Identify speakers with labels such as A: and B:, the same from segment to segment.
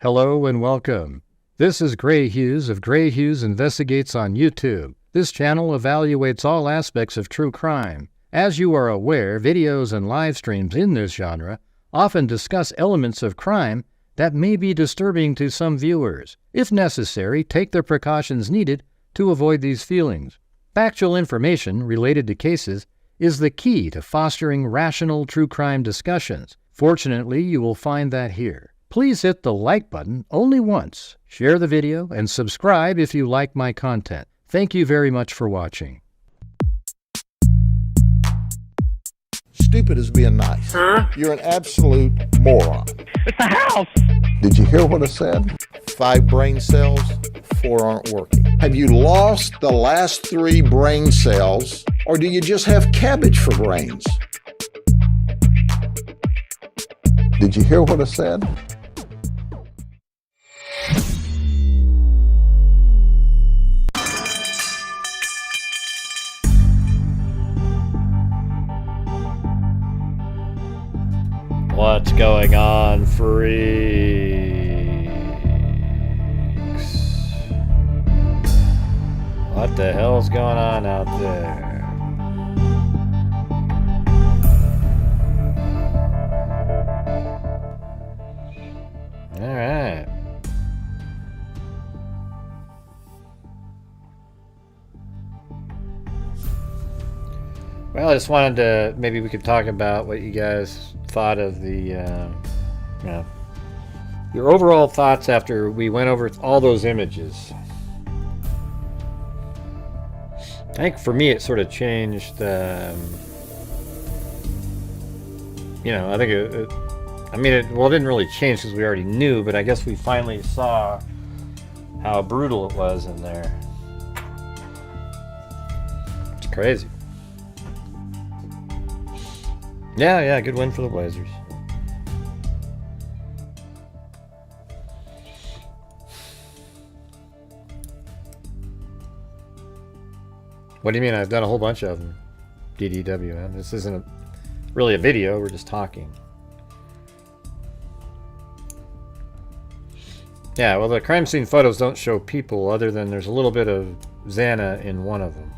A: Hello and welcome. This is Grant Hughes of Grant Hughes Investigates on YouTube. This channel evaluates all aspects of true crime. As you are aware, videos and live streams in this genre often discuss elements of crime that may be disturbing to some viewers. If necessary, take the precautions needed to avoid these feelings. Factual information related to cases is the key to fostering rational true crime discussions. Fortunately, you will find that here. Please hit the like button only once, share the video, and subscribe if you like my content. Thank you very much for watching.
B: Stupid is being nice.
C: Huh?
B: You're an absolute moron.
C: It's a house.
B: Did you hear what I said? 5 brain cells, 4 aren't working. Have you lost the last 3 brain cells, or do you just have cabbage for brains? Did you hear what I said?
D: What's going on, freaks? What the hell's going on out there? Alright. Well, I just wanted to, maybe we could talk about what you guys thought of the, your overall thoughts after we went over all those images. I think for me it sort of changed, I think it didn't really change because we already knew, but I guess we finally saw how brutal it was in there. It's crazy. Yeah, good win for the Blazers. What do you mean? I've done a whole bunch of them. DDWM. This isn't really a video, we're just talking. Yeah, well, the crime scene photos don't show people other than there's a little bit of Xana in one of them.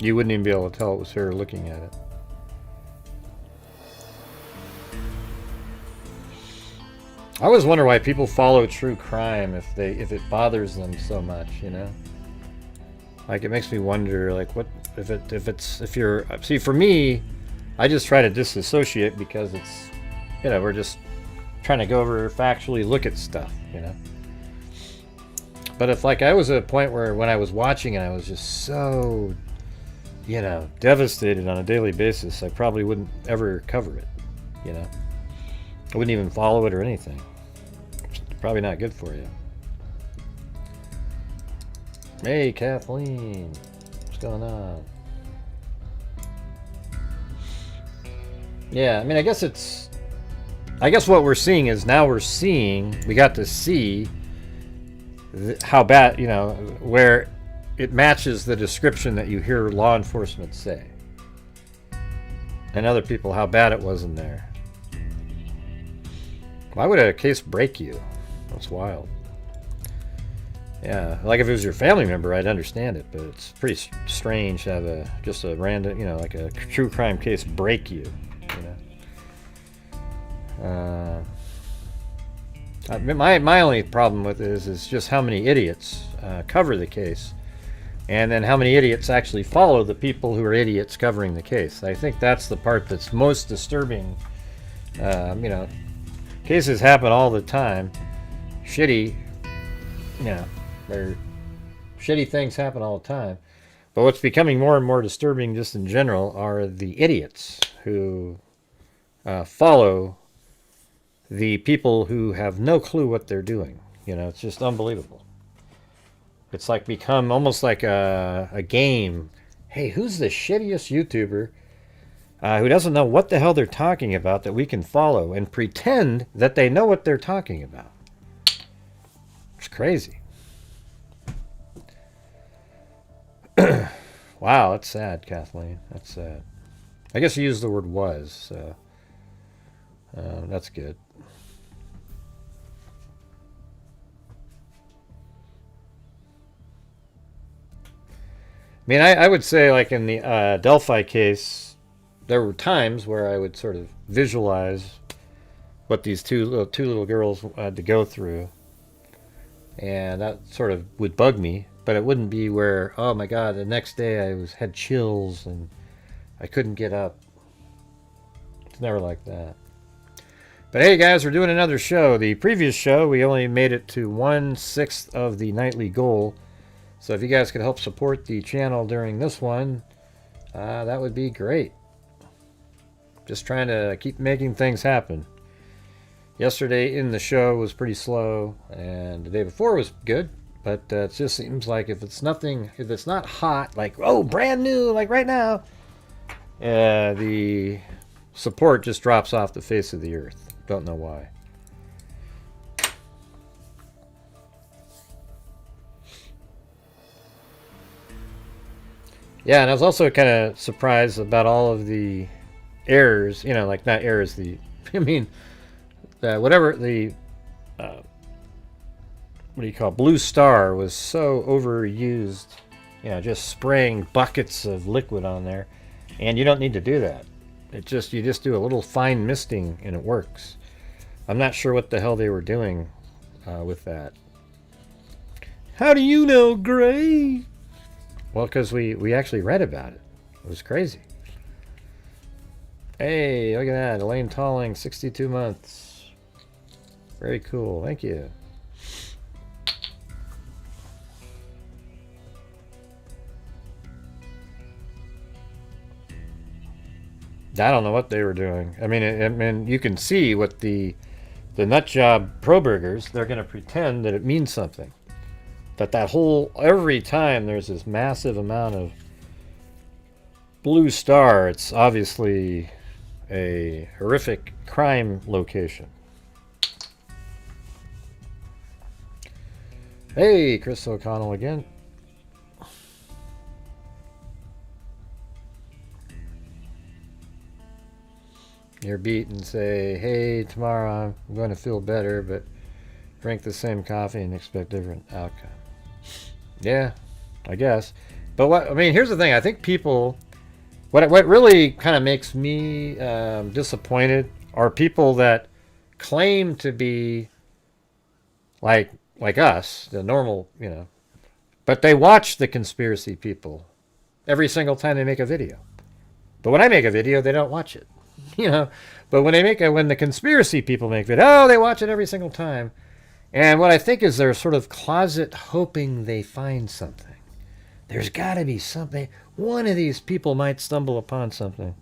D: You wouldn't even be able to tell it was her looking at it. I always wonder why people follow true crime if it bothers them so much, you know? Like, it makes me wonder, like, what if you're, see, for me, I just try to disassociate because it's, we're just trying to go over factually look at stuff, you know? But if, like, I was at a point where when I was watching it, I was just so, devastated on a daily basis, I probably wouldn't ever cover it, you know? I wouldn't even follow it or anything. It's probably not good for you. Hey, Kathleen. What's going on? Yeah, I mean, I guess what we're seeing is now we got to see how bad, where it matches the description that you hear law enforcement say. And other people, how bad it was in there. Why would a case break you? That's wild. Yeah, like if it was your family member, I'd understand it, but it's pretty strange to have just a random, like a true crime case break you, My only problem with it is just how many idiots cover the case, and then how many idiots actually follow the people who are idiots covering the case. I think that's the part that's most disturbing. Cases happen all the time. Shitty things happen all the time. But what's becoming more and more disturbing just in general are the idiots who follow the people who have no clue what they're doing. It's just unbelievable. It's like become almost like a game. Hey, who's the shittiest YouTuber who doesn't know what the hell they're talking about that we can follow and pretend that they know what they're talking about? It's crazy. Wow, that's sad, Kathleen. That's sad. I guess you used the word was, so that's good. mean, I would say, like in the Delphi case, there were times where I would sort of visualize what these two little girls had to go through, and that sort of would bug me. But it wouldn't be where, oh my God, the next day I had chills and I couldn't get up. It's never like that. But hey guys, we're doing another show. The previous show, we only made it to 1/6 of the nightly goal. So if you guys could help support the channel during this one, that would be great. Just trying to keep making things happen. Yesterday in the show was pretty slow, and the day before was good. But it just seems like if it's not hot, like, oh, brand new, like right now, the support just drops off the face of the earth. Don't know why. Yeah, and I was also kind of surprised about all of the errors, you know, like not errors, I mean, whatever the, what do you call it? Blue Star was so overused, you know, just spraying buckets of liquid on there, and you don't need to do that. You just do a little fine misting and it works. I'm not sure what the hell they were doing with that. How do you know, Gray? Well, because we actually read about it. It was crazy. Hey, look at that. Elaine Talling, 62 months. Very cool. Thank you. I don't know what they were doing. I mean, you can see what the nutjob pro burgers, they're going to pretend that it means something. That whole, every time there's this massive amount of Blue Star, it's obviously a horrific crime location. Hey, Chris O'Connell again. You're beat and say, hey, tomorrow I'm going to feel better, but drink the same coffee and expect different outcome. Yeah, I guess. But here's the thing. I think people, what really kind of makes me disappointed are people that claim to be like us, the normal, you know, but they watch the conspiracy people every single time they make a video. But when I make a video, they don't watch it. You know, but when the conspiracy people make it, oh, they watch it every single time. And what I think is they're sort of closet hoping they find something. There's got to be something. One of these people might stumble upon something.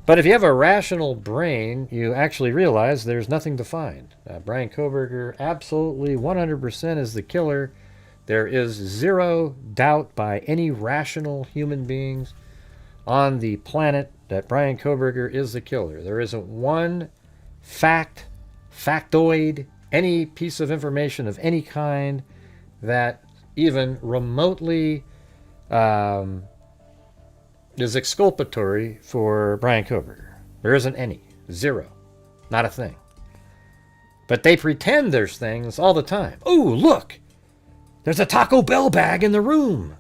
D: But if you have a rational brain, you actually realize there's nothing to find. Brian Kohberger absolutely 100% is the killer. There is zero doubt by any rational human beings on the planet that Brian Kohberger is the killer. There isn't one factoid, any piece of information of any kind that even remotely is exculpatory for Brian Kohberger. There isn't any. Zero. Not a thing. But they pretend there's things all the time. Oh, look! There's a Taco Bell bag in the room.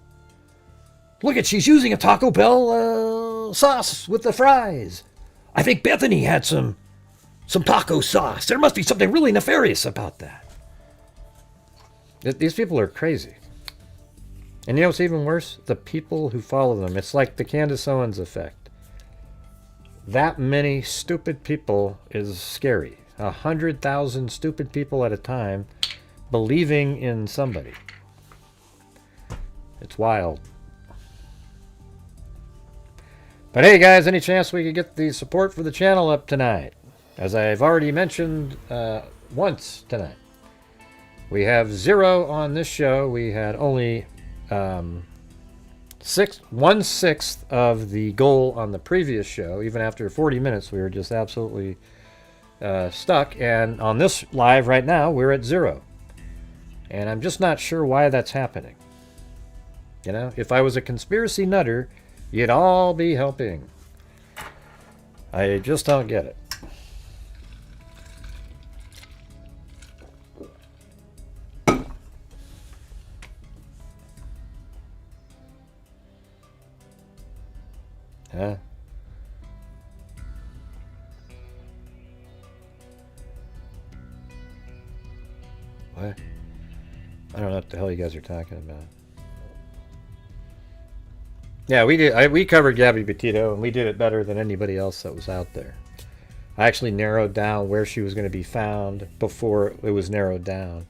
D: Look at, she's using a Taco Bell sauce with the fries. I think Bethany had some taco sauce. There must be something really nefarious about that. These people are crazy. And you know what's even worse? The people who follow them. It's like the Candace Owens effect. That many stupid people is scary. 100,000 stupid people at a time believing in somebody. It's wild. But hey guys, any chance we could get the support for the channel up tonight? As I've already mentioned once tonight. We have 0 on this show. We had only 1/6 of the goal on the previous show. Even after 40 minutes, we were just absolutely stuck. And on this live right now, we're at 0. And I'm just not sure why that's happening. You know, if I was a conspiracy nutter, you'd all be helping. I just don't get it. Huh? What? I don't know what the hell you guys are talking about. Yeah, we did. We covered Gabby Petito, and we did it better than anybody else that was out there. I actually narrowed down where she was going to be found before it was narrowed down.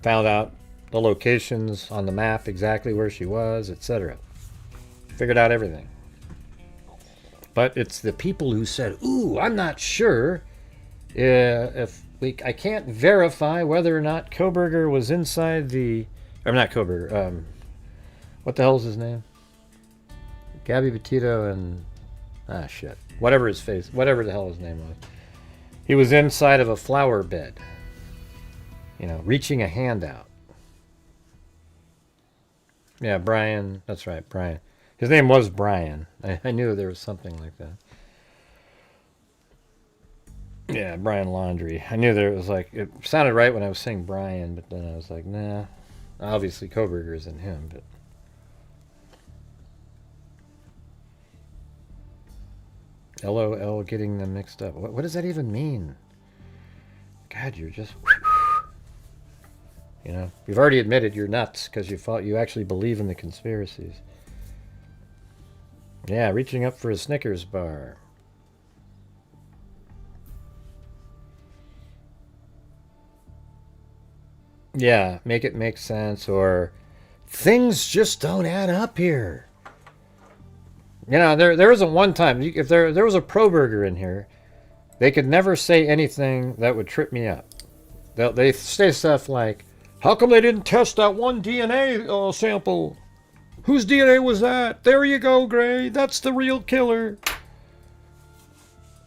D: Found out the locations on the map, exactly where she was, etc. Figured out everything. But it's the people who said, "Ooh, I'm not sure I can't verify whether or not Koberger was inside the, or not Koberger. What the hell's his name? Gabby Petito and shit, whatever the hell his name was. He was inside of a flower bed, you know, reaching a hand out." Yeah, Brian. That's right, Brian. His name was Brian. I knew there was something like that. Yeah, Brian Laundrie. I knew there was like, it sounded right when I was saying Brian, but then I was like, nah. Obviously, Koberger isn't him, but. LOL, getting them mixed up. What does that even mean? God, you're just. You know, you've already admitted you're nuts because you actually believe in the conspiracies. Yeah, reaching up for a Snickers bar. Yeah, make it make sense, or things just don't add up here. You know, there isn't one time, if there was a Proberger in here, they could never say anything that would trip me up. They say stuff like, how come they didn't test that one DNA sample? Whose DNA was that? There you go, Gray. That's the real killer.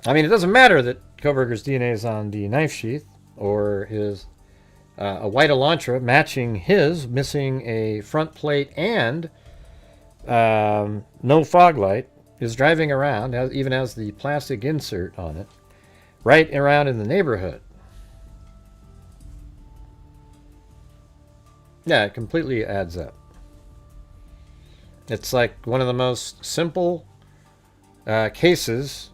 D: I mean, it doesn't matter that Koberger's DNA is on the knife sheath, or his a white Elantra matching his, missing a front plate and no fog light, is driving around, even has the plastic insert on it, right around in the neighborhood. Yeah, it completely adds up. It's like one of the most simple cases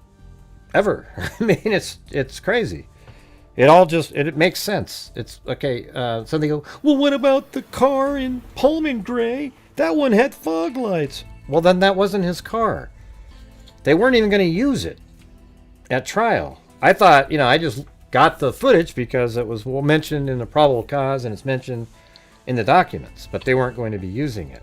D: ever. I mean, it's crazy. It all just, it makes sense. It's, okay, so they go, well, what about the car in Pullman, Gray? That one had fog lights. Well, then that wasn't his car. They weren't even going to use it at trial. I thought, you know, I just got the footage because it was mentioned in the probable cause and it's mentioned in the documents, but they weren't going to be using it.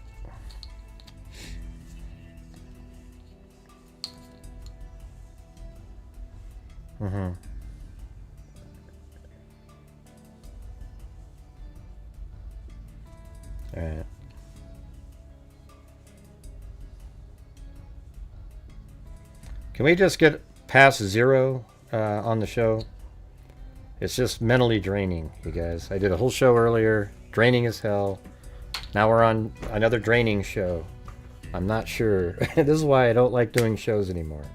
D: Mm-hmm. All right. Can we just get past 0 on the show? It's just mentally draining, you guys. I did a whole show earlier, draining as hell. Now we're on another draining show. I'm not sure. This is why I don't like doing shows anymore.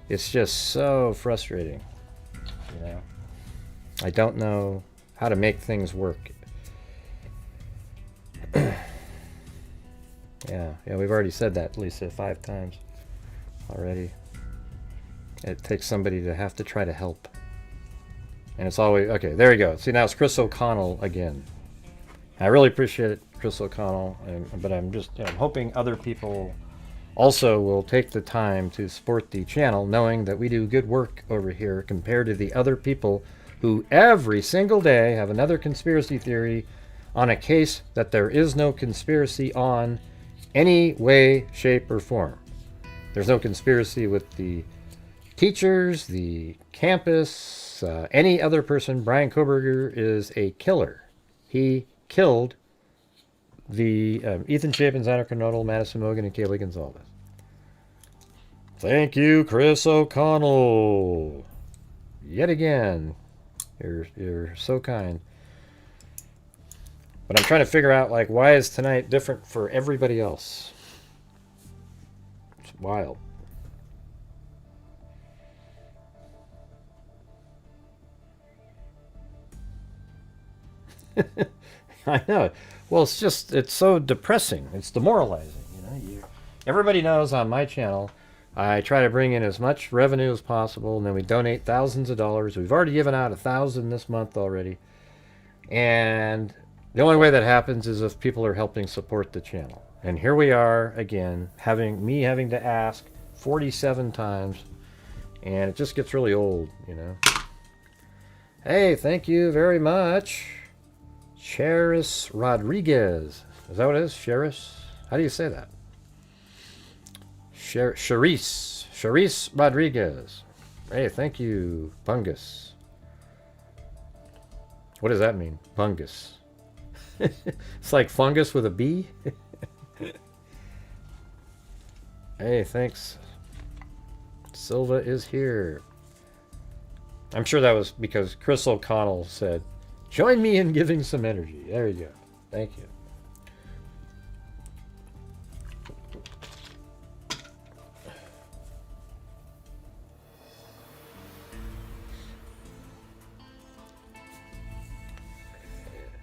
D: It's just so frustrating. You know, I don't know how to make things work. Yeah, we've already said that, Lisa, 5 times already. It takes somebody to have to try to help. And it's always, okay, there you go. See, now it's Chris O'Connell again. I really appreciate it, Chris O'Connell, but I'm just, I'm hoping other people also will take the time to support the channel, knowing that we do good work over here compared to the other people who every single day have another conspiracy theory on a case that there is no conspiracy on any way, shape, or form. There's no conspiracy with the teachers, the campus, any other person. Brian Koberger is a killer. He killed the Ethan Chapin's endocrinodal, Madison Mogan, and Kaylee Gonzalez. Thank you, Chris O'Connell. Yet again, you're so kind. But I'm trying to figure out, like, why is tonight different for everybody else? It's wild. I know. Well, it's so depressing. It's demoralizing. Everybody knows on my channel, I try to bring in as much revenue as possible, and then we donate thousands of dollars. We've already given out 1,000 this month already. And the only way that happens is if people are helping support the channel. And here we are again, having to ask 47 times, and it just gets really old, Hey, thank you very much. Cheris Rodriguez. Is that what it is? Cheris? How do you say that? Cheris Rodriguez. Hey, thank you, Bungus. What does that mean? Bungus. It's like fungus with a B. Hey, thanks. Silva is here. I'm sure that was because Chris O'Connell said, join me in giving some energy. There you go. Thank you.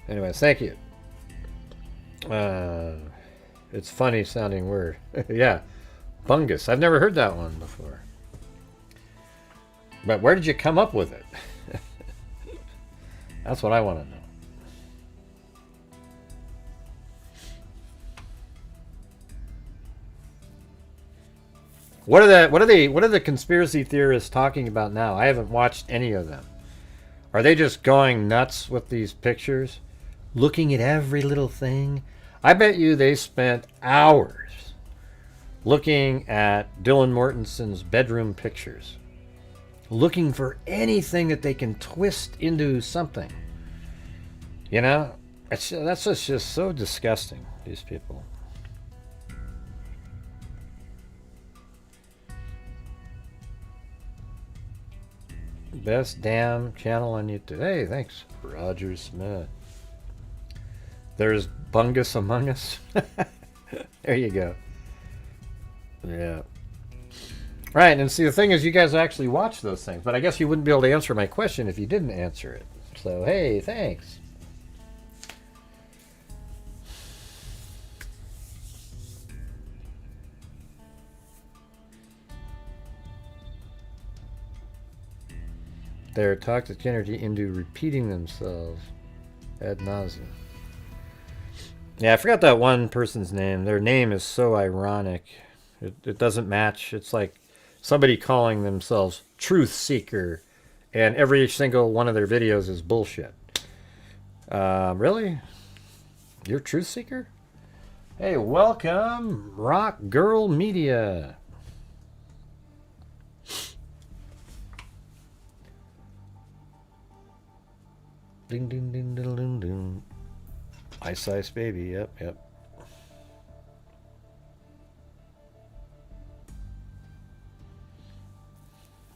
D: Anyways, thank you. It's funny sounding word. Yeah. Bungus. I've never heard that one before. But where did you come up with it? That's what I want to know. What are the conspiracy theorists talking about now? I haven't watched any of them. Are they just going nuts with these pictures? Looking at every little thing? I bet you they spent hours looking at Dylan Mortenson's bedroom pictures. Looking for anything that they can twist into something. That's just so disgusting, these people. Best damn channel on YouTube. Hey, thanks, Roger Smith. There's Bungus Among Us. There you go. Yeah. Right, and see, the thing is, you guys actually watch those things, but I guess you wouldn't be able to answer my question if you didn't answer it. So, hey, thanks. They're toxic energy into repeating themselves ad nauseum. Yeah, I forgot that one person's name. Their name is so ironic. It doesn't match. It's like somebody calling themselves Truth Seeker, and every single one of their videos is bullshit. Really? You're Truth Seeker? Hey, welcome, Rock Girl Media. Ding, ding, ding, ding, ding, ding. Ice Ice Baby, yep.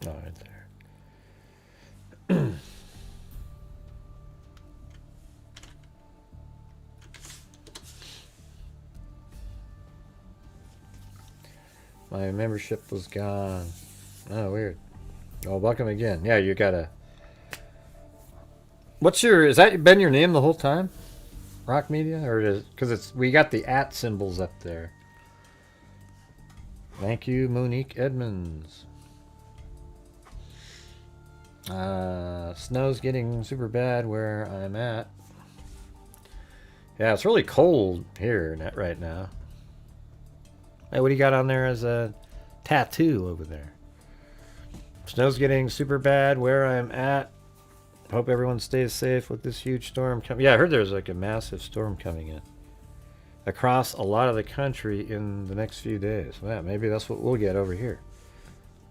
D: Oh, right there. My membership was gone. Oh, weird. Oh, welcome again. Yeah, you gotta... Has that been your name the whole time? Rock Media? Or because we got the @ symbols up there. Thank you, Monique Edmonds. Snow's getting super bad where I'm at. Yeah, it's really cold here right now. Hey, what do you got on there as a tattoo over there? Snow's getting super bad where I'm at. Hope everyone stays safe with this huge storm coming. Yeah, I heard there's like a massive storm coming in across a lot of the country in the next few days. Well, maybe that's what we'll get over here,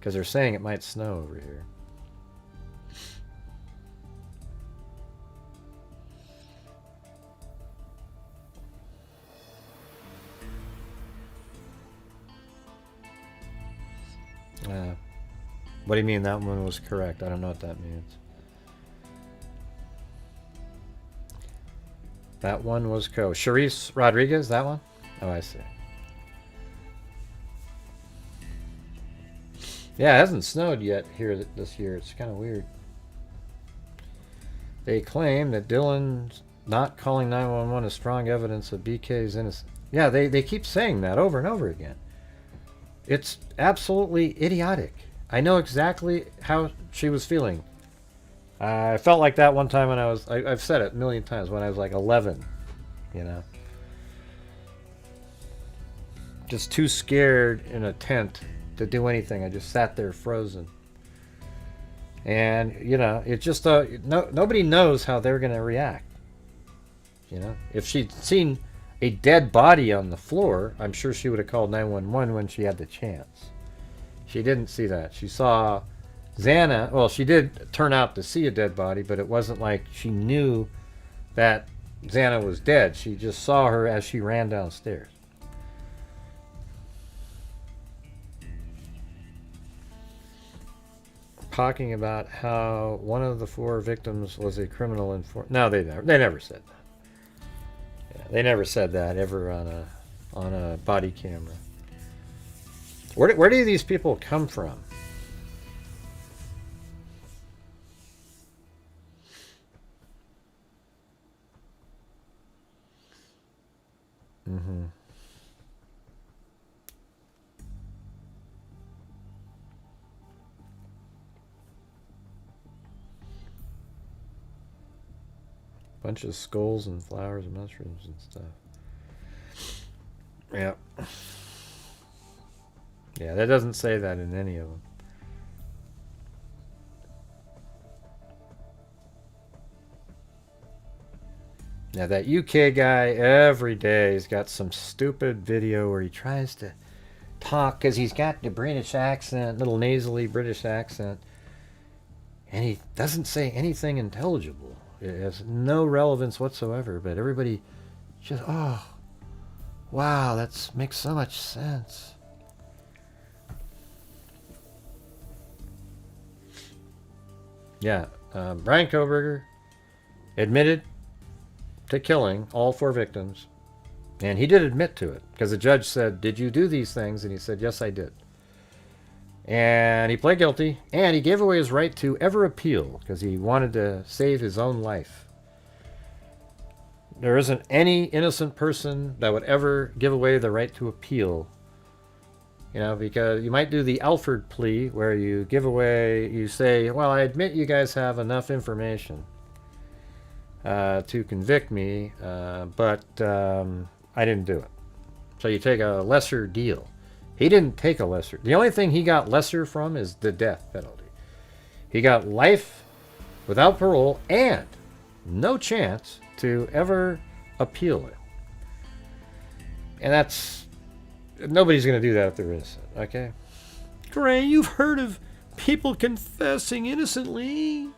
D: because they're saying it might snow over here. What do you mean that one was correct? I don't know what that means. That one was Cherise Rodriguez, that one? Oh, I see. Yeah, it hasn't snowed yet here this year. It's kind of weird. They claim that Dylan not calling 911 is strong evidence of BK's innocence. Yeah, they keep saying that over and over again. It's absolutely idiotic. I know exactly how she was feeling. I felt like that one time when I've said it a million times, when I was like 11, you know. Just too scared in a tent to do anything. I just sat there frozen. And, you know, it just, nobody knows how they're going to react. You know, if she'd seen a dead body on the floor, I'm sure she would have called 911 when she had the chance. She didn't see that. She saw Xana. Well, she did turn out to see a dead body, but it wasn't like she knew that Xana was dead. She just saw her as she ran downstairs. Talking about how one of the 4 victims was a criminal informant. No, they never said that. Yeah, they never said that ever on a body camera. Where do these people come from? Mm-hmm. Bunch of skulls and flowers and mushrooms and stuff. Yeah. Yeah, that doesn't say that in any of them. Now that UK guy, every day he's got some stupid video where he tries to talk because he's got the British accent, little nasally British accent, and he doesn't say anything intelligible. It has no relevance whatsoever, but everybody just, oh, wow, that makes so much sense. Yeah, Brian Kohberger admitted to killing all 4 victims, and he did admit to it because the judge said, did you do these things? And he said, yes, I did. And he pled guilty, and he gave away his right to ever appeal because he wanted to save his own life. There isn't any innocent person that would ever give away the right to appeal. You know, because you might do the Alford plea where you give away, you say, well, I admit you guys have enough information to convict me, but I didn't do it. So you take a lesser deal. He didn't take a lesser. The only thing he got lesser from is the death penalty. He got life without parole and no chance to ever appeal it. And that's, nobody's going to do that if they're innocent, okay? Gray, you've heard of people confessing innocently.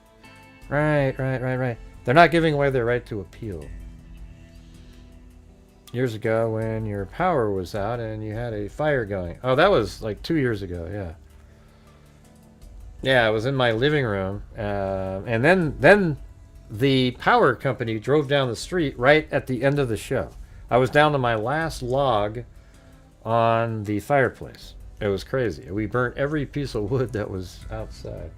D: Right. They're not giving away their right to appeal. Years ago when your power was out and you had a fire going. Oh, that was like 2 years ago, yeah. Yeah, I was in my living room, and then the power company drove down the street right at the end of the show. I was down to my last log on the fireplace. It was crazy. We burnt every piece of wood that was outside.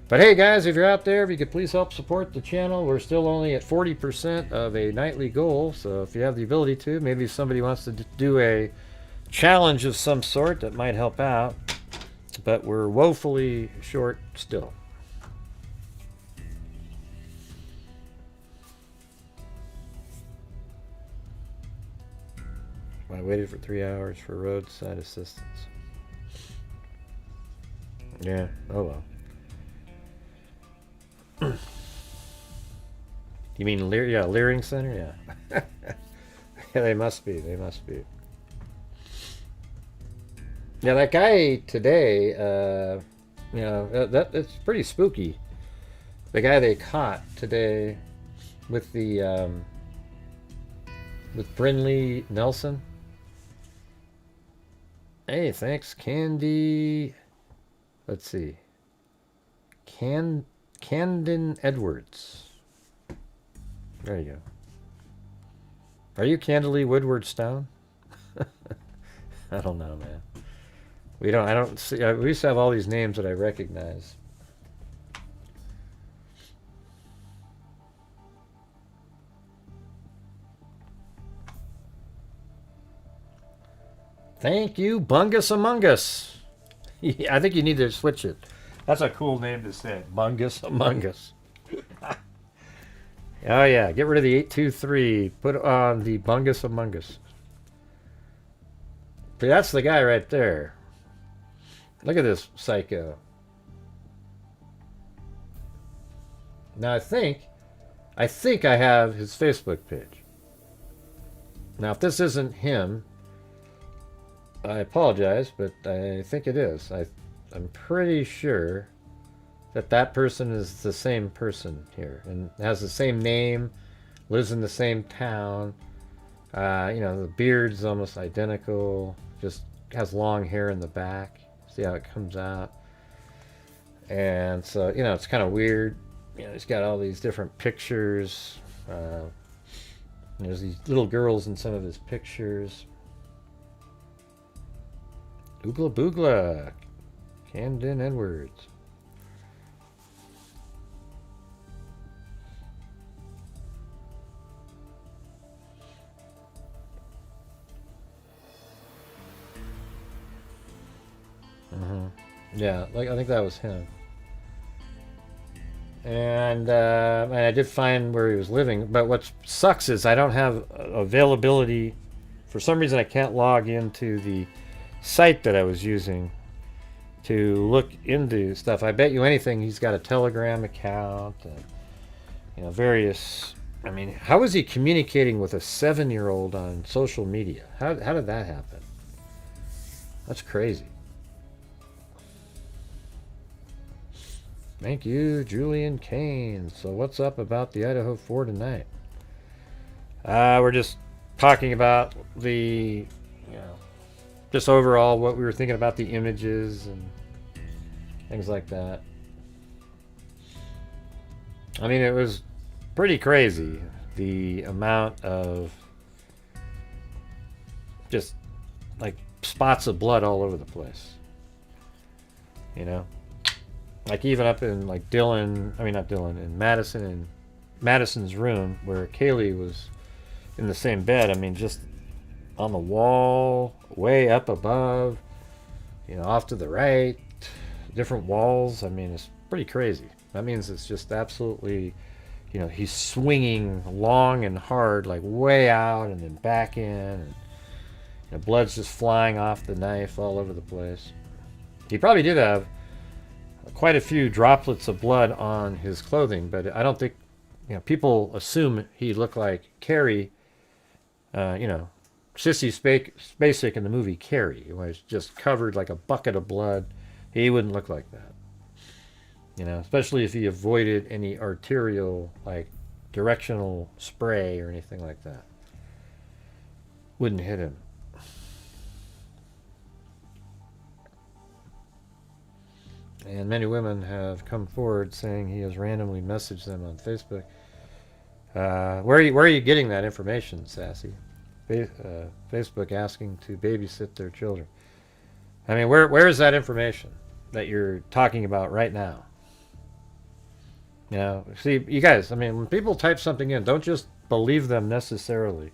D: But hey guys, if you're out there, if you could please help support the channel. We're still only at 40% of a nightly goal, so if you have the ability to, maybe if somebody wants to do a challenge of some sort, that might help out. But we're woefully short still. I waited for 3 hours for roadside assistance. Yeah, oh well. You mean Leering Center? Yeah. Yeah, they must be. Yeah, that guy today, you know, that's pretty spooky. The guy they caught today with the with Brinley Nelson. Hey, thanks, Candy. Let's see. Camden Edwards. There you go. Are you Candidly Woodward Stone? I don't know, man. I don't see. We used to have all these names that I recognize. Thank you, Bungus Among Us. I think you need to switch it. That's a cool name to say. Bungus Among Us. Oh yeah, get rid of the 823. Put on the Bungus Among Us. But that's the guy right there. Look at this psycho. Now I think I have his Facebook page. Now if this isn't him, I apologize, but I think it is. I'm pretty sure that person is the same person here and has the same name, lives in the same town. You know, the beard's almost identical, just has long hair in the back. See how it comes out? And so, you know, it's kind of weird. You know, he's got all these different pictures. There's these little girls in some of his pictures. Oogla boogla. Camden Edwards. Yeah, like I think that was him. And I did find where he was living, but what sucks is I don't have availability. For some reason, I can't log into the site that I was using to look into stuff. I bet you anything he's got a Telegram account and, you know, various. I mean, how is he communicating with a 7-year-old on social media? How did that happen? That's crazy. Thank you, Julian Kane. So what's up about the Idaho 4 tonight? We're just talking about the, you know, just overall what we were thinking about the images and things like that. I mean, it was pretty crazy, the amount of just like spots of blood all over the place. You know? Like even up in like in Madison's room where Kaylee was in the same bed. I mean, just on the wall, way up above, you know, off to the right, different walls. I mean, it's pretty crazy. That means it's just absolutely, you know, he's swinging long and hard, like way out and then back in, and you know, blood's just flying off the knife all over the place. He probably did have quite a few droplets of blood on his clothing, but I don't think, you know, people assume he looked like Carrie, you know, Sissy Spacek in the movie Carrie, who was just covered like a bucket of blood. He wouldn't look like that, you know, especially if he avoided any arterial, like directional spray or anything like that. Wouldn't hit him. And many women have come forward saying he has randomly messaged them on Facebook. Where are you getting that information, Sassy? Facebook asking to babysit their children. I mean, where is that information that you're talking about right now? You know, see, you guys, I mean, when people type something in, don't just believe them necessarily.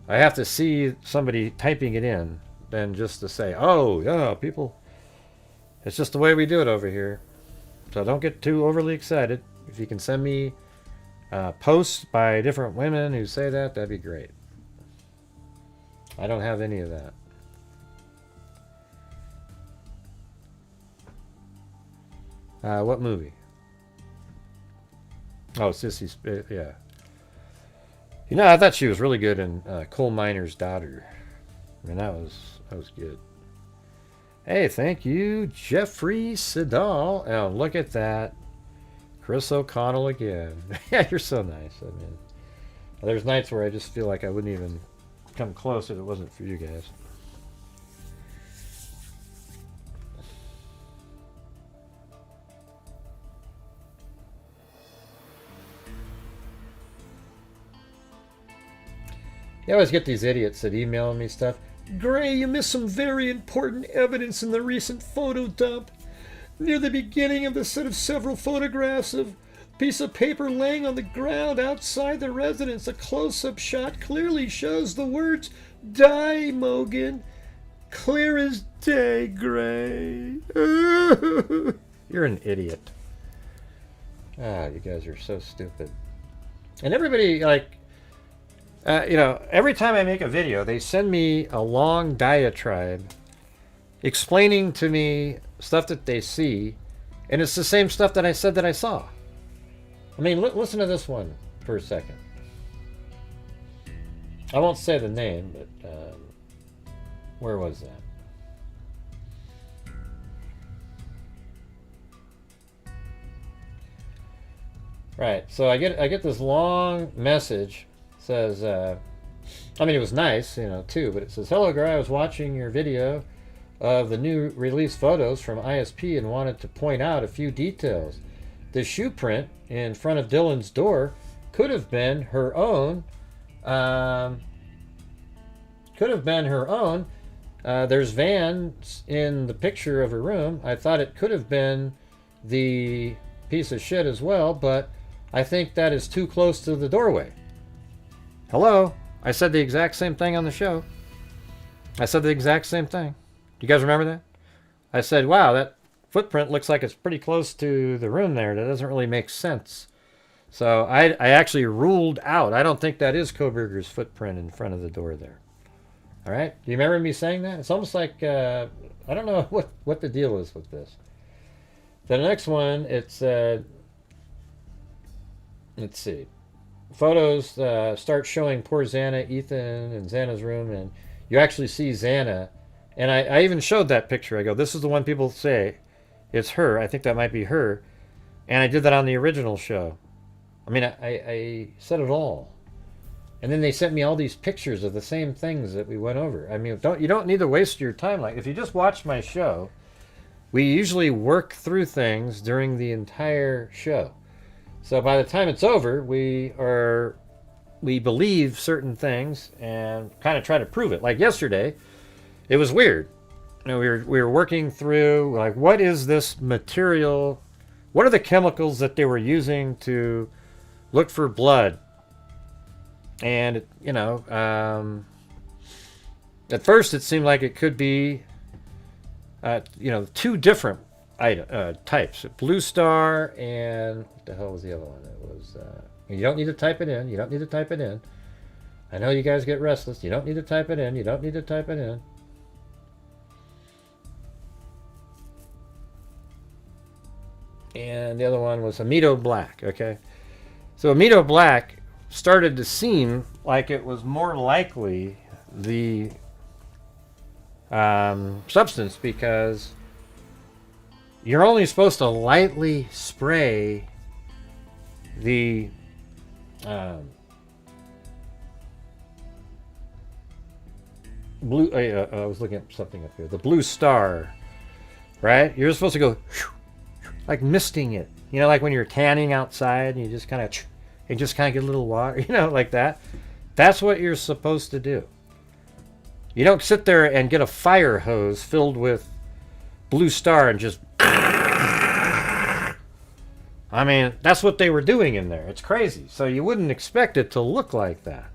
D: I have to see somebody typing it in, then just to say, oh, yeah, people... It's just the way we do it over here. So don't get too overly excited. If you can send me posts by different women who say that, that'd be great. I don't have any of that. What movie? Oh, Sissy, yeah. You know, I thought she was really good in Coal Miner's Daughter. I mean, that was good. Hey, thank you, Jeffrey Sidal. Oh, look at that. Chris O'Connell again. Yeah, you're so nice. I mean, there's nights where I just feel like I wouldn't even come close if it wasn't for you guys. You always get these idiots that email me stuff. Gray, you missed some very important evidence in the recent photo dump. Near the beginning of the set of several photographs of a piece of paper laying on the ground outside the residence, a close-up shot clearly shows the words, "Die, Mogan." Clear as day, Gray. You're an idiot. Ah, you guys are so stupid. And everybody, like, every time I make a video, they send me a long diatribe explaining to me stuff that they see, and it's the same stuff that I said that I saw. I mean, listen to this one for a second. I won't say the name, but where was that? Right, so I get this long message. It says, I mean, it was nice, too, but it says, "Hello, Gray, I was watching your video of the new release photos from ISP and wanted to point out a few details. The shoe print in front of Dylan's door could have been her own. There's vans in the picture of her room. I thought it could have been the piece of shit as well, but I think that is too close to the doorway." Hello? I said the exact same thing on the show. I said the exact same thing. Do you guys remember that? I said, wow, that footprint looks like it's pretty close to the room there. That doesn't really make sense. So I actually ruled out. I don't think that is Koberger's footprint in front of the door there. All right? Do you remember me saying that? It's almost like, I don't know what the deal is with this. The next one, it's, let's see. Photos start showing poor Xana, Ethan, and Xana's room, and you actually see Xana. And I even showed that picture. I go, this is the one people say it's her. I think that might be her. And I did that on the original show. I mean, I said it all. And then they sent me all these pictures of the same things that we went over. I mean, you don't need to waste your time. Like, if you just watch my show, we usually work through things during the entire show. So by the time it's over, we believe certain things and kind of try to prove it. Like yesterday, it was weird. We were working through, like, what is this material? What are the chemicals that they were using to look for blood? And, at first it seemed like it could be, two different types. Blue Star and, what the hell was the other one? It was, you don't need to type it in. You don't need to type it in. I know you guys get restless. You don't need to type it in. You don't need to type it in. And the other one was Amido Black, okay? So Amido Black started to seem like it was more likely the substance, because you're only supposed to lightly spray the blue. I was looking at something up here. The Blue Star, right? You're supposed to go like misting it. Like when you're tanning outside and you just kind of get a little water, like that. That's what you're supposed to do. You don't sit there and get a fire hose filled with Blue Star and just... I mean, that's what they were doing in there. It's crazy. So you wouldn't expect it to look like that.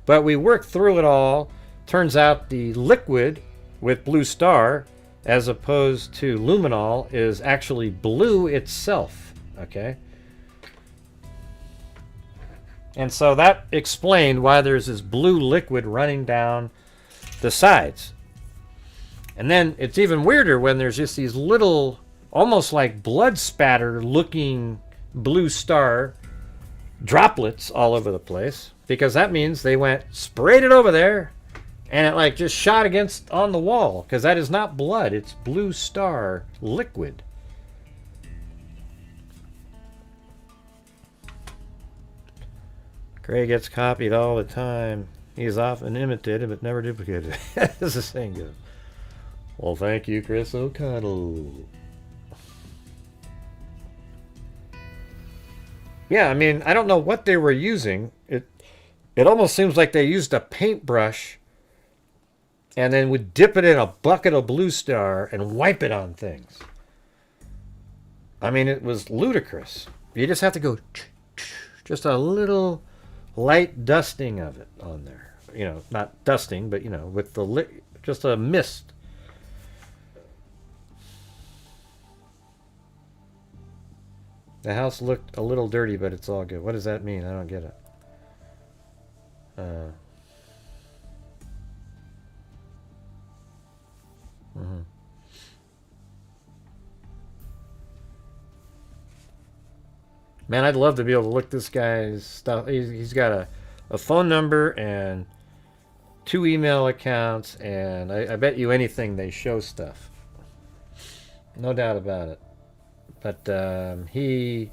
D: But we worked through it all. Turns out the liquid with Blue Star, as opposed to luminol, is actually blue itself. Okay? And so that explained why there's this blue liquid running down the sides. And then it's even weirder when there's just these little, almost like blood spatter looking Blue Star droplets all over the place, because that means they sprayed it over there and it like just shot on the wall, because that is not blood, it's Blue Star liquid. Gray gets copied all the time. He is often imitated but never duplicated. As the saying goes. Well, thank you, Chris O'Connell. Yeah, I mean, I don't know what they were using. It almost seems like they used a paintbrush and then would dip it in a bucket of Blue Star and wipe it on things. I mean, it was ludicrous. You just have to go just a little light dusting of it on there. Not dusting, but with just a mist The house looked a little dirty, but it's all good. What does that mean? I don't get it. Man, I'd love to be able to look this guy's stuff. He's got a phone number and 2 email accounts, and I bet you anything they show stuff. No doubt about it. But he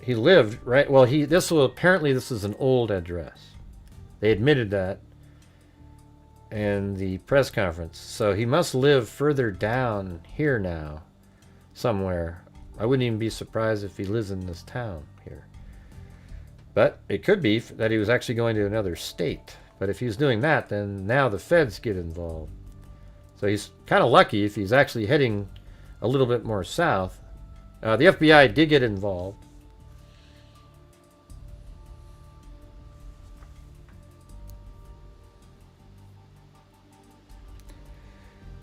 D: lived right. Well, apparently this is an old address. They admitted that in the press conference. So he must live further down here now, somewhere. I wouldn't even be surprised if he lives in this town here. But it could be that he was actually going to another state. But if he was doing that, then now the feds get involved. So he's kind of lucky if he's actually heading a little bit more south. The FBI did get involved.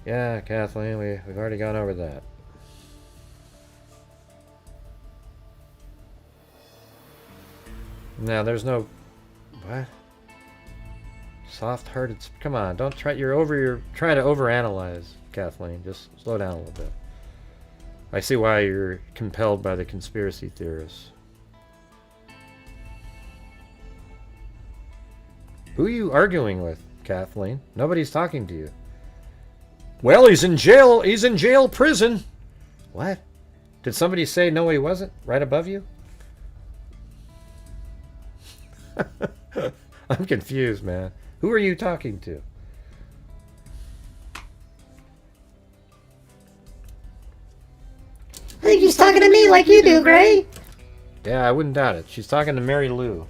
D: Yeah, Kathleen, we've already gone over that. Now, there's no... What? Soft-hearted... Come on, don't try... You're trying to overanalyze, Kathleen. Just slow down a little bit. I see why you're compelled by the conspiracy theorists. Who are you arguing with, Kathleen? Nobody's talking to you. Well, he's in jail. He's in jail prison. What? Did somebody say no he wasn't? Right above you? I'm confused, man. Who are you talking to?
C: I think she's talking to me like you do, Gray.
D: Yeah, I wouldn't doubt it. She's talking to Mary Lou.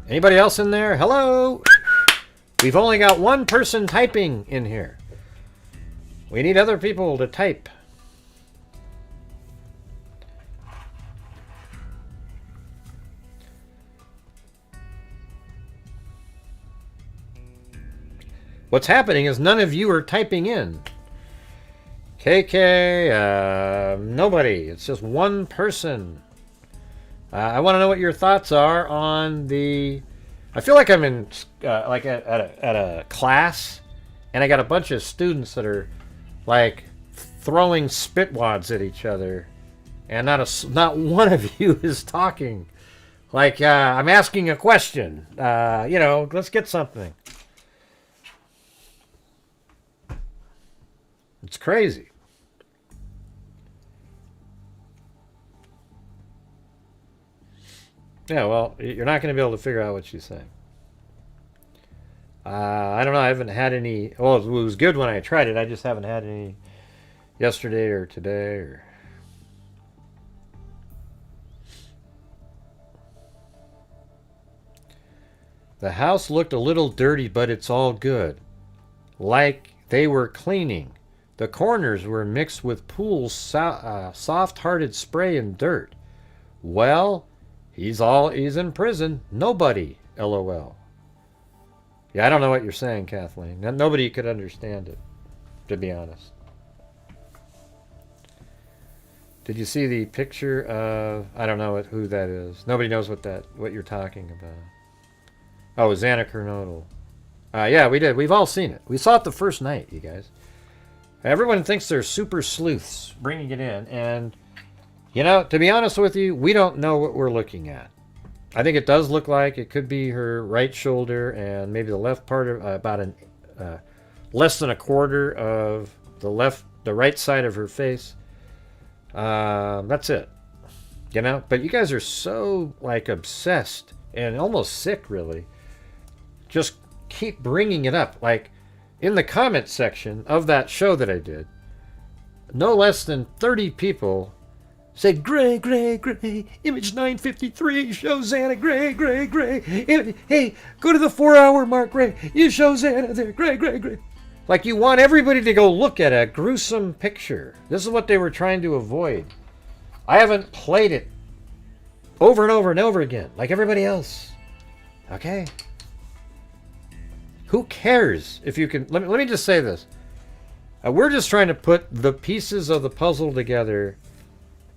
D: Anybody else in there? Hello? We've only got one person typing in here. We need other people to type. What's happening is none of you are typing in. KK, nobody. It's just one person. I want to know what your thoughts are on the... I feel like I'm in like at a class, and I got a bunch of students that are like throwing spitwads at each other, and not one of you is talking. Like I'm asking a question. Let's get something. It's crazy. Yeah, well, you're not going to be able to figure out what she's saying. I don't know. I haven't had any... Well, it was good when I tried it. I just haven't had any yesterday or today. The house looked a little dirty, but it's all good. Like they were cleaning. The corners were mixed with Pool's soft-hearted spray and dirt. Well... He's in prison. Nobody. LOL. Yeah, I don't know what you're saying, Kathleen. Nobody could understand it, to be honest. Did you see the picture of... I don't know who that is. Nobody knows what you're talking about. Oh, Xana Kernodle. Yeah, we did. We've all seen it. We saw it the first night, you guys. Everyone thinks they're super sleuths bringing it in, and... to be honest with you, we don't know what we're looking at. I think it does look like it could be her right shoulder and maybe the left part of about less than a quarter of the right side of her face. That's it. But you guys are so like obsessed and almost sick, really. Just keep bringing it up. Like in the comment section of that show that I did, no less than 30 people say, Gray, image 953, show Xana, Gray. Hey, go to the 4-hour mark, Gray. You show Xana there, Gray. Like you want everybody to go look at a gruesome picture. This is what they were trying to avoid. I haven't played it over and over and over again, like everybody else. Okay? Who cares if you can? Let me just say this. We're just trying to put the pieces of the puzzle together.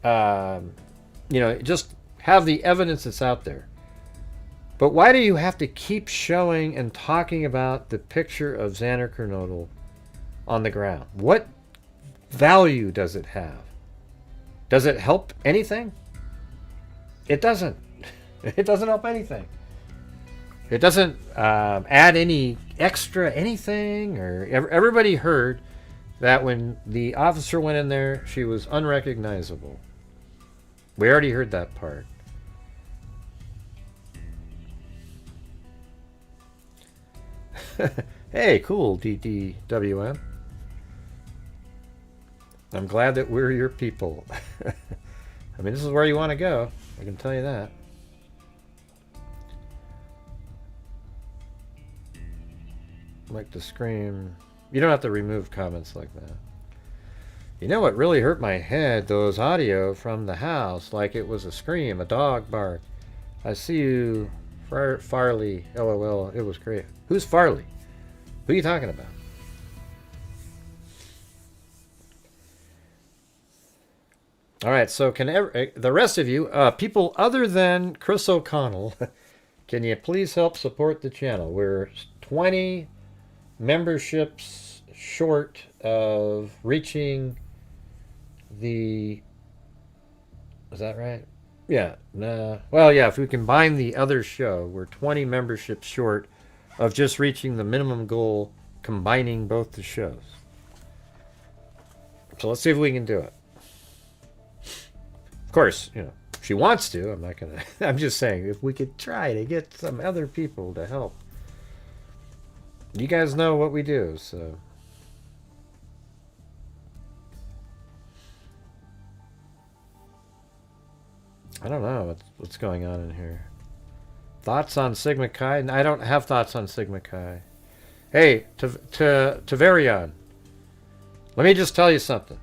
D: Just have the evidence that's out there. But why do you have to keep showing and talking about the picture of Xander Kernodle on the ground? What value does it have? Does it help anything? It doesn't. It doesn't help anything. It doesn't add any extra anything. Or everybody heard that when the officer went in there, she was unrecognizable. We already heard that part. Hey, cool, DDWM. I'm glad that we're your people. I mean, this is where you want to go. I can tell you that. Like to scream. You don't have to remove comments like that. You know what really hurt my head? Those audio from the house, like it was a scream, a dog bark. I see you, Farley. LOL. It was great. Who's Farley? Who are you talking about? All right, so can the rest of you, people other than Chris O'Connell, can you please help support the channel? We're 20 memberships short of reaching the... Is that right? Yeah. Nah. Well, yeah, if we combine the other show, we're 20 memberships short of just reaching the minimum goal combining both the shows. So let's see if we can do it. Of course, if she wants to, I'm not gonna. I'm just saying, if we could try to get some other people to help. You guys know what we do, so. I don't know what's going on in here. Thoughts on Sigma Chi? I don't have thoughts on Sigma Chi. Hey, Tavarion, let me just tell you something.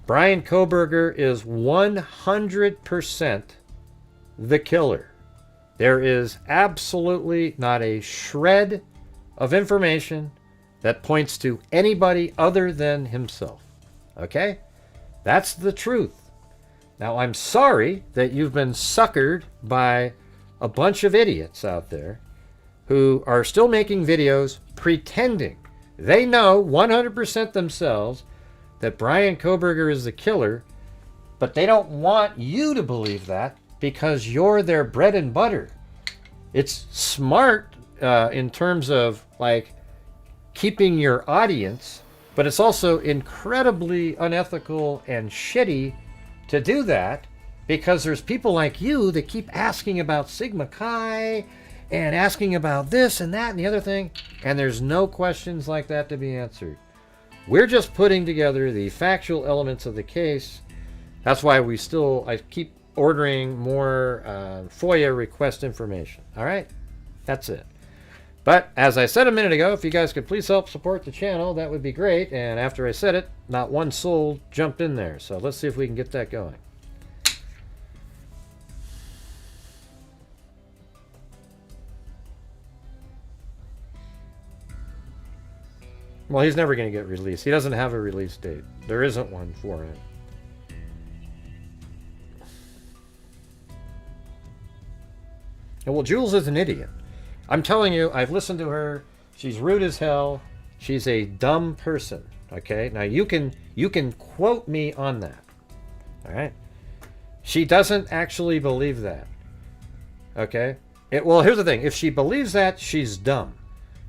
D: Brian Kohberger is 100% the killer. There is absolutely not a shred of information that points to anybody other than himself. Okay? That's the truth. Now, I'm sorry that you've been suckered by a bunch of idiots out there who are still making videos pretending they know 100% themselves that Brian Kohberger is the killer, but they don't want you to believe that because you're their bread and butter. It's smart in terms of like keeping your audience, but it's also incredibly unethical and shitty to do that because there's people like you that keep asking about Sigma Chi and asking about this and that and the other thing, and there's no questions like that to be answered. We're just putting together the factual elements of the case. That's why I keep ordering more FOIA request information. All right? That's it. But as I said a minute ago, if you guys could please help support the channel, that would be great. And after I said it, not one soul jumped in there. So let's see if we can get that going. Well, he's never going to get released. He doesn't have a release date. There isn't one for him. Well, Jules is an idiot. I'm telling you, I've listened to her. She's rude as hell. She's a dumb person. Okay? Now, you can quote me on that. All right? She doesn't actually believe that. Okay? Well, here's the thing. If she believes that, she's dumb.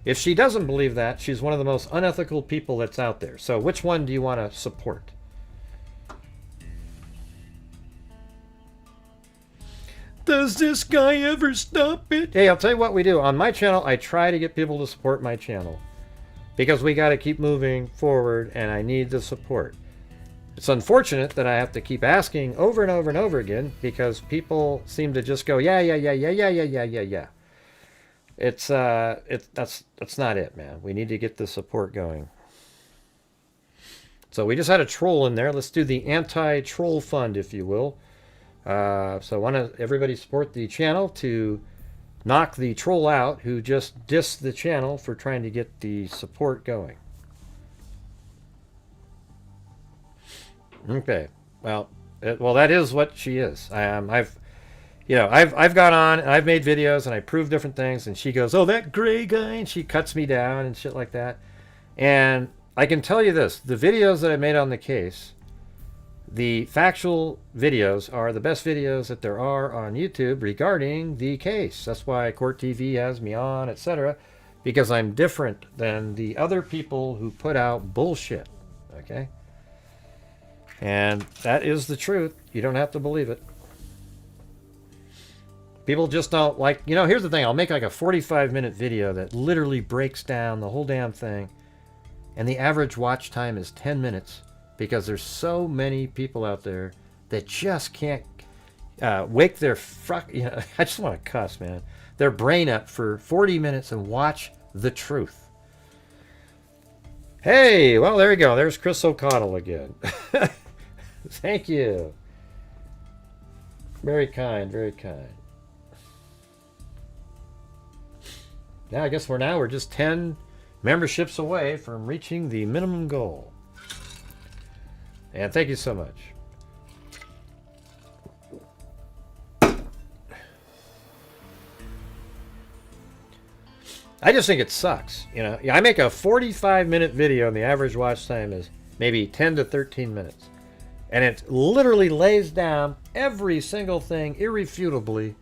D: If she doesn't believe that, she's one of the most unethical people that's out there. So which one do you want to support? Does this guy ever stop it? Hey, I'll tell you what we do. On my channel, I try to get people to support my channel. Because we got to keep moving forward, and I need the support. It's unfortunate that I have to keep asking over and over and over again, because people seem to just go, yeah. That's not it, man. We need to get the support going. So we just had a troll in there. Let's do the anti-troll fund, if you will. So I want to everybody support the channel to knock the troll out who just dissed the channel for trying to get the support going. Okay, well, that is what she is. I've gone on and I've made videos and I prove different things, and she goes, "Oh, that gray guy," and she cuts me down and shit like that. And I can tell you this: the videos that I made on the case, the factual videos, are the best videos that there are on YouTube regarding the case. That's why Court TV has me on, etc., because I'm different than the other people who put out bullshit. Okay? And that is the truth. You don't have to believe it. People just don't like... here's the thing. I'll make like a 45-minute video that literally breaks down the whole damn thing, and the average watch time is 10 minutes because there's so many people out there that just can't wake their I just want to cuss, man. Their brain up for 40 minutes and watch the truth. Hey, well, there you go. There's Chris O'Connell again. Thank you. Very kind, very kind. Now, I guess we're just 10 memberships away from reaching the minimum goal. And thank you so much. I just think it sucks. I make a 45-minute video and the average watch time is maybe 10 to 13 minutes. And it literally lays down every single thing irrefutably,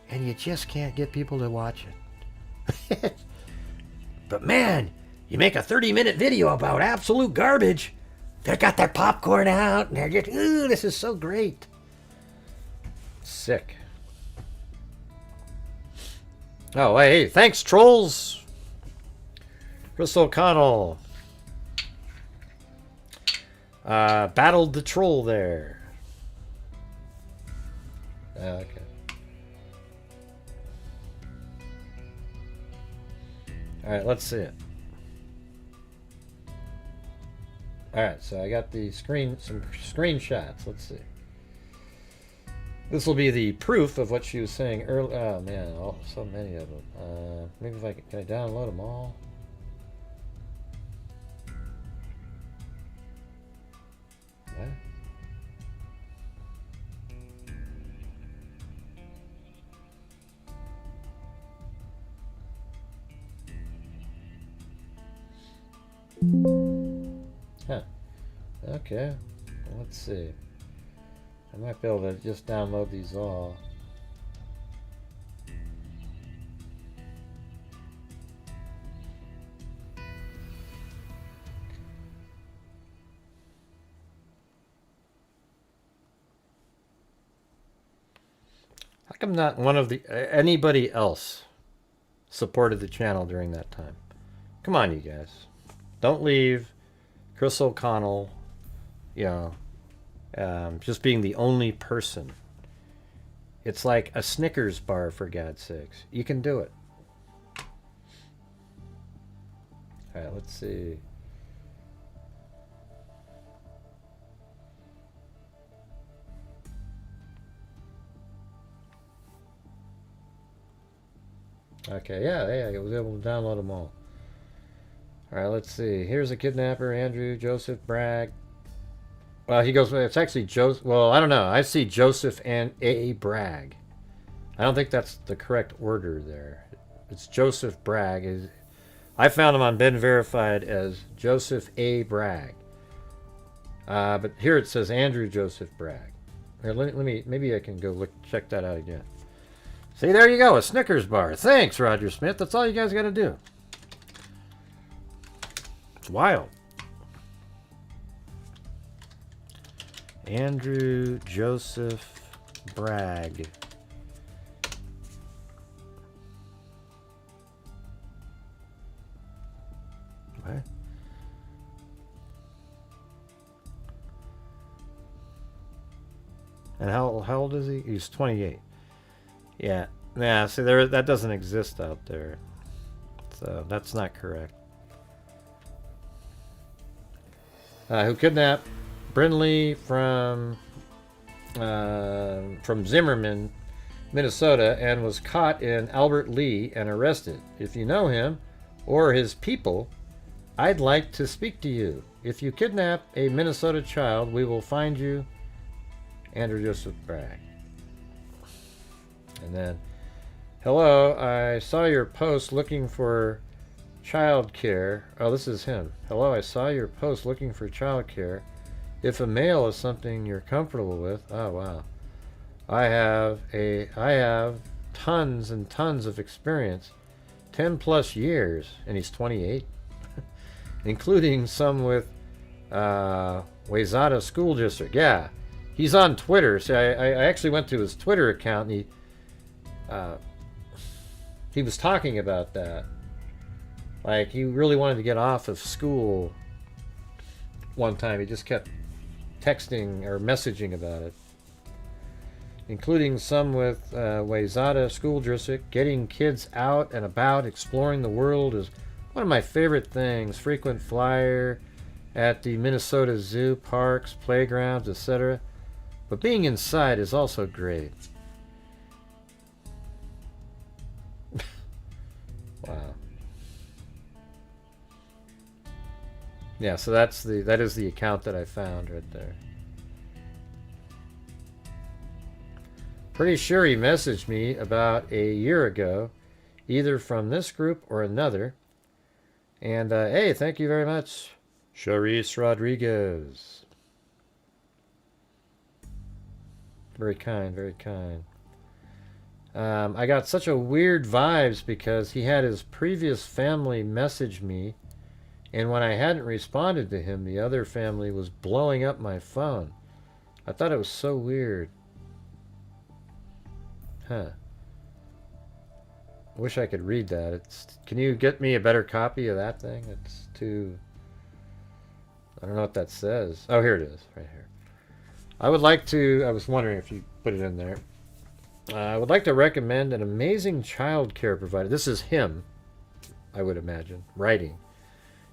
D: and you just can't get people to watch it. But man, you make a 30-minute video about absolute garbage, they got their popcorn out, and they're just, ooh, this is so great. Sick. Oh, hey, thanks, trolls. Chris O'Connell. Battled the troll there. Okay. Alright, let's see it. Alright, so I got some screenshots. Let's see. This will be the proof of what she was saying earlier. Oh man, so many of them. Maybe if can I download them all? What? Huh. Okay. Let's see. I might be able to just download these all. How come not one of anybody else supported the channel during that time? Come on, you guys. Don't leave Chris O'Connell, just being the only person. It's like a Snickers bar, for God's sakes. You can do it. All right, let's see. Okay, yeah, I was able to download them all. All right, let's see. Here's a kidnapper, Andrew Joseph Bragg. Well, he goes, it's actually Joseph. Well, I don't know. I see Joseph and A. Bragg. I don't think that's the correct order there. It's Joseph Bragg. I found him on Ben Verified as Joseph A. Bragg. But here it says Andrew Joseph Bragg. Here, let me, maybe I can go check that out again. See, there you go, a Snickers bar. Thanks, Roger Smith. That's all you guys got to do. It's wild. Andrew Joseph Bragg. What? And how old is he? He's 28. Yeah. Yeah, see, that doesn't exist out there. So that's not correct. Who kidnapped Brindley from Zimmerman Minnesota, and was caught in Albert Lee and arrested. If you know him or his people, I'd like to speak to you. If you kidnap a Minnesota child, we will find you. Andrew Joseph Bragg. And then, hello, I saw your post looking for child care. Oh, this is him. Hello, I saw your post looking for child care. If a male is something you're comfortable with, oh wow. I have tons and tons of experience, 10 plus years, and he's 28, including some with Wayzata School District. Yeah, he's on Twitter. So I actually went to his Twitter account, and he was talking about that. Like, he really wanted to get off of school one time. He just kept texting or messaging about it. Including some with Wayzata School District. Getting kids out and about, exploring the world is one of my favorite things. Frequent flyer at the Minnesota Zoo, parks, playgrounds, etc. But being inside is also great. Wow. Yeah, so that is the account that I found right there. Pretty sure he messaged me about a year ago, either from this group or another. And hey, thank you very much, Charisse Rodriguez. Very kind, very kind. I got such a weird vibes because he had his previous family message me, and when I hadn't responded to him, the other family was blowing up my phone. I thought it was so weird. Huh. Wish I could read that. Can you get me a better copy of that thing? It's too... I don't know what that says. Oh, here it is, right here. I would like to... I was wondering if you put it in there. I would like to recommend an amazing child care provider. This is him, I would imagine, writing.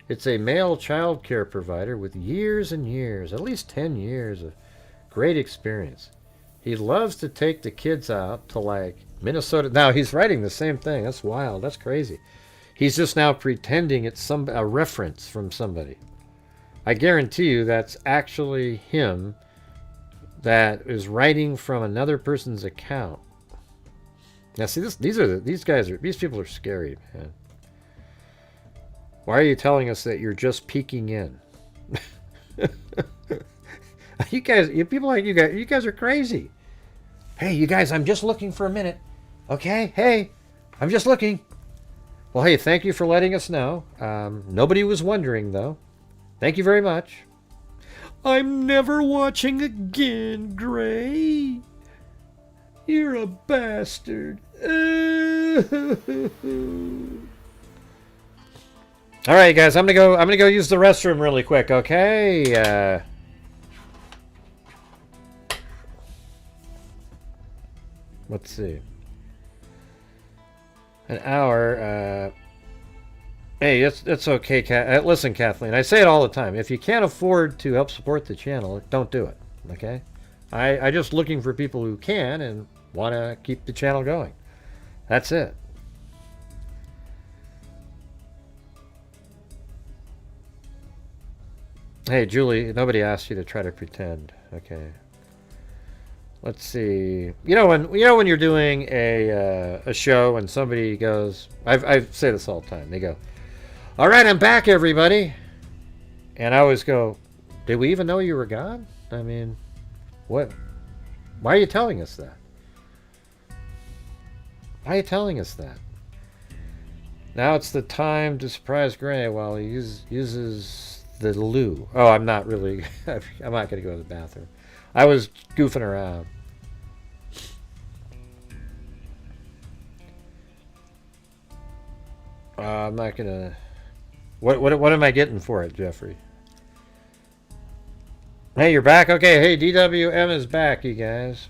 D: It's a male child care provider with years and years, at least 10 years of great experience. He loves to take the kids out to, like, Minnesota. Now, he's writing the same thing. That's wild. That's crazy. He's just now pretending it's a reference from somebody. I guarantee you that's actually him that is writing from another person's account. Now, see, these people are scary, man. Why are you telling us that you're just peeking in? You people like you guys are crazy. Hey, you guys, I'm just looking for a minute. Okay? Hey, I'm just looking. Well, hey, thank you for letting us know. Nobody was wondering, though. Thank you very much. I'm never watching again, Gray. You're a bastard. All right, guys, I'm gonna go use the restroom really quick, okay? Let's see. An hour. Hey, it's okay, listen, Kathleen. I say it all the time. If you can't afford to help support the channel, don't do it. Okay? I just looking for people who can and want to keep the channel going. That's it. Hey, Julie. Nobody asked you to try to pretend. Okay. Let's see. You know when you're doing a show and somebody goes, I say this all the time. They go, "All right, I'm back, everybody," and I always go, "Did we even know you were gone? I mean, what? Why are you telling us that? Why are you telling us that?" Now it's the time to surprise Gray while he uses the loo. Oh, I'm not really. I'm not going to go to the bathroom. I was goofing around. I'm not gonna. What am I getting for it, Jeffrey? Hey, you're back. Okay. Hey, DWM is back, you guys.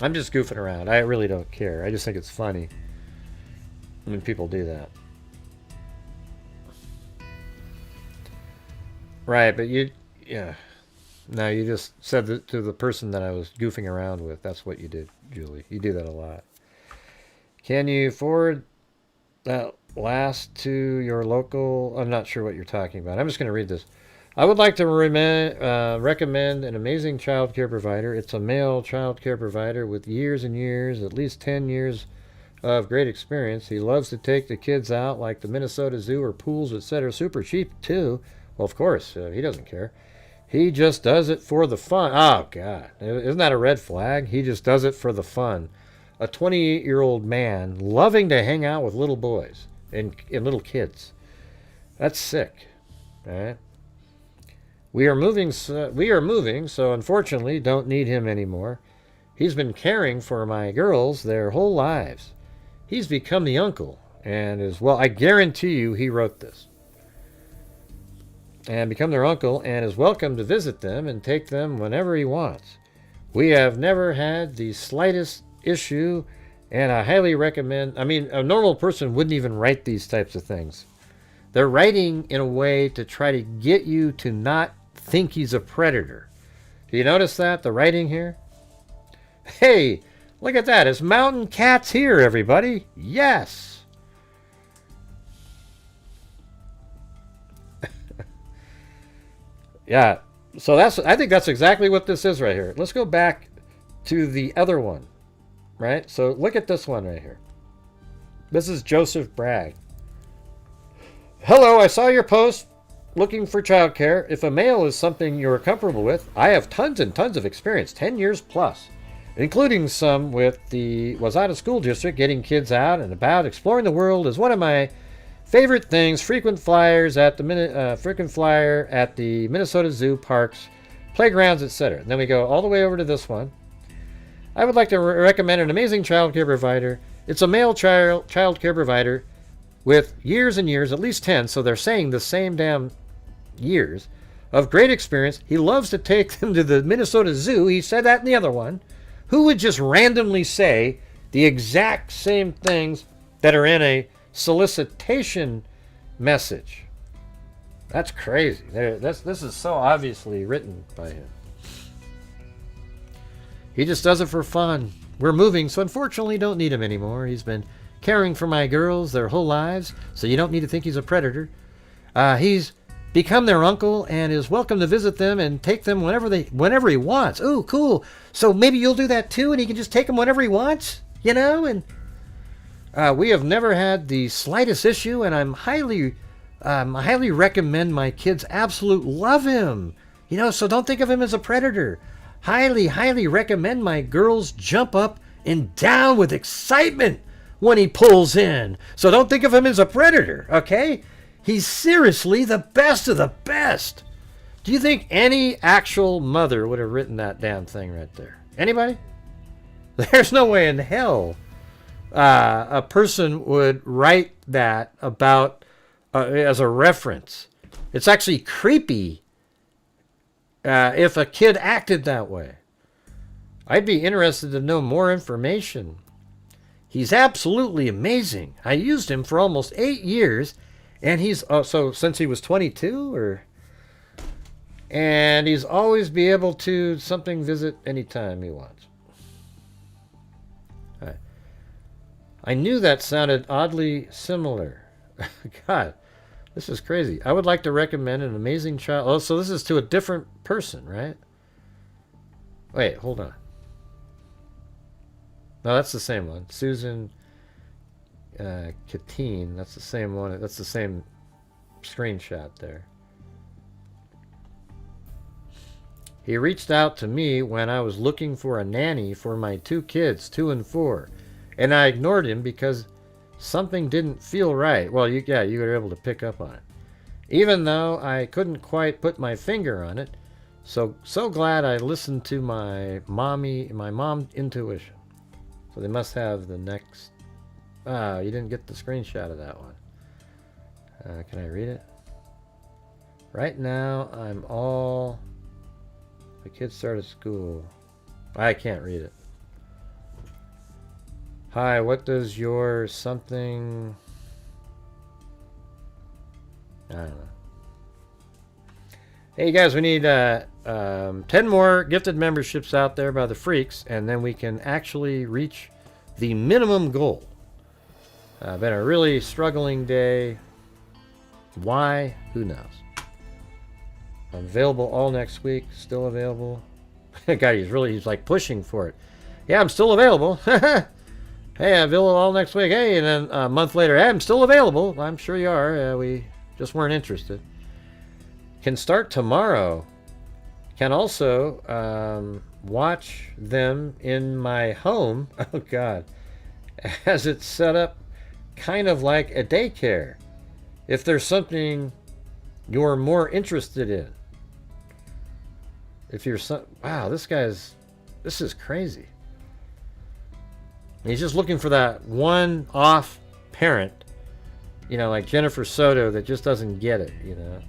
D: I'm just goofing around. I really don't care. I just think it's funny when people do that. Right, but yeah. No, you just said that to the person that I was goofing around with. That's what you did, Julie. You do that a lot. Can you forward that last to your local? I'm not sure what you're talking about. I'm just going to read this. I would like to recommend an amazing child care provider. It's a male child care provider with years and years, at least 10 years of great experience. He loves to take the kids out like the Minnesota Zoo or pools, etc. Super cheap, too. Well, of course, he doesn't care. He just does it for the fun. Oh, God. Isn't that a red flag? He just does it for the fun. A 28-year-old man loving to hang out with little boys and little kids. That's sick. All right? We are moving, so unfortunately don't need him anymore. He's been caring for my girls their whole lives. He's become the uncle and is, well, I guarantee you he wrote this. And become their uncle and is welcome to visit them and take them whenever he wants. We have never had the slightest issue, and I highly recommend. I mean, a normal person wouldn't even write these types of things. They're writing in a way to try to get you to not think he's a predator. Do you notice that, the writing here? Hey, look at that. It's mountain cats here, everybody. Yes. Yeah, so I think that's exactly what this is right here. Let's go back to the other one, right? So look at this one right here. This is Joseph Bragg. Hello, I saw your post looking for childcare. If a male is something you're comfortable with, I have tons and tons of experience, 10 years plus, including some with the was out of school district, getting kids out and about. Exploring the world is one of my favorite things. Frequent flyer at the Minnesota Zoo, parks, playgrounds, etc. Then we go all the way over to this one. I would like to recommend an amazing child care provider. It's a male child care provider with years and years, at least 10, so they're saying the same damn years, of great experience. He loves to take them to the Minnesota Zoo. He said that in the other one. Who would just randomly say the exact same things that are in a solicitation message? That's crazy. This is so obviously written by him. He just does it for fun. We're moving, so unfortunately don't need him anymore. He's been caring for my girls their whole lives, so you don't need to think he's a predator. He's become their uncle and is welcome to visit them and take them whenever he wants. Ooh, cool. So maybe you'll do that too, and he can just take them whenever he wants, you know? And we have never had the slightest issue, and I highly recommend my kids absolutely love him. You know, so don't think of him as a predator. Highly recommend my girls jump up and down with excitement when he pulls in. So don't think of him as a predator, okay? He's seriously the best of the best. Do you think any actual mother would have written that damn thing right there? Anybody? There's no way in hell a person would write that about as a reference. It's actually creepy if a kid acted that way. I'd be interested to know more information. He's absolutely amazing. I used him for almost 8 years, and he's so since he was 22, and he's always be able to visit anytime he wants. All right. I knew that sounded oddly similar. God, this is crazy. I would like to recommend an amazing child. Oh, so this is to a different person, right? Wait, hold on. No, that's the same one. Susan Katine. That's the same one. That's the same screenshot there. He reached out to me when I was looking for a nanny for my 2 kids, 2 and 4. And I ignored him because something didn't feel right. Well, you were able to pick up on it. Even though I couldn't quite put my finger on it. So glad I listened to my mom intuition. So they must have the next... you didn't get the screenshot of that one. Can I read it? Right now, I'm all... The kids started school. I can't read it. Hi, what does your something... I don't know. Hey guys, we need 10 more gifted memberships out there by the freaks, and then we can actually reach the minimum goal. Been a really struggling day. Why? Who knows? I'm available all next week. Still available. God, he's like pushing for it. Yeah, I'm still available. Hey, I'm available all next week. Hey, and then a month later, hey, I'm still available. I'm sure you are. We just weren't interested. Can start tomorrow. Can also watch them in my home. Oh, God. As it's set up kind of like a daycare. If there's something you're more interested in. If you're wow, this is crazy. He's just looking for that one off parent, you know, like Jennifer Soto that just doesn't get it, you know.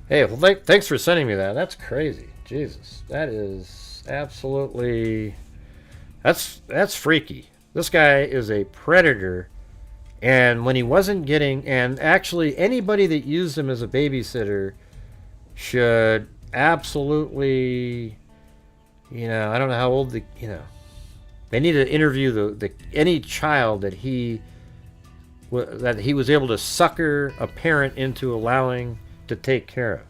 D: Hey, well, thanks for sending me that. That's crazy. Jesus, that is absolutely... That's freaky. This guy is a predator, and when he wasn't getting... And actually, anybody that used him as a babysitter should absolutely... You know, I don't know how old the... You know, they need to interview any child that he was able to sucker a parent into allowing to take care of.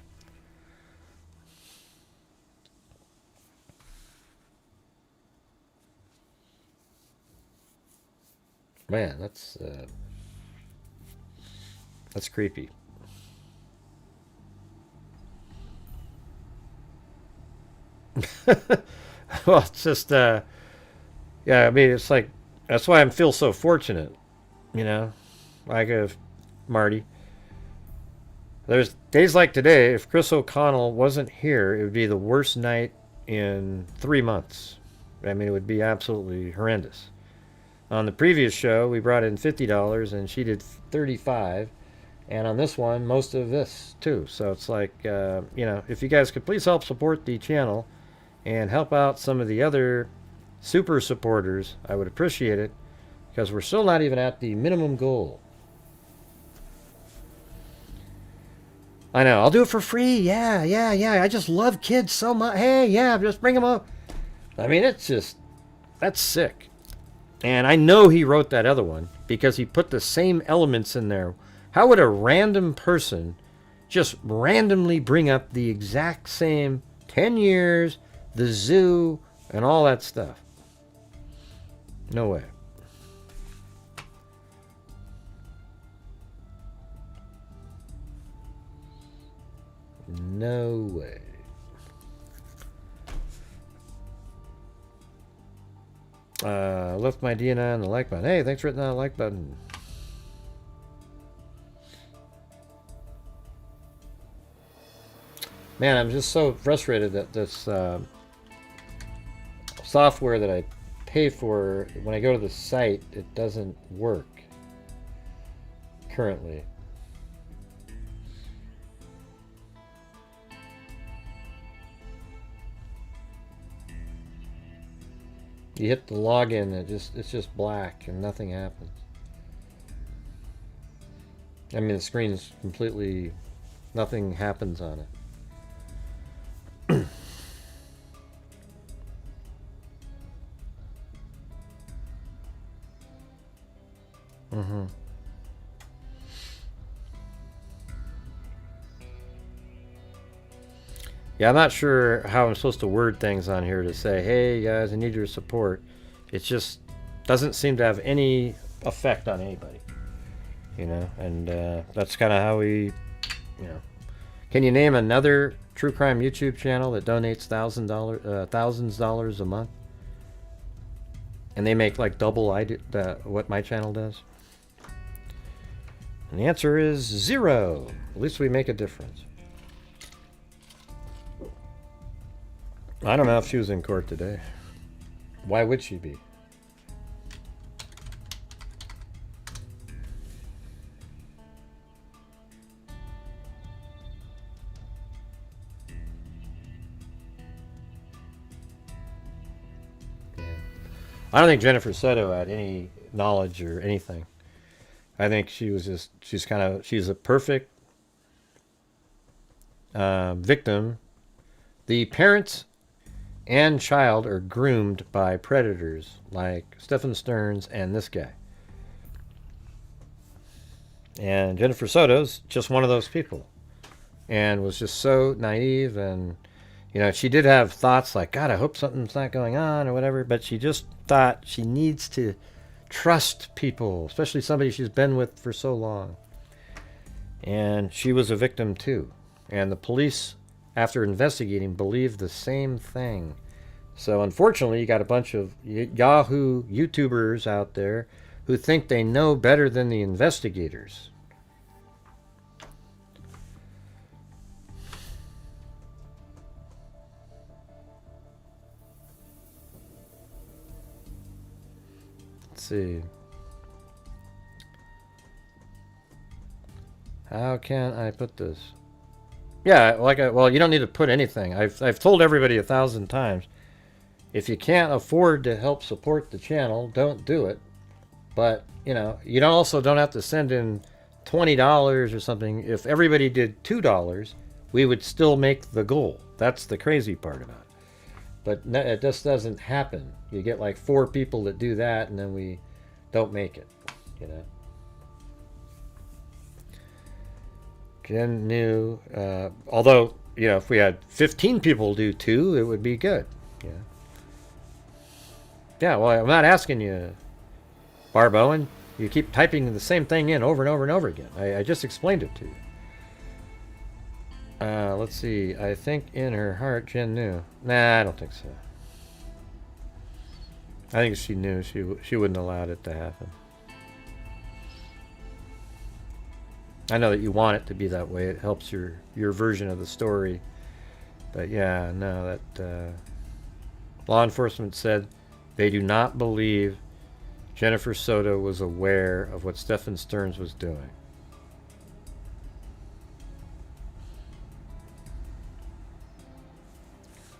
D: Man, that's creepy. Well, it's just yeah, I mean, it's like, that's why I feel so fortunate, you know, like Marty. There's days like today, if Chris O'Connell wasn't here, it would be the worst night in 3 months. I mean, it would be absolutely horrendous. On the previous show, we brought in $50, and she did $35. And on this one, most of this, too. So it's like, you know, if you guys could please help support the channel and help out some of the other super supporters, I would appreciate it, because we're still not even at the minimum goal. I know, I'll do it for free. Yeah. I just love kids so much. Hey, yeah, just bring them up. I mean, it's just, that's sick. And I know he wrote that other one because he put the same elements in there. How would a random person just randomly bring up the exact same 10 years, the zoo, and all that stuff? No way. No way. Left my DNI on the like button. Hey, thanks for hitting that like button. Man, I'm just so frustrated that this software that I pay for, when I go to the site, it doesn't work currently. You hit the login, it's just black and nothing happens. I mean, the screen's completely, nothing happens on it. Mm-hmm. Yeah, I'm not sure how I'm supposed to word things on here to say, hey guys, I need your support. It just doesn't seem to have any effect on anybody, you know, and that's kind of how we, you know. Can you name another true crime YouTube channel that donates thousands of dollars a month, and they make like double what my channel does? And the answer is 0. At least we make a difference. I don't know if she was in court today. Why would she be? I don't think Jennifer Soto had any knowledge or anything. I think she's a perfect victim. The parents and child are groomed by predators like Stephen Stearns and this guy. And Jennifer Soto's just one of those people, and was just so naive. And she did have thoughts like, God, I hope something's not going on or whatever, but she just thought she needs to trust people, especially somebody she's been with for so long. And she was a victim too. And the police, after investigating, believed the same thing. So unfortunately, you got a bunch of Yahoo YouTubers out there who think they know better than the investigators. Let's see. How can I put this? Yeah, well, you don't need to put anything. I've told everybody 1,000 times, if you can't afford to help support the channel, don't do it. But, you also don't have to send in $20 or something. If everybody did $2, we would still make the goal. That's the crazy part about it. But it just doesn't happen. You get like 4 people that do that, and then we don't make it, Jen knew, although, if we had 15 people do 2, it would be good. Yeah, well, I'm not asking you, Barb Owen. You keep typing the same thing in over and over and over again. I just explained it to you. Let's see. I think in her heart, Jen knew. Nah, I don't think so. I think she knew she wouldn't have allowed it to happen. I know that you want it to be that way. It helps your version of the story. But yeah, no, that law enforcement said they do not believe Jennifer Soto was aware of what Stephen Stearns was doing.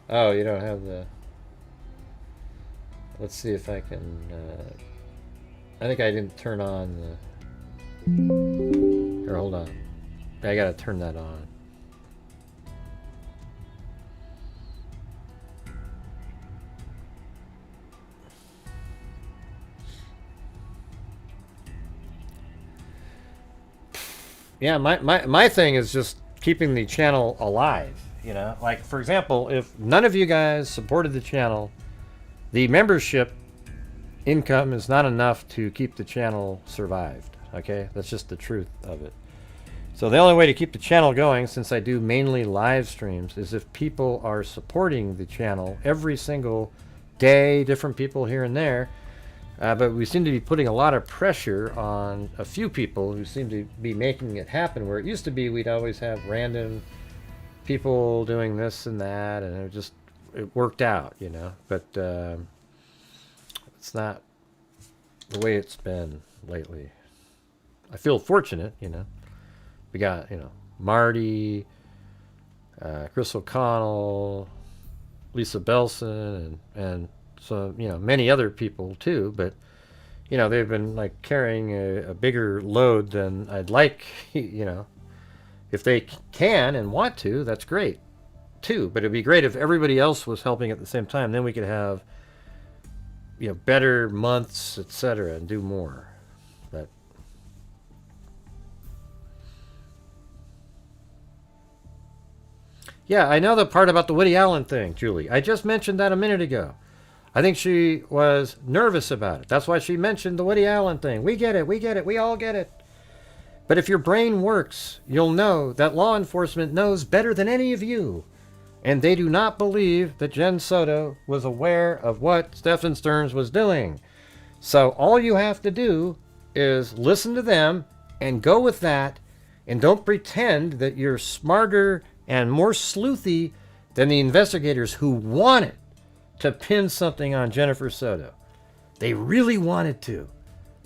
D: Oh, you don't have the... Let's see if I can... I think I didn't turn on the... Here, hold on. I gotta turn that on. Yeah, my thing is just keeping the channel alive, Like, for example, if none of you guys supported the channel, the membership income is not enough to keep the channel survived, okay? That's just the truth of it. So the only way to keep the channel going, since I do mainly live streams, is if people are supporting the channel every single day, different people here and there. But we seem to be putting a lot of pressure on a few people who seem to be making it happen, where it used to be we'd always have random people doing this and that, and it worked out, But it's not the way it's been lately. I feel fortunate, We got, Marty, Chris O'Connell, Lisa Belson, and so, many other people too, but, they've been like carrying a bigger load than I'd like, If they can and want to, that's great too, but it'd be great if everybody else was helping at the same time. Then we could have, better months, etc., and do more. But yeah, I know the part about the Woody Allen thing, Julie. I just mentioned that a minute ago. I think she was nervous about it. That's why she mentioned the Woody Allen thing. We get it, we all get it. But if your brain works, you'll know that law enforcement knows better than any of you. And they do not believe that Jen Soto was aware of what Stephen Stearns was doing. So all you have to do is listen to them and go with that, and don't pretend that you're smarter and more sleuthy than the investigators who wanted to pin something on Jennifer Soto. They really wanted to.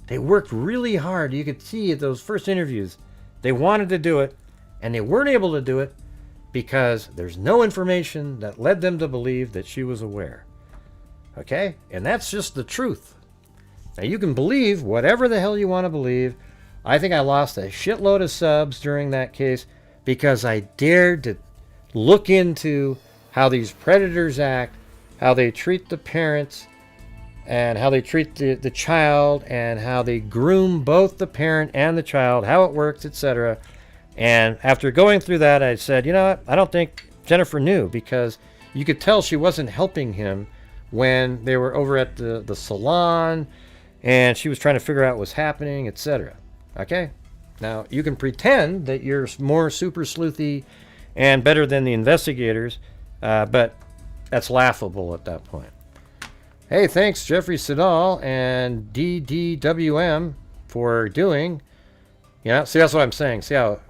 D: They worked really hard. You could see at those first interviews, they wanted to do it, and they weren't able to do it because there's no information that led them to believe that she was aware. Okay? And that's just the truth. Now, you can believe whatever the hell you want to believe. I think I lost a shitload of subs during that case because I dared to look into how these predators act, how they treat the parents, and how they treat the child, and how they groom both the parent and the child, how it works, etc. And after going through that, I said, you know what? I don't think Jennifer knew, because you could tell she wasn't helping him when they were over at the salon, and she was trying to figure out what was happening, etc. Okay? Now, you can pretend that you're more super sleuthy and better than the investigators, but that's laughable at that point. Hey, thanks Jeffrey Siddall and DDWM for doing, see, that's what I'm saying. See how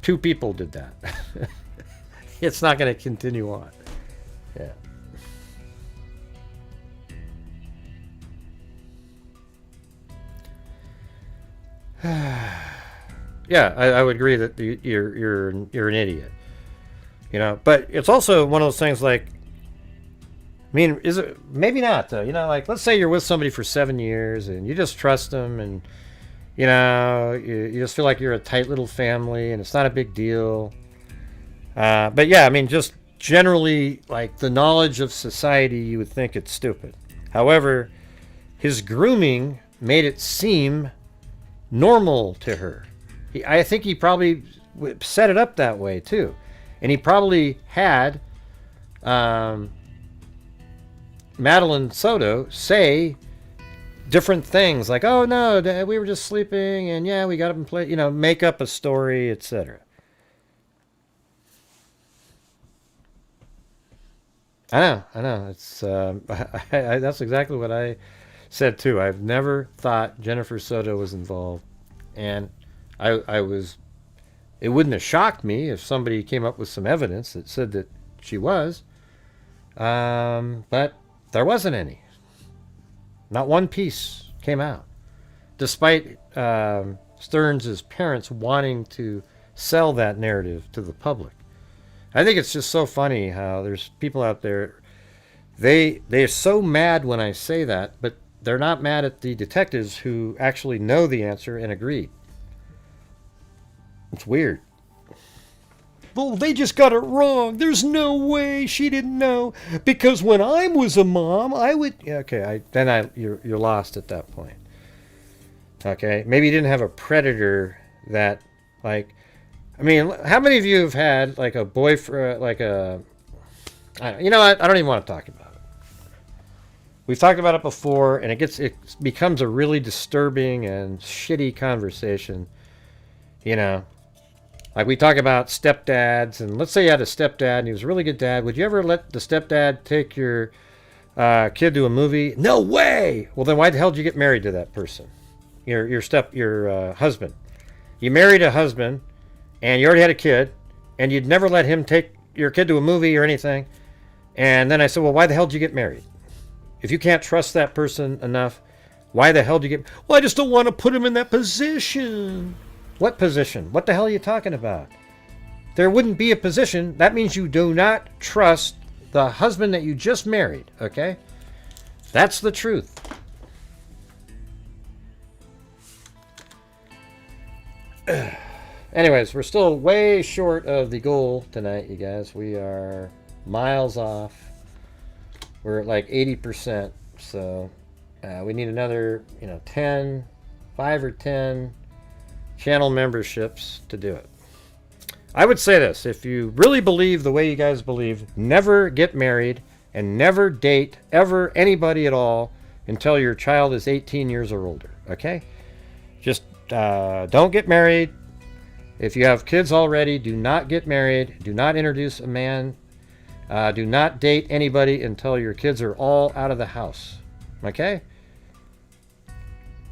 D: 2 people did that. It's not going to continue on. Yeah. Yeah, I would agree that you're an idiot. But it's also one of those things like, I mean, is it maybe not though? Like, let's say you're with somebody for 7 years and you just trust them, and you just feel like you're a tight little family and it's not a big deal. But yeah, I mean, just generally, like, the knowledge of society, you would think it's stupid. However, his grooming made it seem normal to her. I think he probably set it up that way too, and he probably had Madeline Soto say different things like, "Oh no, we were just sleeping, and yeah, we got up and played," make up a story, etc. I know. It's that's exactly what I said too. I've never thought Jennifer Soto was involved, and I was. It wouldn't have shocked me if somebody came up with some evidence that said that she was, but there wasn't any. Not one piece came out, despite Stearns' parents wanting to sell that narrative to the public. I think it's just so funny how there's people out there, they're so mad when I say that, but they're not mad at the detectives who actually know the answer and agreed. It's weird. Well, they just got it wrong. There's no way she didn't know, because when I was a mom, I would. Okay, you're lost at that point. Okay, maybe you didn't have a predator that, like, I mean, how many of you have had like a boyfriend, like a, I don't even want to talk about it. We've talked about it before, and it becomes a really disturbing and shitty conversation. Like, we talk about stepdads, and let's say you had a stepdad and he was a really good dad. Would you ever let the stepdad take your kid to a movie? No way! Well, then why the hell did you get married to that person? Your husband. You married a husband, and you already had a kid, and you'd never let him take your kid to a movie or anything. And then I said, well, why the hell did you get married? If you can't trust that person enough, why the hell did you get... Well, I just don't want to put him in that position. What position? What the hell are you talking about? There wouldn't be a position. That means you do not trust the husband that you just married, okay? That's the truth. Anyways, we're still way short of the goal tonight, you guys. We are miles off. We're at like 80%, so we need another, 5 or 10 channel memberships to do it. I would say this: if you really believe the way you guys believe, never get married and never date ever anybody at all until your child is 18 years or older, okay? Just don't get married. If you have kids already, do not get married. Do not introduce a man. Do not date anybody until your kids are all out of the house, okay?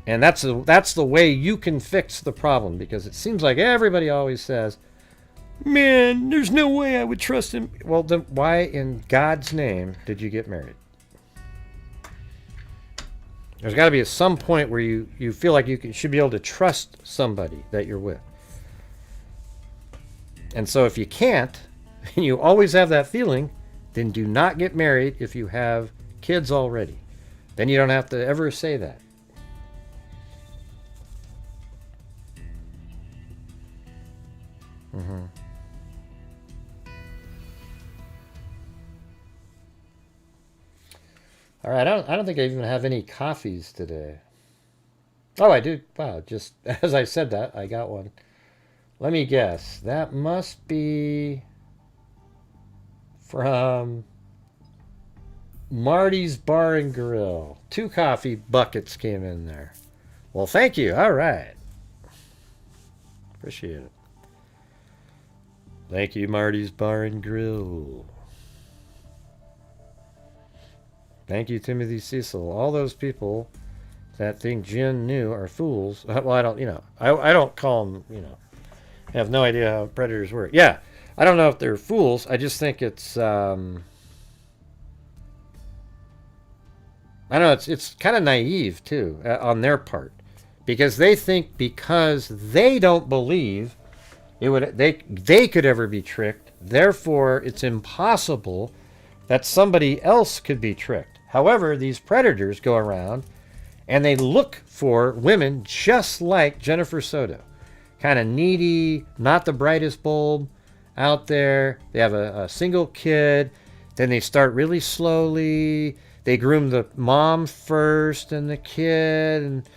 D: And that's the way you can fix the problem, because it seems like everybody always says, man, there's no way I would trust him. Well, then why in God's name did you get married? There's got to be some point where you feel like you should be able to trust somebody that you're with. And so if you can't, and you always have that feeling, then do not get married if you have kids already. Then you don't have to ever say that. All right, I don't think I even have any coffees today. Oh, I do. Wow, just as I said that, I got one. Let me guess. That must be from Marty's Bar and Grill. 2 coffee buckets came in there. Well, thank you. All right. Appreciate it. Thank you, Marty's Bar and Grill. Thank you, Timothy Cecil. All those people that think Jen knew are fools. Well, I don't, I don't call them, I have no idea how predators work. Yeah, I don't know if they're fools. I just think it's, I don't know, it's kind of naive, too, on their part. Because they think because they don't believe they could ever be tricked, therefore it's impossible that somebody else could be tricked. However, these predators go around and they look for women just like Jennifer Soto. Kind of needy, not the brightest bulb out there. They have a single kid. Then they start really slowly. They groom the mom first and the kid.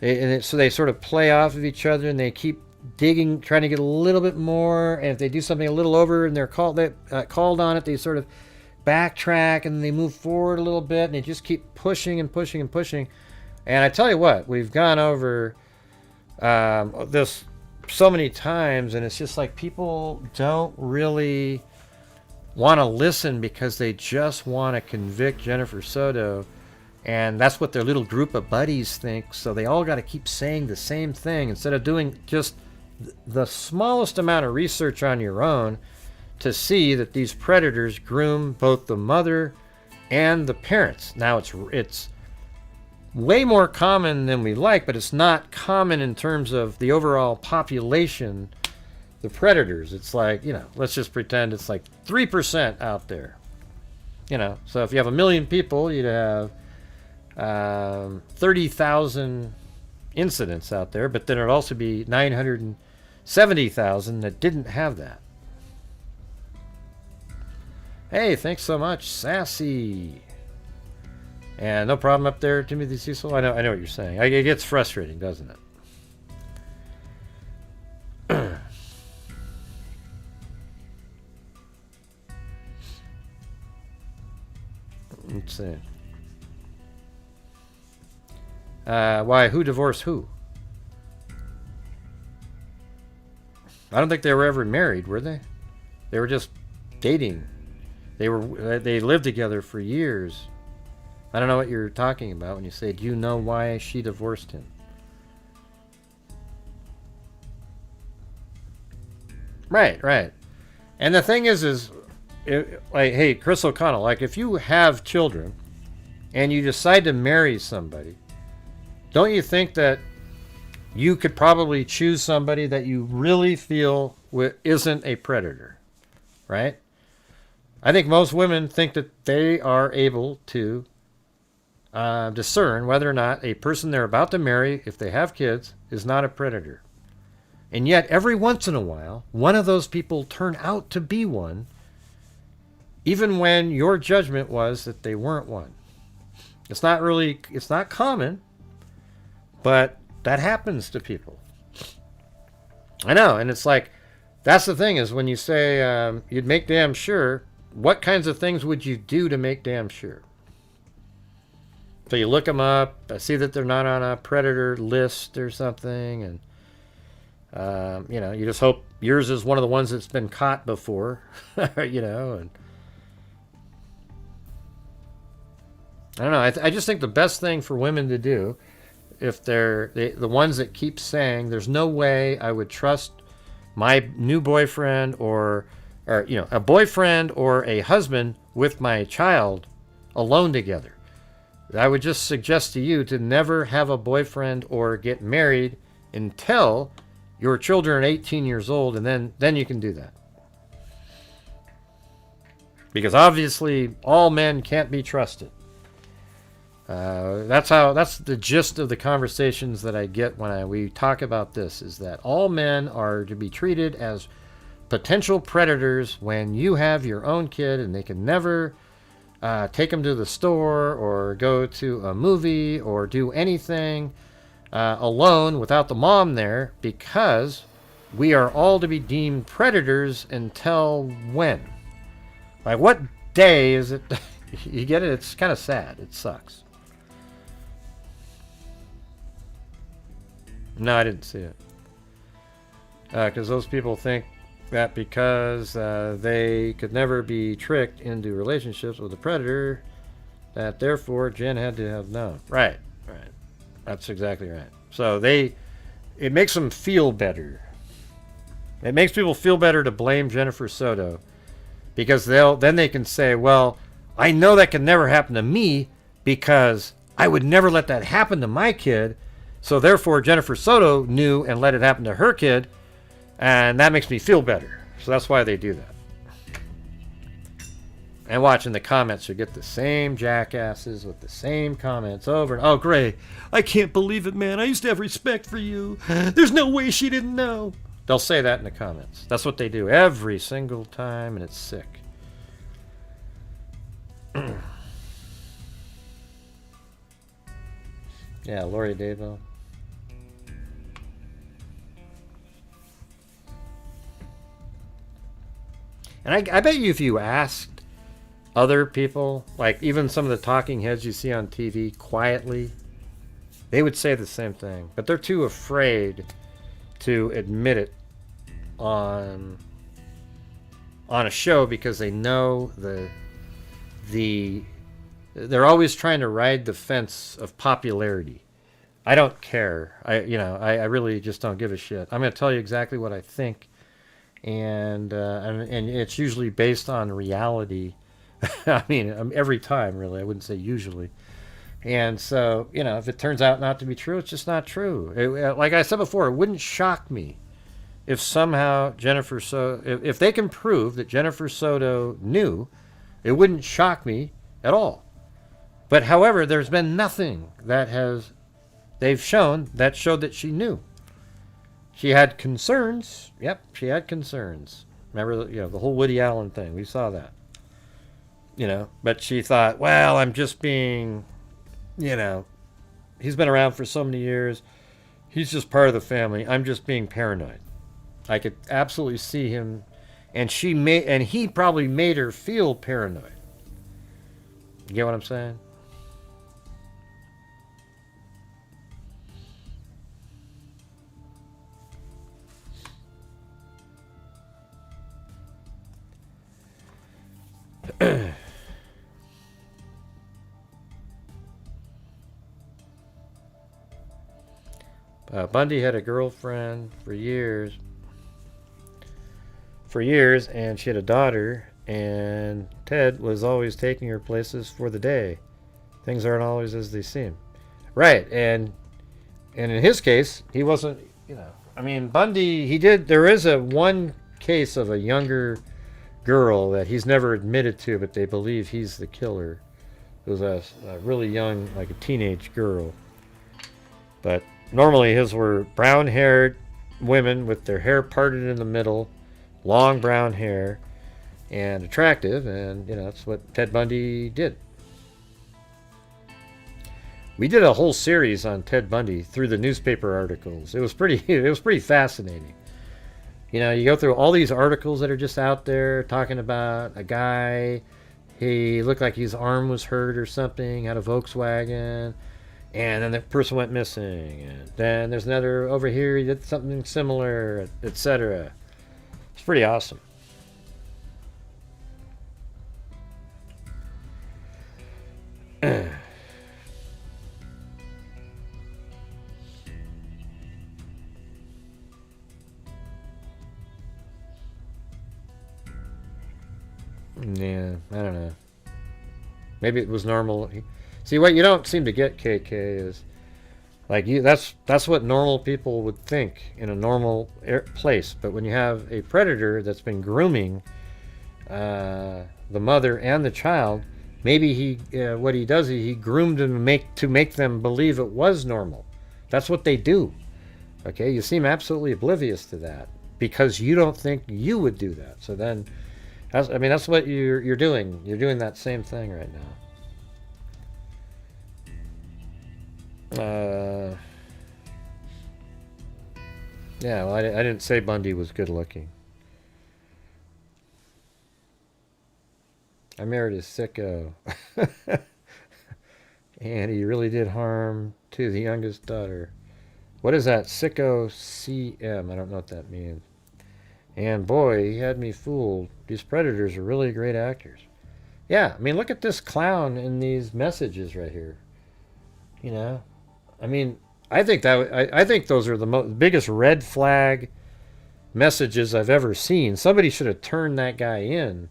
D: So they sort of play off of each other and they keep digging, trying to get a little bit more. And if they do something a little over and they're called on it, they sort of backtrack and they move forward a little bit and they just keep pushing and pushing and pushing. And I tell you what, we've gone over this so many times, and it's just like people don't really want to listen because they just want to convict Jennifer Soto, and that's what their little group of buddies think. So they all got to keep saying the same thing instead of doing just the smallest amount of research on your own to see that these predators groom both the mother and the parents. Now it's way more common than we like, but it's not common in terms of the overall population, the predators. It's like, let's just pretend it's like 3% out there. So if you have 1 million people, you'd have 30,000 incidents out there, but then it'd also be 970,000 that didn't have that. Hey, thanks so much, Sassy. And no problem up there, Timothy Cecil. I know what you're saying. It gets frustrating, doesn't it? Let's see. Why? Who divorced who? I don't think they were ever married, were they? They were just dating. They lived together for years. I don't know what you're talking about when you say, do you know why she divorced him? Right. And the thing is like, hey, Chris O'Connell, like if you have children and you decide to marry somebody, don't you think that you could probably choose somebody that you really feel isn't a predator, right? I think most women think that they are able to discern whether or not a person they're about to marry, if they have kids, is not a predator. And yet, every once in a while, one of those people turn out to be one, even when your judgment was that they weren't one. It's not common, but that happens to people. I know, and it's like, that's the thing is when you say you'd make damn sure, what kinds of things would you do to make damn sure? So you look them up, see that they're not on a predator list or something, and you just hope yours is one of the ones that's been caught before, and I don't know. I just think the best thing for women to do, if they're the ones that keep saying, there's no way I would trust my new boyfriend or a boyfriend or a husband with my child alone together. I would just suggest to you to never have a boyfriend or get married until your children are 18 years old, and then you can do that. Because obviously all men can't be trusted. That's the gist of the conversations that I get when we talk about this, is that all men are to be treated as potential predators when you have your own kid, and they can never take them to the store or go to a movie or do anything alone without the mom there, because we are all to be deemed predators until when? Like, what day is it? You get it? It's kind of sad. It sucks. No, I didn't see it. Because those people think that because they could never be tricked into relationships with a predator, that therefore Jen had to have known. Right. That's exactly right. So it makes them feel better. It makes people feel better to blame Jennifer Soto, because then they can say, well, I know that can never happen to me because I would never let that happen to my kid. So therefore, Jennifer Soto knew and let it happen to her kid, and that makes me feel better. So that's why they do that. And watching the comments, you get the same jackasses with the same comments over and, oh, Gray, I can't believe it, man. I used to have respect for you. There's no way she didn't know. They'll say that in the comments. That's what they do every single time, and it's sick. Yeah, Lori Davo. And I bet you if you asked other people, like even some of the talking heads you see on TV quietly, they would say the same thing. But they're too afraid to admit it on a show, because they know they're always trying to ride the fence of popularity. I don't care. I really just don't give a shit. I'm going to tell you exactly what I think. And it's usually based on reality. I mean, every time, really. I wouldn't say usually. And so, if it turns out not to be true, it's just not true. Like I said before, it wouldn't shock me if somehow Jennifer Soto, if they can prove that Jennifer Soto knew, it wouldn't shock me at all. But however, there's been nothing they've shown that showed that she knew. She had concerns. Yep, she had concerns. Remember, the whole Woody Allen thing. We saw that. But she thought, well, I'm just being, he's been around for so many years. He's just part of the family. I'm just being paranoid. I could absolutely see him, and he probably made her feel paranoid. You get what I'm saying? Bundy had a girlfriend for years, and she had a daughter, and Ted was always taking her places for the day. Things aren't always as they seem. Right, and in his case, he wasn't, Bundy, there is one case of a younger girl that he's never admitted to, but they believe he's the killer. It was a really young, like a teenage girl. But normally his were brown-haired women with their hair parted in the middle, long brown hair, and attractive, and that's what Ted Bundy did. We did a whole series on Ted Bundy through the newspaper articles. It was pretty fascinating. You go through all these articles that are just out there talking about a guy. He looked like his arm was hurt or something, had a Volkswagen, and then the person went missing. And then there's another over here, he did something similar, etc. It's pretty awesome. Yeah, I don't know. Maybe it was normal. See, what you don't seem to get, KK, is like that's what normal people would think in a normal place. But when you have a predator that's been grooming the mother and the child, Maybe what he does is he groomed them to make them believe it was normal. That's what they do. Okay, you seem absolutely oblivious to that because you don't think you would do that. So then, that's what you're doing. You're doing that same thing right now. Yeah, well, I didn't say Bundy was good looking. I married a sicko. And he really did harm to the youngest daughter. What is that? Sicko CM. I don't know what that means. And boy, he had me fooled. These predators are really great actors. Yeah, I mean, look at this clown in these messages right here. You know? I mean, I think those are the biggest red flag messages I've ever seen. Somebody should have turned that guy in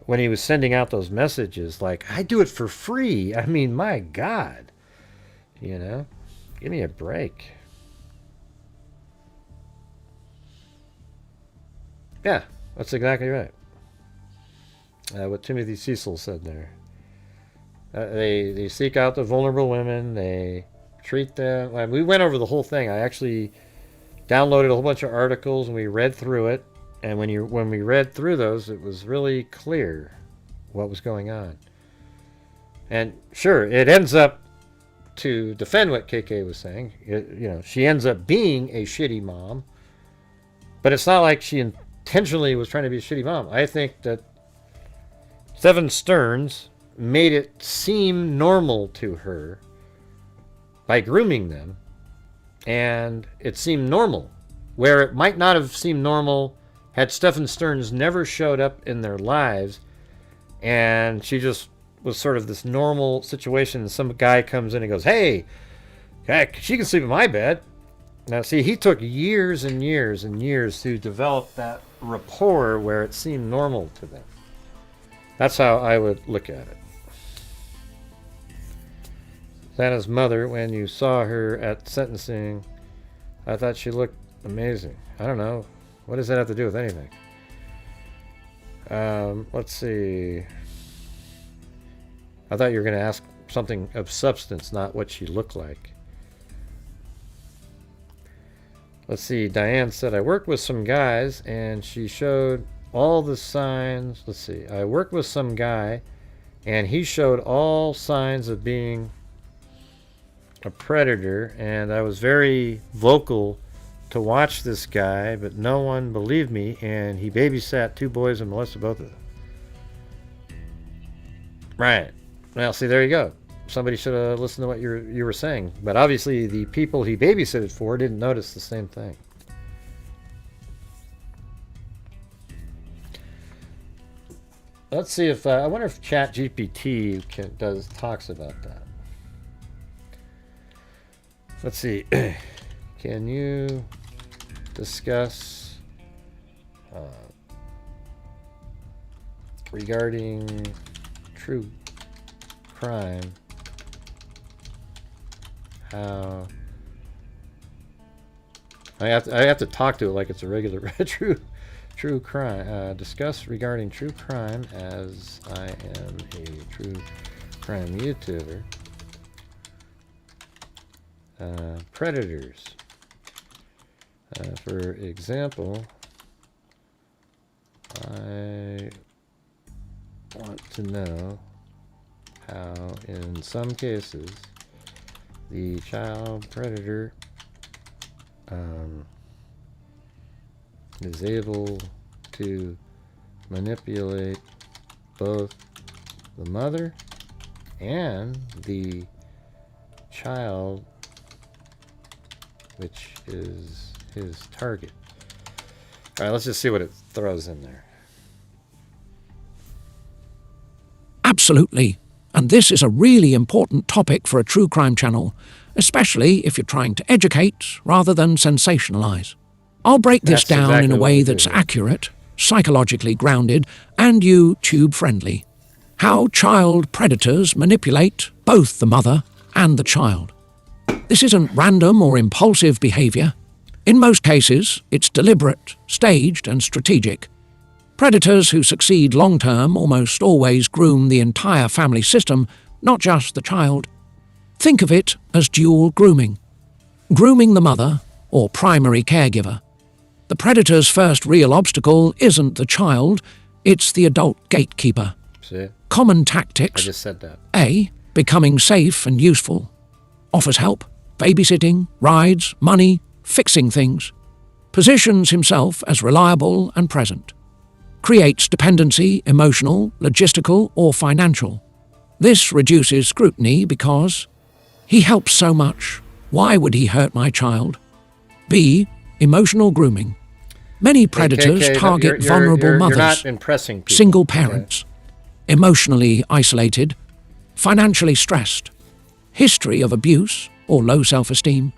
D: when he was sending out those messages. Like, I do it for free. I mean, my God. You know? Give me a break. Yeah, that's exactly right. What Timothy Cecil said there. They seek out the vulnerable women. They treat them. We went over the whole thing. I actually downloaded a whole bunch of articles and we read through it. And when we read through those, it was really clear what was going on. And sure, it ends up, to defend what KK was saying, she ends up being a shitty mom. But it's not like she intentionally was trying to be a shitty mom. I think that Seven Stearns made it seem normal to her by grooming them. And it seemed normal, where it might not have seemed normal had Stephen Stearns never showed up in their lives, and she just was sort of this normal situation, and some guy comes in and goes, hey, heck, she can sleep in my bed. Now, see, he took years and years and years to develop that rapport where it seemed normal to them. That's how I would look at it. Xana's mother, when you saw her at sentencing, I thought she looked amazing. I don't know. What does that have to do with anything? Let's see. I thought you were going to ask something of substance, not what she looked like. Let's see. Diane said, I worked with some guys and she showed all the signs. Let's see. I worked with some guy and he showed all signs of being a predator, and I was very vocal to watch this guy, but no one believed me, and he babysat 2 boys and molested both of them. Right. Well, see, there you go. Somebody should have listened to what you were saying. But obviously, the people he babysitted for didn't notice the same thing. Let's see if I wonder if ChatGPT talks about that. Let's see. Can you discuss regarding true crime how I have to talk to it like it's a regular true crime. Discuss regarding true crime, as I am a true crime YouTuber. Predators. For example, I want to know how, in some cases, the child predator is able to manipulate both the mother and the child, which is his target. All right, let's just see what it throws in there.
E: Absolutely. And this is a really important topic for a true crime channel, especially if you're trying to educate rather than sensationalize. I'll break this down in a way that's accurate, psychologically grounded, and YouTube-friendly. How child predators manipulate both the mother and the child. This isn't random or impulsive behavior. In most cases, it's deliberate, staged, and strategic. Predators who succeed long-term almost always groom the entire family system, not just the child. Think of it as dual grooming. Grooming the mother, or primary caregiver. The predator's first real obstacle isn't the child, it's the adult gatekeeper.
D: See?
E: Common
D: I
E: tactics.
D: just said that.
E: A. Becoming safe and useful. Offers help, babysitting, rides, money, fixing things. Positions himself as reliable and present. Creates dependency, emotional, logistical, or financial. This reduces scrutiny because he helps so much. Why would he hurt my child? B. Emotional grooming. Many predators target vulnerable mothers,
D: You're not impressing people.
E: single parents, emotionally isolated, financially stressed, history of abuse or low self-esteem.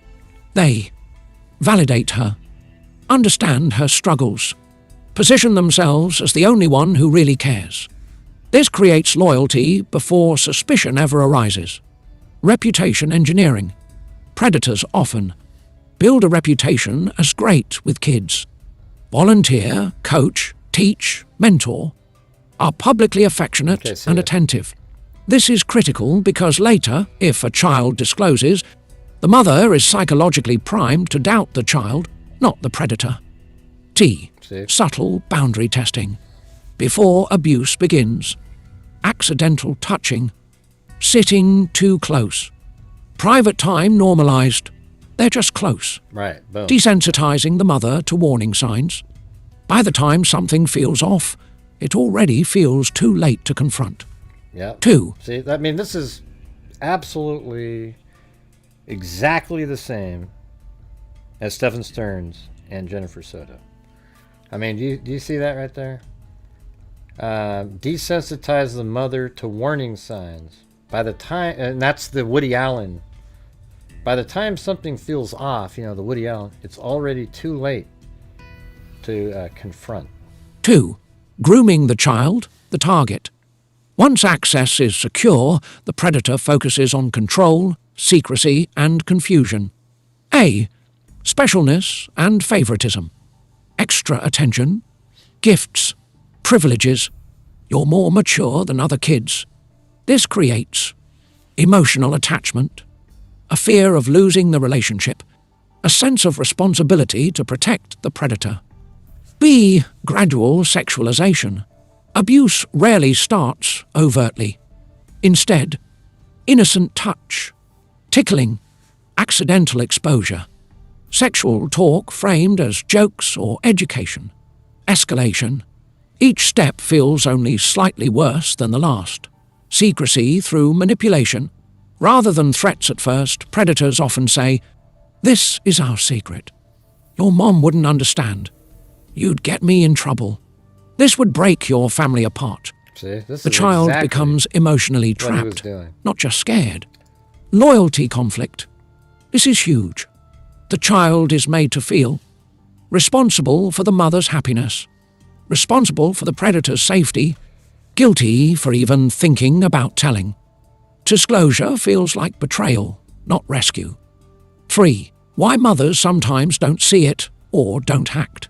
E: They validate her, understand her struggles, position themselves as the only one who really cares. This creates loyalty before suspicion ever arises. Reputation engineering. Predators often build a reputation as great with kids. Volunteer, coach, teach, mentor. Are publicly affectionate and attentive. This is critical because later, if a child discloses, the mother is psychologically primed to doubt the child, not the predator. T. Subtle boundary testing. Before abuse begins. Accidental touching. Sitting too close. Private time normalized. They're just close.
D: Right, boom.
E: Desensitizing the mother to warning signs. By the time something feels off, it already feels too late to confront.
D: Yeah.
E: 2.
D: See, I mean, this is absolutely exactly the same as Stephen Stearns and Jennifer Soto. I mean, do you see that right there? Desensitize the mother to warning signs. By the time, and that's the Woody Allen. By the time something feels off, the Woody Allen, it's already too late to confront.
E: 2. Grooming the child, the target. Once access is secure, the predator focuses on control, secrecy, and confusion. A. Specialness and favoritism. Extra attention, gifts, privileges. You're more mature than other kids. This creates emotional attachment, a fear of losing the relationship, a sense of responsibility to protect the predator. B. Gradual sexualization. Abuse rarely starts overtly. Instead, innocent touch, tickling, accidental exposure, sexual talk framed as jokes or education, escalation. Each step feels only slightly worse than the last. Secrecy through manipulation. Rather than threats at first, predators often say, "This is our secret. Your mom wouldn't understand. You'd get me in trouble. This would break your family apart."
D: See, this
E: The
D: is
E: child
D: exactly
E: becomes emotionally
D: what he was
E: trapped,
D: doing.
E: not just scared. Loyalty conflict. This is huge. The child is made to feel responsible for the mother's happiness, responsible for the predator's safety, guilty for even thinking about telling. Disclosure feels like betrayal, not rescue. 3. Why mothers sometimes don't see it or don't act.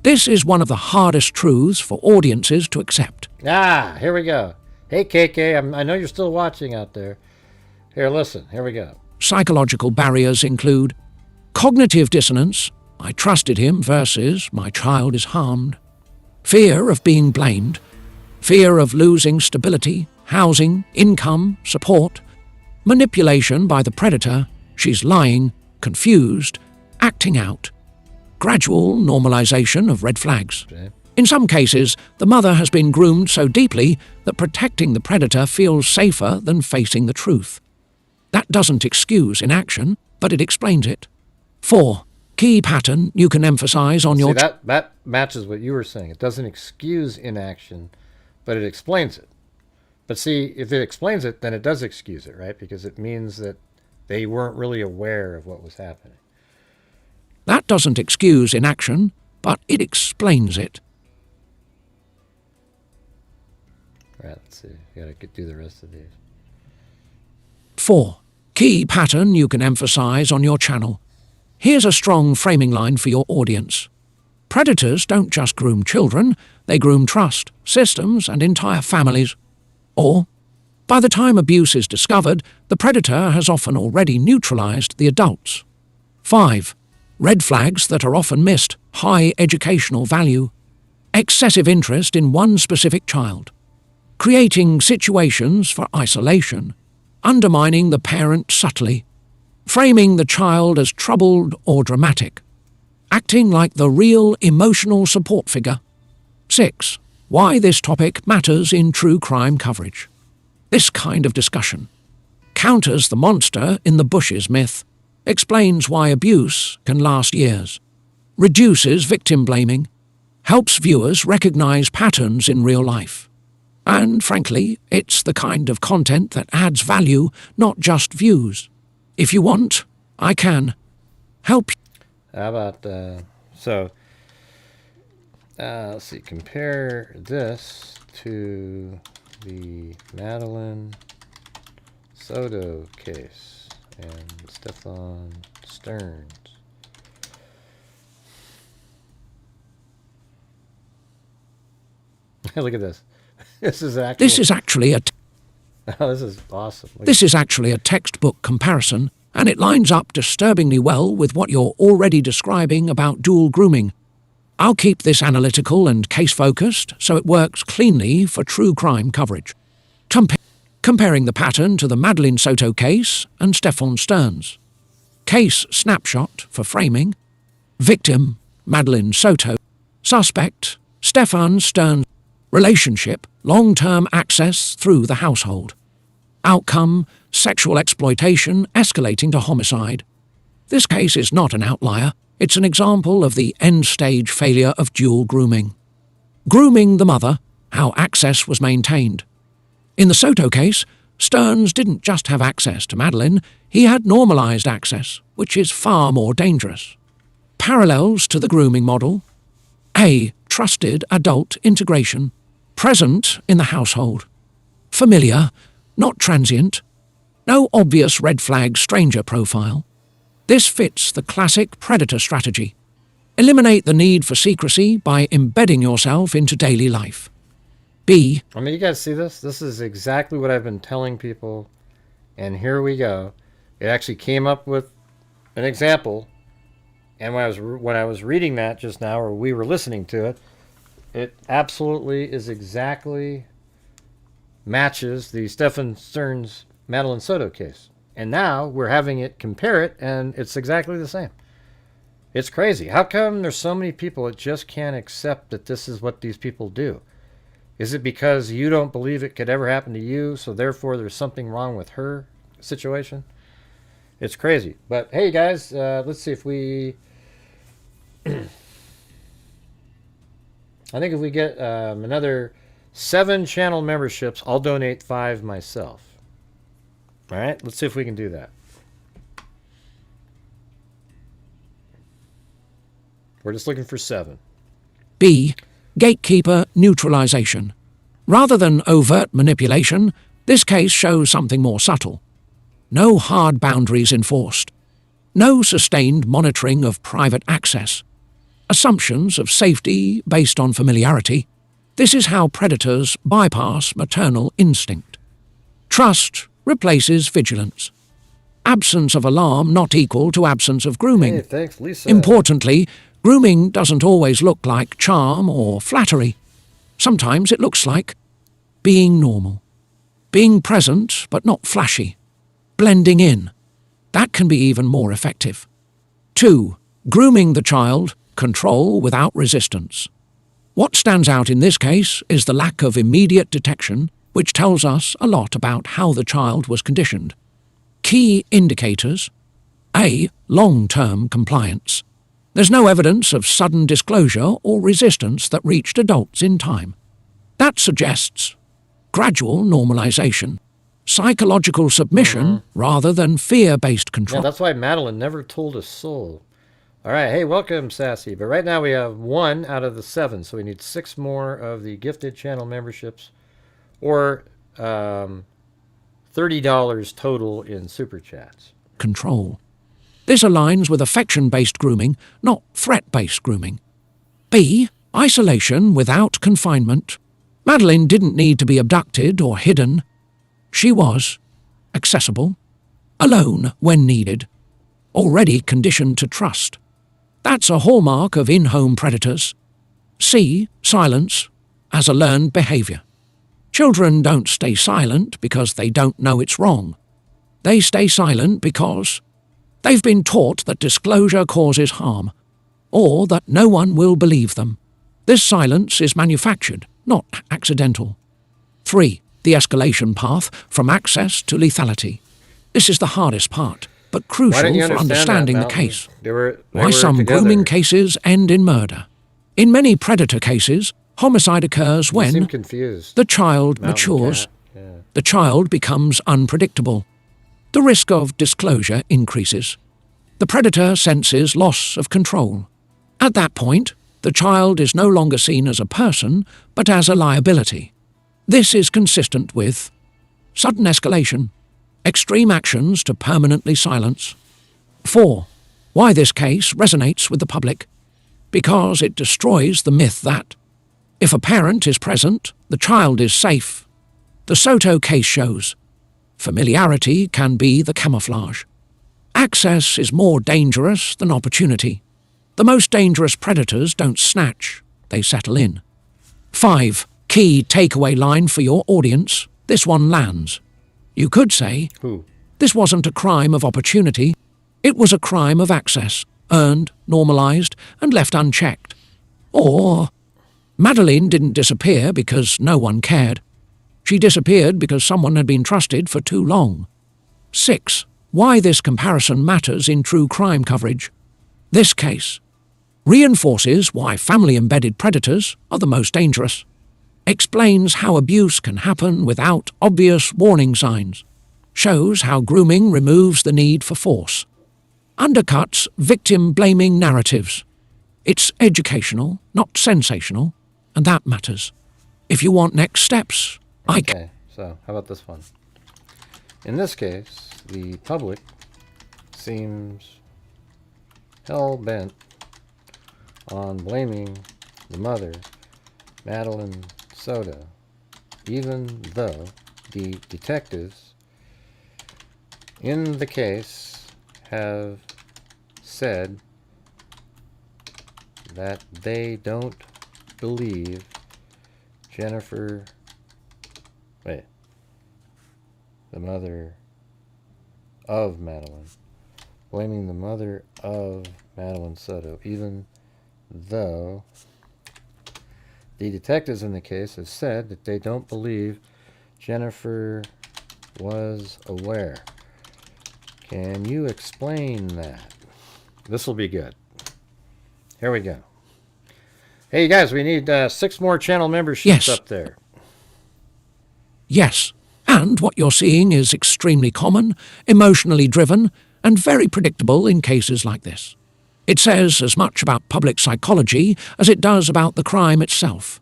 E: This is one of the hardest truths for audiences to accept.
D: Here we go. Hey, KK, I know you're still watching out there. Here, listen. Here we go.
E: Psychological barriers include cognitive dissonance, I trusted him versus my child is harmed. Fear of being blamed. Fear of losing stability, housing, income, support. Manipulation by the predator, she's lying, confused, acting out. Gradual normalization of red flags.
D: Okay.
E: In some cases, the mother has been groomed so deeply that protecting the predator feels safer than facing the truth. That doesn't excuse inaction, but it explains it. 4. Key pattern you can emphasize on your...
D: See, that matches what you were saying. It doesn't excuse inaction, but it explains it. But see, if it explains it, then it does excuse it, right? Because it means that they weren't really aware of what was happening.
E: That doesn't excuse inaction, but it explains it.
D: All right, let's see. You gotta do the rest of these.
E: 4. Key pattern you can emphasize on your channel. Here's a strong framing line for your audience. Predators don't just groom children, they groom trust, systems, and entire families. Or, by the time abuse is discovered, the predator has often already neutralized the adults. 5. Red flags that are often missed: high educational value, excessive interest in one specific child, creating situations for isolation, undermining the parent subtly, framing the child as troubled or dramatic, acting like the real emotional support figure. 6. Why this topic matters in true crime coverage. This kind of discussion counters the monster in the bushes myth, explains why abuse can last years, reduces victim blaming, helps viewers recognize patterns in real life. And frankly, it's the kind of content that adds value, not just views. If you want, I can help you.
D: How about, let's see, compare this to the Madeline Soto case and Stefan Stearns. Look at this. This is actually oh, this is awesome.
E: This is actually a textbook comparison, and it lines up disturbingly well with what you're already describing about dual grooming. I'll keep this analytical and case-focused so it works cleanly for true crime coverage. Comparing the pattern to the Madeline Soto case and Stefan Stearns. Case snapshot for framing. Victim, Madeline Soto. Suspect, Stefan Stearns. Relationship, long-term access through the household. Outcome, sexual exploitation escalating to homicide. This case is not an outlier. It's an example of the end-stage failure of dual grooming. Grooming the mother, how access was maintained. In the Soto case, Stearns didn't just have access to Madeline, he had normalized access, which is far more dangerous. Parallels to the grooming model. A. Trusted adult integration. Present in the household. Familiar, not transient. No obvious red flag stranger profile. This fits the classic predator strategy. Eliminate the need for secrecy by embedding yourself into daily life. B.
D: I mean, you guys see this? This is exactly what I've been telling people, and here we go. It actually came up with an example, and when I was reading that just now, or we were listening to it, it absolutely is exactly matches the Stefan Stearns Madeline Soto case. And now we're having it compare it, and it's exactly the same. It's crazy. How come there's so many people that just can't accept that this is what these people do? Is it because you don't believe it could ever happen to you, so therefore there's something wrong with her situation? It's crazy. But hey, guys, let's see if we... I think if we get another 7 channel memberships, I'll donate 5 myself. All right, let's see if we can do that. We're just looking for 7.
E: B. Gatekeeper neutralization. Rather than overt manipulation, this case shows something more subtle. No hard boundaries enforced. No sustained monitoring of private access. Assumptions of safety based on familiarity. This is how predators bypass maternal instinct. Trust replaces vigilance. Absence of alarm not equal to absence of grooming.
D: Hey, thanks, Lisa.
E: Importantly, grooming doesn't always look like charm or flattery. Sometimes it looks like being normal. Being present but not flashy. Blending in. That can be even more effective. 2. Grooming the child. Control without resistance. What stands out in this case is the lack of immediate detection, which tells us a lot about how the child was conditioned. Key indicators. A. Long-term compliance. There's no evidence of sudden disclosure or resistance that reached adults in time. That suggests gradual normalization, psychological submission rather than fear-based control.
D: Yeah, that's why Madeline never told a soul. All right, hey, welcome, Sassy. But right now we have 1 out of the 7, so we need 6 more of the gifted channel memberships, or $30 total in super chats.
E: Control. This aligns with affection-based grooming, not threat-based grooming. B. Isolation without confinement. Madeline didn't need to be abducted or hidden. She was accessible, alone when needed, already conditioned to trust. That's a hallmark of in-home predators. See silence as a learned behavior. Children don't stay silent because they don't know it's wrong. They stay silent because they've been taught that disclosure causes harm, or that no one will believe them. This silence is manufactured, not accidental. 3. The escalation path from access to lethality. This is the hardest part, but crucial for understanding the case. Why some grooming cases end in murder. In many predator cases, homicide occurs when the child matures. The child becomes unpredictable. The risk of disclosure increases. The predator senses loss of control. At that point, the child is no longer seen as a person, but as a liability. This is consistent with sudden escalation, extreme actions to permanently silence. 4. Why this case resonates with the public. Because it destroys the myth that if a parent is present, the child is safe. The Soto case shows familiarity can be the camouflage. Access is more dangerous than opportunity. The most dangerous predators don't snatch, they settle in. 5. Key takeaway line for your audience. This one lands. You could say, this wasn't a crime of opportunity, it was a crime of access, earned, normalized, and left unchecked. Or, Madeline didn't disappear because no one cared. She disappeared because someone had been trusted for too long. 6. Why this comparison matters in true crime coverage. This case reinforces why family-embedded predators are the most dangerous, explains how abuse can happen without obvious warning signs, shows how grooming removes the need for force, undercuts victim-blaming narratives. It's educational, not sensational, and that matters. If you want next steps,
D: Okay, so how about this one? In this case, the public seems hell-bent on blaming the mother, Madeline Soto, even though the detectives in the case have said that they don't believe the mother of Madeline, blaming the mother of Madeline Soto, even though the detectives in the case have said that they don't believe Jennifer was aware. Can you explain that? This will be good. Here we go. Hey, you guys, we need 6 more channel memberships up there.
E: Yes, and what you're seeing is extremely common, emotionally driven, and very predictable in cases like this. It says as much about public psychology as it does about the crime itself.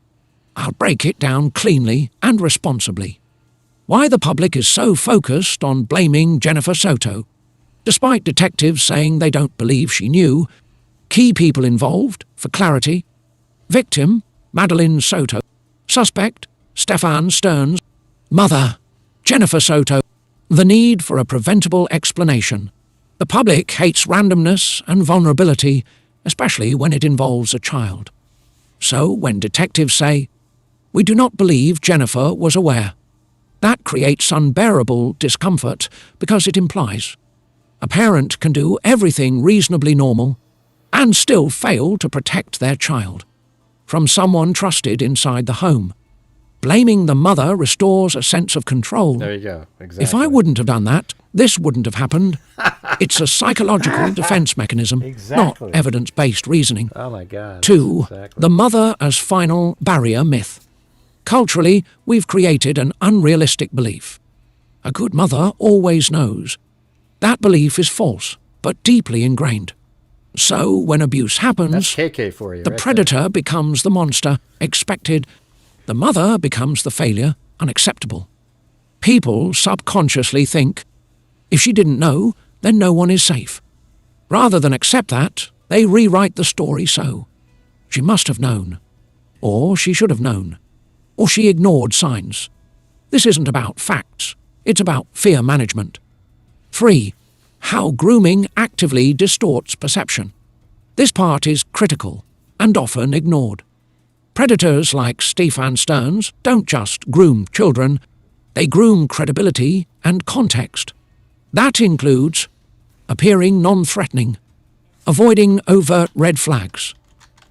E: I'll break it down cleanly and responsibly. Why the public is so focused on blaming Jennifer Soto. Despite detectives saying they don't believe she knew, key people involved, for clarity: victim, Madeline Soto; suspect, Stefan Stearns; mother, Jennifer Soto. The need for a preventable explanation. The public hates randomness and vulnerability, especially when it involves a child. So when detectives say, "We do not believe Jennifer was aware," that creates unbearable discomfort because it implies a parent can do everything reasonably normal and still fail to protect their child from someone trusted inside the home. Blaming the mother restores a sense of control.
D: There you go. Exactly.
E: If I wouldn't have done that, this wouldn't have happened. It's a psychological defense mechanism, not evidence-based reasoning.
D: Oh my God.
E: 2. The mother as final barrier myth. Culturally, we've created an unrealistic belief. A good mother always knows. That belief is false, but deeply ingrained. So when abuse happens,
D: that's KK for you,
E: the predator becomes the monster, expected. The mother becomes the failure, unacceptable. People subconsciously think, if she didn't know, then no one is safe. Rather than accept that, they rewrite the story so. She must have known. or she should have known, or she ignored signs. This isn't about facts, it's about fear management. 3. How grooming actively distorts perception. This part is critical and often ignored. Predators like Stefan Stearns don't just groom children, they groom credibility and context. That includes appearing non-threatening, avoiding overt red flags,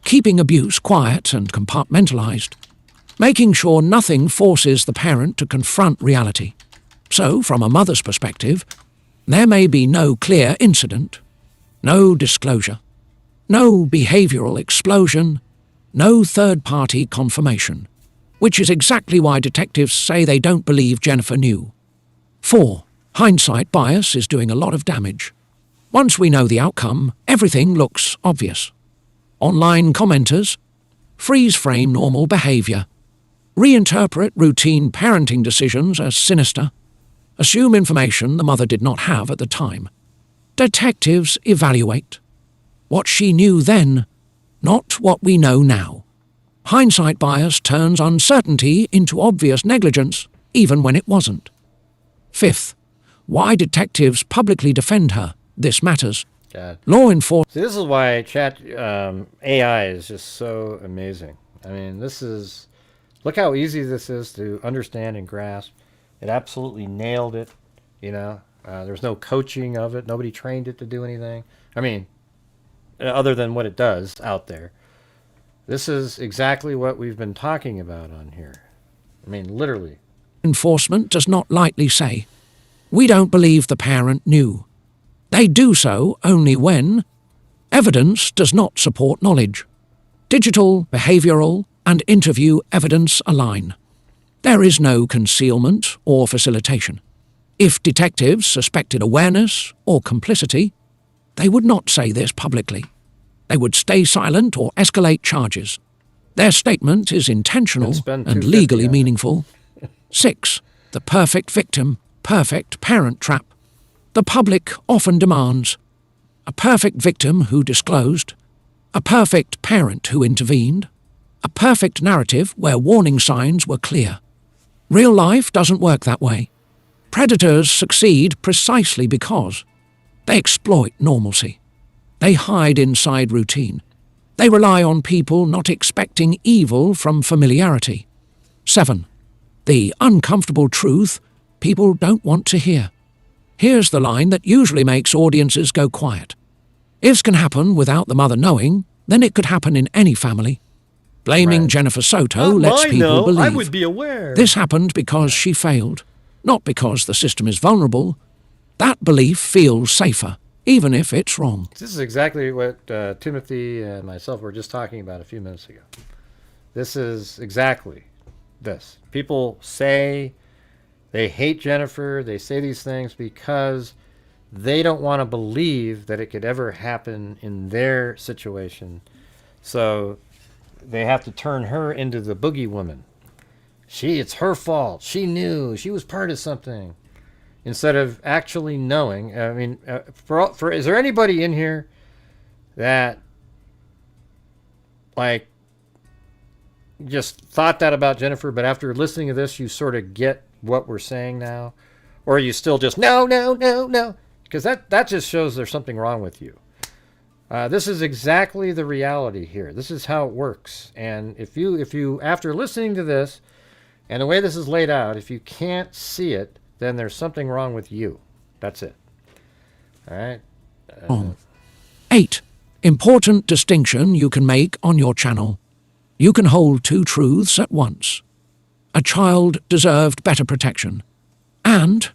E: keeping abuse quiet and compartmentalized, making sure nothing forces the parent to confront reality. So, from a mother's perspective, there may be no clear incident, no disclosure, no behavioral explosion, no third-party confirmation, which is exactly why detectives say they don't believe Jennifer knew. 4. Hindsight bias is doing a lot of damage. Once we know the outcome, everything looks obvious. Online commenters freeze-frame normal behavior, reinterpret routine parenting decisions as sinister, assume information the mother did not have at the time. Detectives evaluate what she knew then, not what we know now. Hindsight bias turns uncertainty into obvious negligence, even when it wasn't. 5th, why detectives publicly defend her. This matters.
D: God.
E: Law enforcement.
D: See, this is why chat AI is just so amazing. I mean, look how easy this is to understand and grasp. It absolutely nailed it. You know, there's no coaching of it. Nobody trained it to do anything. I mean, other than what it does out there. This is exactly what we've been talking about on here. I mean, literally.
E: Enforcement does not lightly say, "We don't believe the parent knew." They do so only when evidence does not support knowledge. Digital, behavioral, and interview evidence align. There is no concealment or facilitation. If detectives suspected awareness or complicity, they would not say this publicly. They would stay silent or escalate charges. Their statement is intentional and legally meaningful. 6. The perfect victim, perfect parent trap. The public often demands a perfect victim who disclosed, a perfect parent who intervened, a perfect narrative where warning signs were clear. Real life doesn't work that way. Predators succeed precisely because they exploit normalcy. They hide inside routine. They rely on people not expecting evil from familiarity. 7. The uncomfortable truth people don't want to hear. Here's the line that usually makes audiences go quiet. If can happen without the mother knowing, then it could happen in any family. Blaming Jennifer Soto lets people believe.
D: I would be aware.
E: This happened because she failed, not because the system is vulnerable. That belief feels safer, even if it's wrong.
D: This is exactly what Timothy and myself were just talking about a few minutes ago. This is exactly this. People say they hate Jennifer. They say these things because they don't want to believe that it could ever happen in their situation. So they have to turn her into the boogie woman. It's her fault. She knew. She was part of something. Instead of actually knowing. I mean, is there anybody in here that, like, just thought that about Jennifer, but after listening to this, you sort of get what we're saying now? Or are you still just, no? Because that just shows there's something wrong with you. This is exactly the reality here. This is how it works. And if you, after listening to this, and the way this is laid out, if you can't see it, then there's something wrong with you. That's it. All right?
E: 8. Important distinction you can make on your channel. You can hold two truths at once. A child deserved better protection. And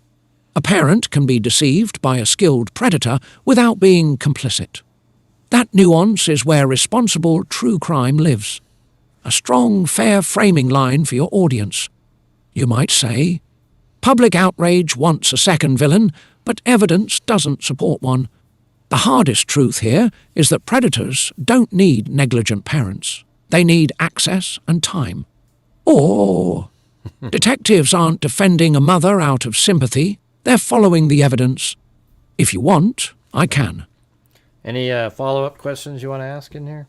E: a parent can be deceived by a skilled predator without being complicit. That nuance is where responsible true crime lives. A strong, fair framing line for your audience. You might say, public outrage wants a second villain, but evidence doesn't support one. The hardest truth here is that predators don't need negligent parents. They need access and time. Or detectives aren't defending a mother out of sympathy. They're following the evidence. If you want, I can.
D: Any follow-up questions you want to ask in here?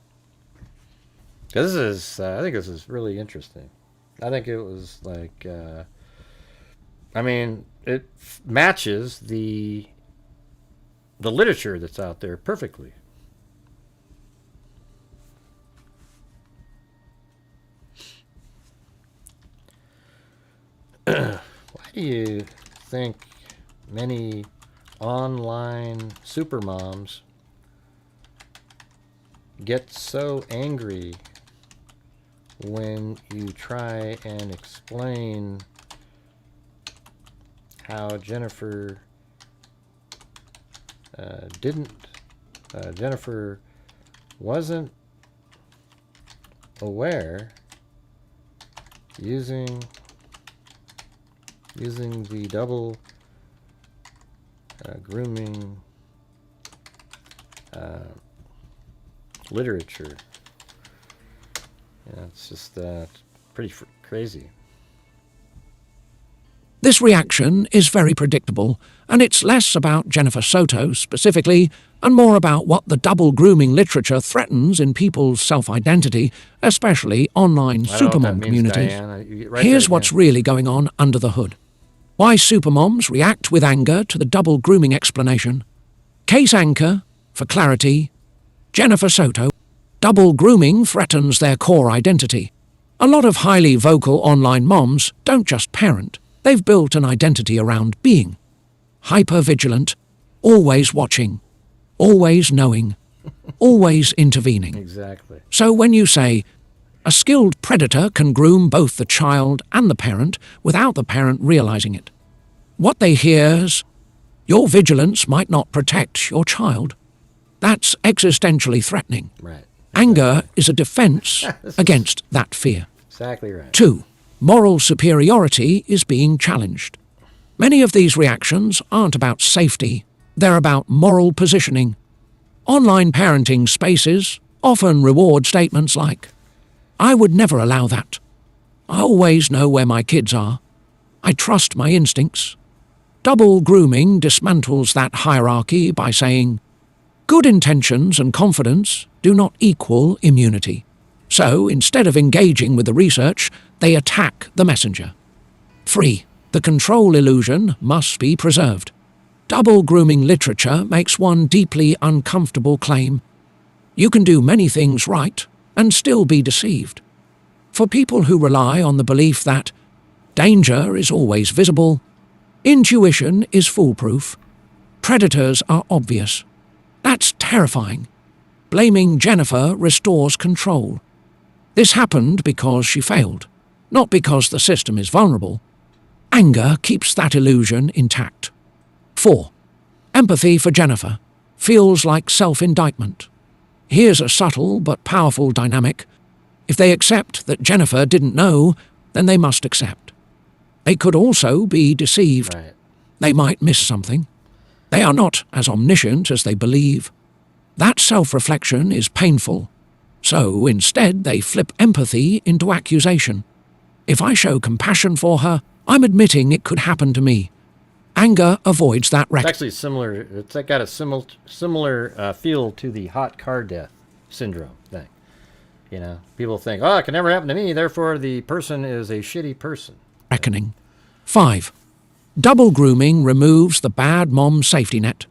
D: This is, I think this is really interesting. I think it was like, I mean, it matches the literature that's out there perfectly. Why do you think many online supermoms get so angry when you try and explain how Jennifer Jennifer wasn't aware using the double grooming literature? Yeah, it's just pretty crazy.
E: This reaction is very predictable, and it's less about Jennifer Soto specifically, and more about what the double grooming literature threatens in people's self-identity, especially online supermom communities. Here's what's really going on under the hood. Why supermoms react with anger to the double grooming explanation. Case anchor, for clarity, Jennifer Soto. Double grooming threatens their core identity. A lot of highly vocal online moms don't just parent. They've built an identity around being hyper-vigilant, always watching, always knowing, always intervening.
D: Exactly.
E: So when you say, a skilled predator can groom both the child and the parent without the parent realizing it, what they hear is, your vigilance might not protect your child. That's existentially threatening.
D: Right.
E: Anger is a defense against that fear.
D: Exactly right.
E: 2. Moral superiority is being challenged. Many of these reactions aren't about safety, they're about moral positioning. Online parenting spaces often reward statements like, I would never allow that. I always know where my kids are. I trust my instincts. Double grooming dismantles that hierarchy by saying, good intentions and confidence do not equal immunity. So, instead of engaging with the research, they attack the messenger. 3. The control illusion must be preserved. Double grooming literature makes one deeply uncomfortable claim. You can do many things right and still be deceived. For people who rely on the belief that danger is always visible, intuition is foolproof, predators are obvious. That's terrifying. Blaming Jennifer restores control. This happened because she failed, not because the system is vulnerable. Anger keeps that illusion intact. 4. Empathy for Jennifer feels like self-indictment. Here's a subtle but powerful dynamic. If they accept that Jennifer didn't know, then they must accept. They could also be deceived.
D: Right.
E: They might miss something. They are not as omniscient as they believe. That self-reflection is painful. So instead they flip empathy into accusation. If I show compassion for her, I'm admitting it could happen to me. Anger avoids that
D: It's actually similar. It's got a similar feel to the hot car death syndrome thing. You know, people think, oh, it can never happen to me, therefore the person is a shitty person.
E: reckoning. 5. Double grooming removes the bad mom safety net.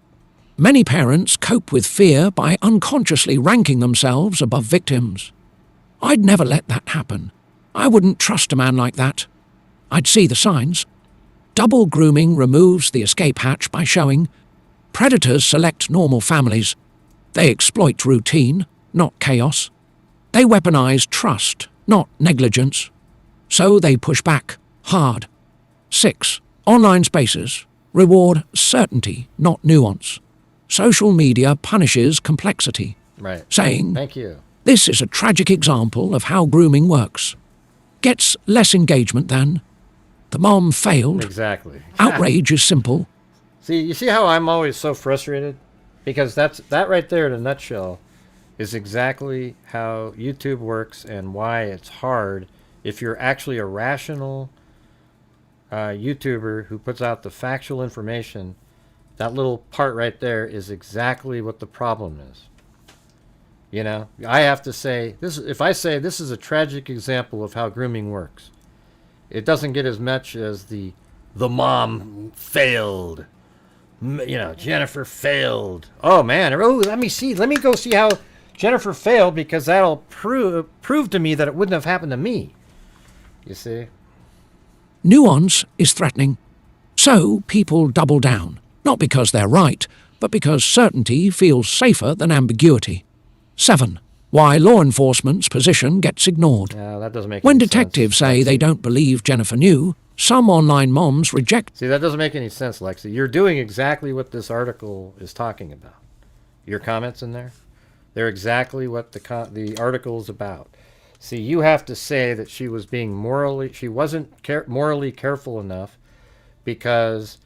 E: Many parents cope with fear by unconsciously ranking themselves above victims. I'd never let that happen. I wouldn't trust a man like that. I'd see the signs. Double grooming removes the escape hatch by showing predators select normal families. They exploit routine, not chaos. They weaponize trust, not negligence. So they push back, hard. 6. Online spaces reward certainty, not nuance. Social media punishes complexity,
D: Right.
E: saying,
D: Thank you.
E: this is a tragic example of how grooming works. Gets less engagement than, the mom failed.
D: Exactly.
E: Outrage is simple.
D: See, you see how I'm always so frustrated? Because that right there in a nutshell is exactly how YouTube works and why it's hard if you're actually a rational YouTuber who puts out the factual information. That little part right there is exactly what the problem is. You know, I have to say this. If I say this is a tragic example of how grooming works, it doesn't get as much as the mom failed. You know, Jennifer failed. Oh man! Oh, let me go see how Jennifer failed, because that'll prove to me that it wouldn't have happened to me. You see?
E: Nuance is threatening. So people double down, not because they're right, but because certainty feels safer than ambiguity. 7. Why law enforcement's position gets ignored.
D: That doesn't make
E: When
D: any
E: detectives
D: sense.
E: say they don't believe Jennifer knew, some online moms reject.
D: See, that doesn't make any sense, Lexi. You're doing exactly what this article is talking about. Your comments in there, they're exactly what the article is about. See, you have to say that she was being she wasn't morally careful enough, because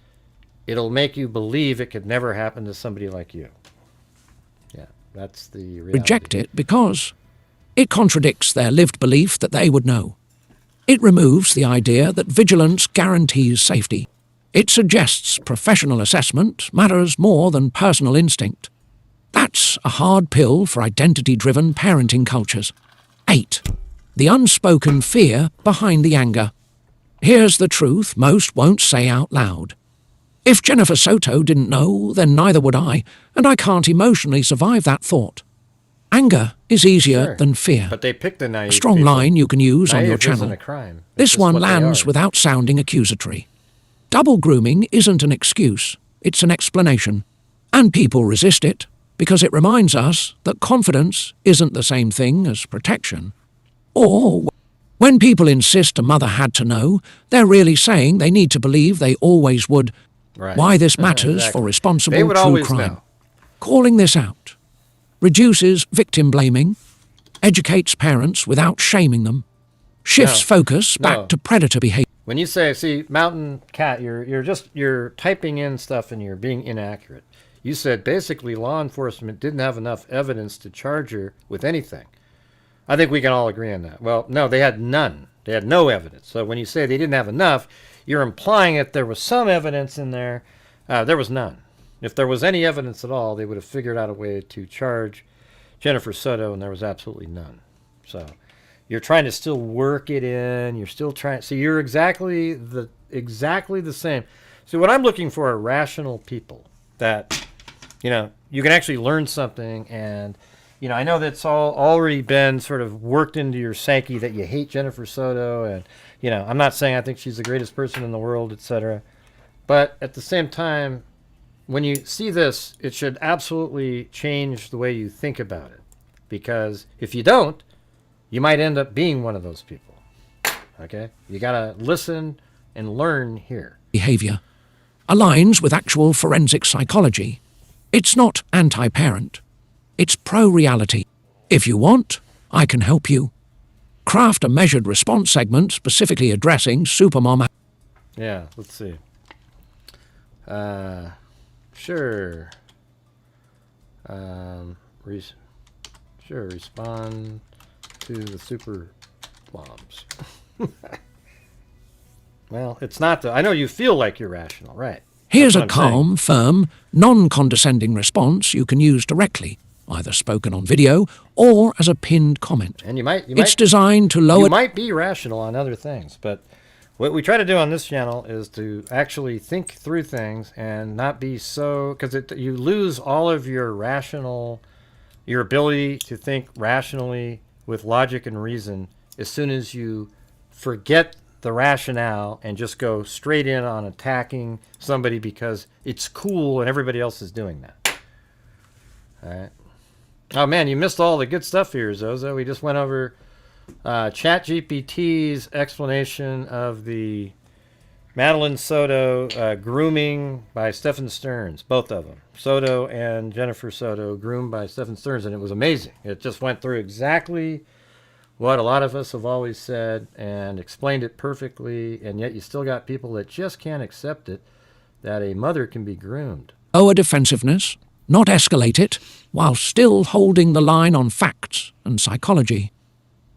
D: it'll make you believe it could never happen to somebody like you. Yeah, that's the reality.
E: Reject it because it contradicts their lived belief that they would know. It removes the idea that vigilance guarantees safety. It suggests professional assessment matters more than personal instinct. That's a hard pill for identity-driven parenting cultures. 8. The unspoken fear behind the anger. Here's the truth most won't say out loud. If Jennifer Soto didn't know, then neither would I, and I can't emotionally survive that thought. Anger is easier than fear.
D: But they picked the naive
E: A strong
D: people.
E: line you can use on your
D: Naive isn't
E: channel.
D: a crime. It's
E: This
D: just
E: one
D: what they
E: lands
D: are.
E: without sounding accusatory. Double grooming isn't an excuse, it's an explanation. And people resist it because it reminds us that confidence isn't the same thing as protection. Or, when people insist a mother had to know, they're really saying they need to believe they always would.
D: Right.
E: Why this matters
D: Exactly.
E: for responsible
D: They would
E: true
D: always
E: crime.
D: know.
E: Calling this out reduces victim blaming, educates parents without shaming them, shifts focus back to predator behavior.
D: When you say, see, Mountain Cat, you're typing in stuff and you're being inaccurate. You said basically law enforcement didn't have enough evidence to charge her with anything. I think we can all agree on that. Well, no, they had none. They had no evidence. So when you say they didn't have enough, you're implying that there was some evidence in there. There was none. If there was any evidence at all, they would have figured out a way to charge Jennifer Soto, and there was absolutely none. So you're trying to still work it in. You're still trying. So you're exactly the same. So what I'm looking for are rational people that, you know, you can actually learn something. And, you know, I know that's already been sort of worked into your psyche that you hate Jennifer Soto. And, you know, I'm not saying I think she's the greatest person in the world, etc. But at the same time, when you see this, it should absolutely change the way you think about it. Because if you don't, you might end up being one of those people. Okay? You got to listen and learn here.
E: Behavior aligns with actual forensic psychology. It's not anti-parent. It's pro-reality. If you want, I can help you. Craft a measured response segment specifically addressing supermom.
D: Yeah, let's see. Sure. Respond to the super moms. Well, it's not I know you feel like you're rational, right?
E: Here's
D: That's
E: a
D: what I'm saying.
E: calm, firm, non-condescending response you can use directly, either spoken on video or as a pinned comment.
D: And you might
E: It's designed to lower...
D: You might be rational on other things, but what we try to do on this channel is to actually think through things and not be so, because you lose all of your ability to think rationally with logic and reason as soon as you forget the rationale and just go straight in on attacking somebody because it's cool and everybody else is doing that. All right. Oh man, you missed all the good stuff here, Zozo. We just went over ChatGPT's explanation of the Madeline Soto grooming by Stephen Stearns, both of them. Soto and Jennifer Soto groomed by Stephen Stearns, and it was amazing. It just went through exactly what a lot of us have always said and explained it perfectly, and yet you still got people that just can't accept it, that a mother can be groomed.
E: Lower defensiveness, not escalate it, while still holding the line on facts and psychology.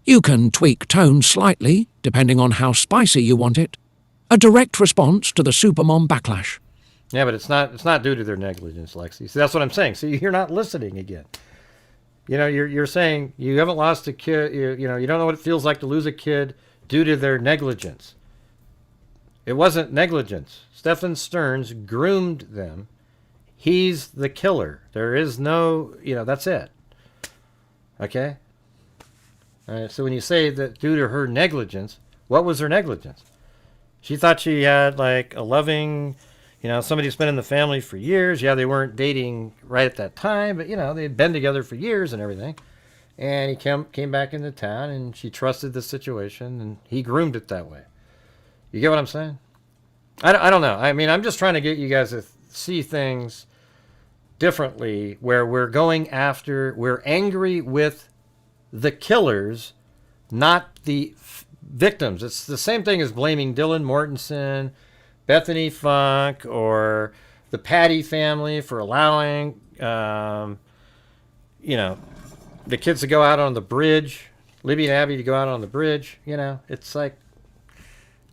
E: You can tweak tone slightly, depending on how spicy you want it. A direct response to the supermom backlash.
D: Yeah, but it's not due to their negligence, Lexi. See, that's what I'm saying. See, you're not listening again. you're saying you haven't lost a kid. You don't know what it feels like to lose a kid due to their negligence. It wasn't negligence. Stephen Stearns groomed them. He's the killer. There is no, that's it. Okay? So when you say that due to her negligence, what was her negligence? She thought she had like a loving, somebody who's been in the family for years. Yeah, they weren't dating right at that time, but they'd been together for years and everything. And he came back into town, and she trusted the situation, and he groomed it that way. You get what I'm saying? I don't know. I mean, I'm just trying to get you guys to see things differently, where we're angry with the killers, not the victims. It's the same thing as blaming Dylan Mortensen, Bethany Funk, or the Patty family for allowing, the kids to go out on the bridge, Libby and Abby to go out on the bridge. It's like,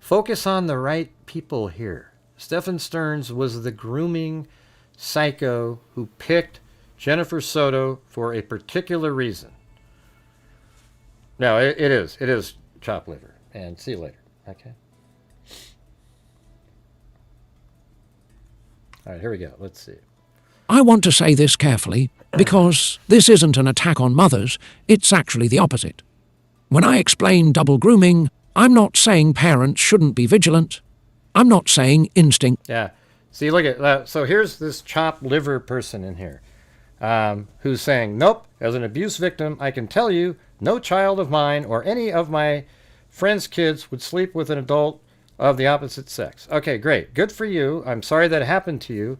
D: focus on the right people here. Stephen Stearns was the grooming psycho who picked Jennifer Soto for a particular reason. No, it is chopped liver. And see you later. Okay. All right, here we go. Let's see.
E: I want to say this carefully, because this isn't an attack on mothers, it's actually the opposite. When I explain double grooming, I'm not saying parents shouldn't be vigilant. I'm not saying instinct.
D: Yeah. See, look at that. So here's this chopped liver person in here who's saying, nope, as an abuse victim, I can tell you no child of mine or any of my friends' kids would sleep with an adult of the opposite sex. Okay, great. Good for you. I'm sorry that happened to you.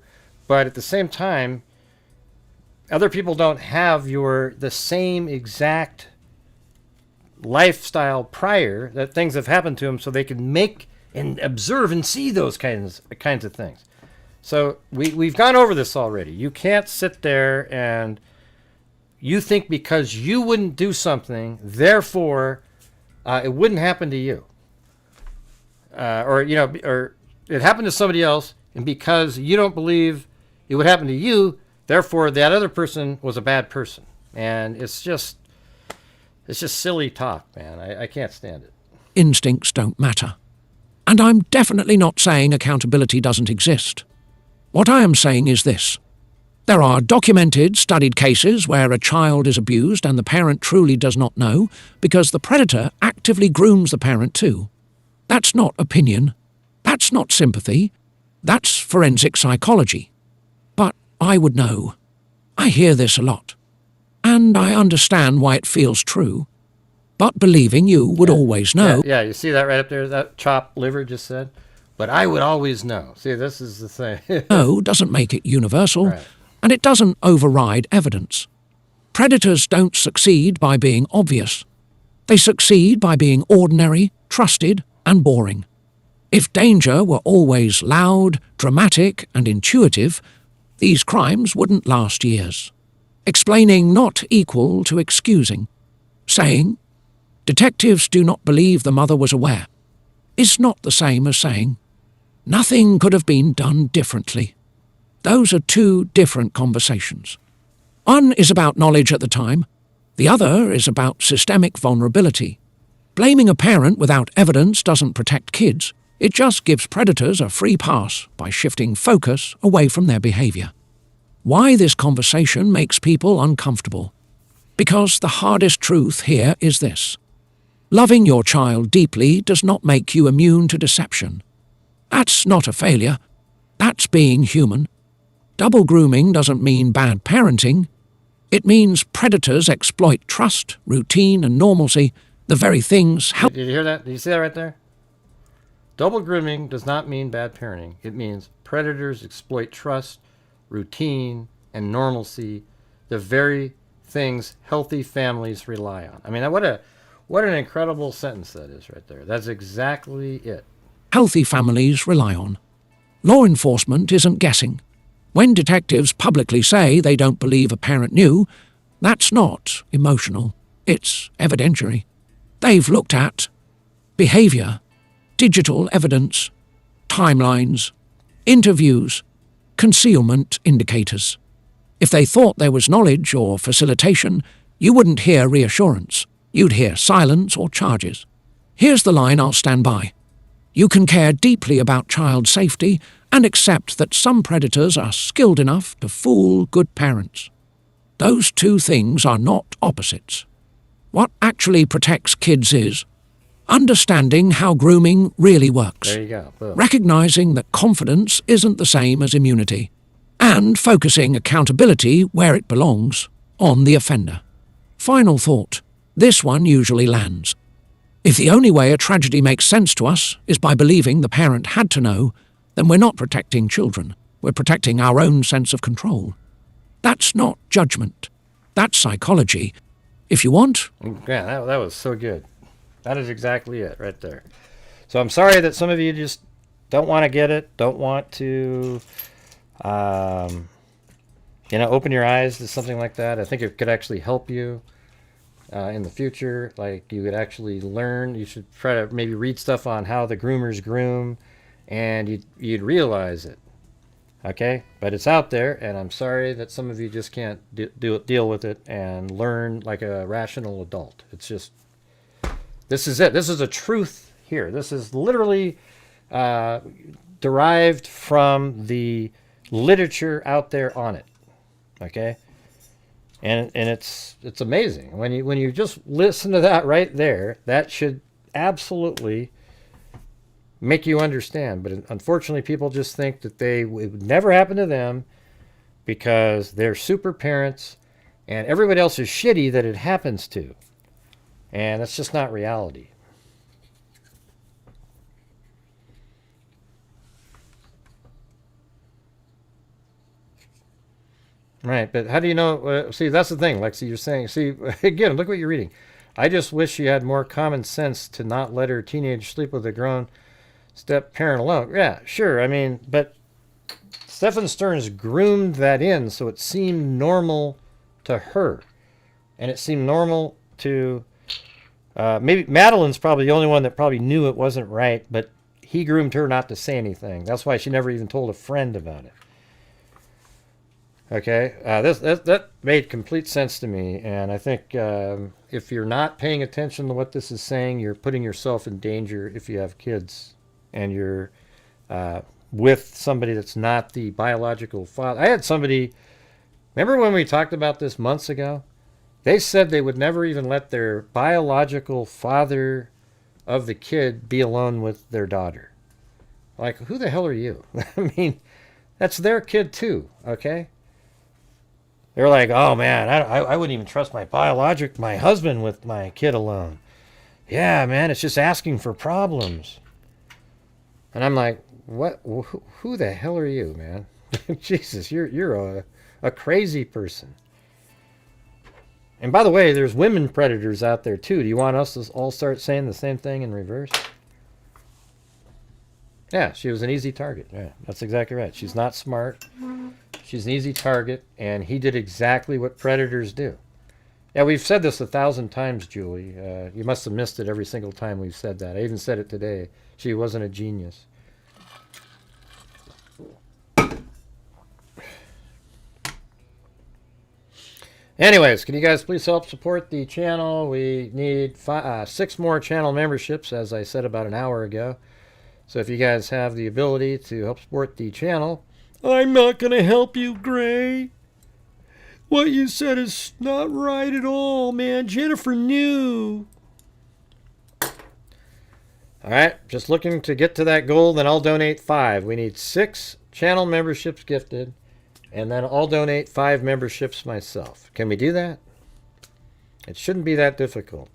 D: But at the same time, other people don't have the same exact lifestyle prior that things have happened to them, so they can make and observe and see those kinds of things. So we've gone over this already. You can't sit there and you think because you wouldn't do something, therefore it wouldn't happen to you, or it happened to somebody else, and because you don't believe it would happen to you, therefore that other person was a bad person. And it's just silly talk, man. I can't stand it.
E: Instincts don't matter. And I'm definitely not saying accountability doesn't exist. What I am saying is this. There are documented, studied cases where a child is abused and the parent truly does not know because the predator actively grooms the parent too. That's not opinion. That's not sympathy. That's forensic psychology. But I would know. I hear this a lot. And I understand why it feels true. But believing you would always know.
D: Yeah, you see that right up there? That chopped liver just said? But I would always know. See, this is the thing.
E: No doesn't make it universal.
D: Right.
E: And it doesn't override evidence. Predators don't succeed by being obvious. They succeed by being ordinary, trusted, and boring. If danger were always loud, dramatic, and intuitive, these crimes wouldn't last years. Explaining not equal to excusing. Saying, detectives do not believe the mother was aware, is not the same as saying, nothing could have been done differently. Those are two different conversations. One is about knowledge at the time. The other is about systemic vulnerability. Blaming a parent without evidence doesn't protect kids. It just gives predators a free pass by shifting focus away from their behavior. Why this conversation makes people uncomfortable? Because the hardest truth here is this. Loving your child deeply does not make you immune to deception. That's not a failure. That's being human. Double grooming doesn't mean bad parenting. It means predators exploit trust, routine, and normalcy, the very things...
D: Did you hear that? Did you see that right there? Double grooming does not mean bad parenting. It means predators exploit trust, routine, and normalcy, the very things healthy families rely on. I mean, what an incredible sentence that is right there. That's exactly it.
E: Healthy families rely on. Law enforcement isn't guessing. When detectives publicly say they don't believe a parent knew, that's not emotional. It's evidentiary. They've looked at behavior, digital evidence, timelines, interviews, concealment indicators. If they thought there was knowledge or facilitation, You wouldn't hear reassurance. You'd hear silence or charges. Here's the line I'll stand by. You can care deeply about child safety and accept that some predators are skilled enough to fool good parents. Those two things are not opposites. What actually protects kids is understanding how grooming really works.
D: There you go. Boom.
E: Recognizing that confidence isn't the same as immunity, and focusing accountability where it belongs, on the offender. Final thought. This one usually lands. If the only way a tragedy makes sense to us is by believing the parent had to know, then we're not protecting children. We're protecting our own sense of control. That's not judgment. That's psychology. If you want...
D: Yeah, that was so good. That is exactly it right there. So I'm sorry that some of you just don't want to get it, don't want to, open your eyes to something like that. I think it could actually help you in the future. Like, you could actually learn. You should try to maybe read stuff on how the groomers groom, and you'd realize it. Okay? But it's out there, and I'm sorry that some of you just can't deal with it and learn like a rational adult. It's just... This is it. This is a truth here. This is literally derived from the literature out there on it. Okay? And it's amazing. When you just listen to that right there, that should absolutely make you understand. But unfortunately, people just think that it would never happen to them because they're super parents and everybody else is shitty that it happens to. And that's just not reality. Right, but how do you know? See, that's the thing. Like, see, you're saying, see, again, look what you're reading. I just wish you had more common sense to not let her teenage sleep with a grown step parent alone. Yeah, sure. I mean, but Stefan Stearns groomed that in so it seemed normal to her. And it seemed normal to... maybe Madeline's probably the only one that probably knew it wasn't right, but he groomed her not to say anything. That's why she never even told a friend about it. Okay, that made complete sense to me, and I think if you're not paying attention to what this is saying, you're putting yourself in danger if you have kids and you're with somebody that's not the biological father. I had somebody, remember when we talked about this months ago? They said they would never even let their biological father of the kid be alone with their daughter. Like, who the hell are you? I mean, that's their kid too, okay? They're like, oh man, I wouldn't even trust my husband with my kid alone. Yeah, man, it's just asking for problems. And I'm like, what? Who the hell are you, man? Jesus, you're a crazy person. And by the way, there's women predators out there too. Do you want us to all start saying the same thing in reverse? Yeah, she was an easy target. Yeah, that's exactly right. She's not smart. She's an easy target, and he did exactly what predators do. Yeah, we've said this 1,000 times, Julie. You must have missed it every single time we've said that. I even said it today. She wasn't a genius. Anyways, can you guys please help support the channel? We need 6 more channel memberships, as I said about an hour ago. So if you guys have the ability to help support the channel... I'm not going to help you, Gray. What you said is not right at all, man. Jennifer knew. Alright, just looking to get to that goal, then I'll donate 5. We need 6 channel memberships gifted. And then I'll donate 5 memberships myself. Can we do that? It shouldn't be that difficult.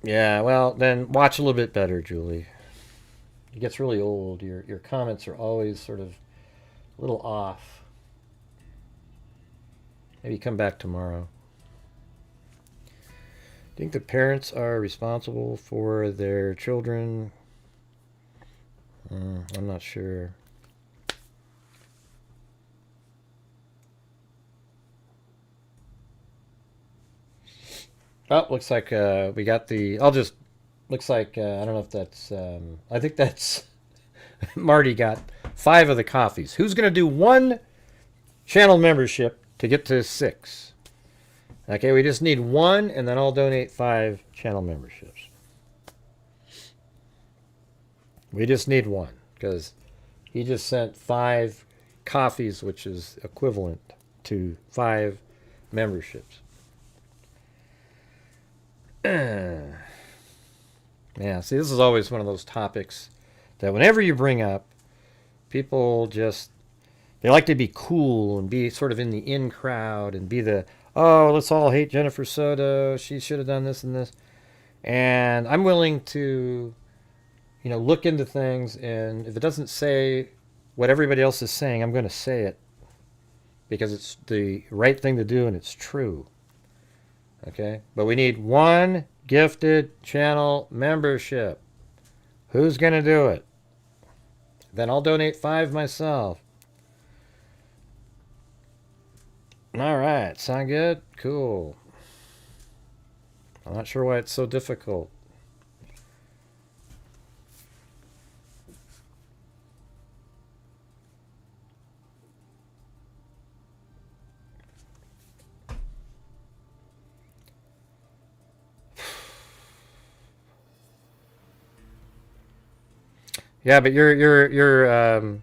D: Yeah, well, then watch a little bit better, Julie. It gets really old. Your comments are always sort of a little off. Maybe come back tomorrow. I think the parents are responsible for their children. I'm not sure. Oh, looks like we got the... Looks like, I don't know if that's... I think that's... Marty got 5 of the coffees. Who's going to do 1 channel membership to get to 6. Okay, we just need 1, and then I'll donate 5 channel memberships. We just need 1, because he just sent 5 coffees, which is equivalent to 5 memberships. Yeah, see, this is always one of those topics that whenever you bring up, people just, they like to be cool and be sort of in the in crowd and be the, oh, let's all hate Jennifer Soto, she should have done this and this. And I'm willing to, look into things, and if it doesn't say what everybody else is saying, I'm going to say it because it's the right thing to do and it's true. Okay? But we need 1 gifted channel membership. Who's going to do it? Then I'll donate 5 myself. All right. Sound good? Cool. I'm not sure why it's so difficult. Yeah, but your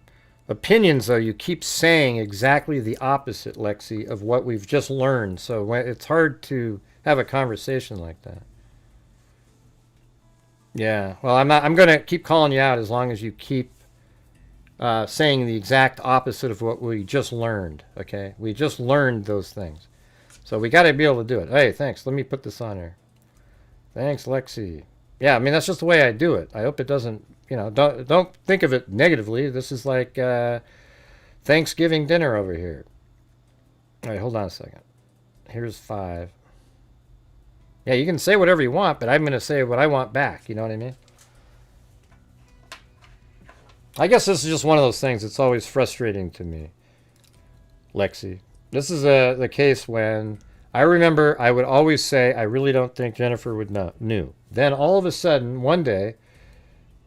D: opinions, though, you keep saying exactly the opposite, Lexi, of what we've just learned. So it's hard to have a conversation like that. Yeah, well, I'm going to keep calling you out as long as you keep saying the exact opposite of what we just learned, okay? We just learned those things. So we got to be able to do it. Hey, thanks. Let me put this on here. Thanks, Lexi. Yeah, I mean, that's just the way I do it. I hope it doesn't... don't think of it negatively. This is like Thanksgiving dinner over here. All right, hold on a second. Here's 5. Yeah, you can say whatever you want, but I'm going to say what I want back. You know what I mean? I guess this is just one of those things that's always frustrating to me, Lexi. This is the case when I remember I would always say, I really don't think Jennifer would knew. Then all of a sudden, one day,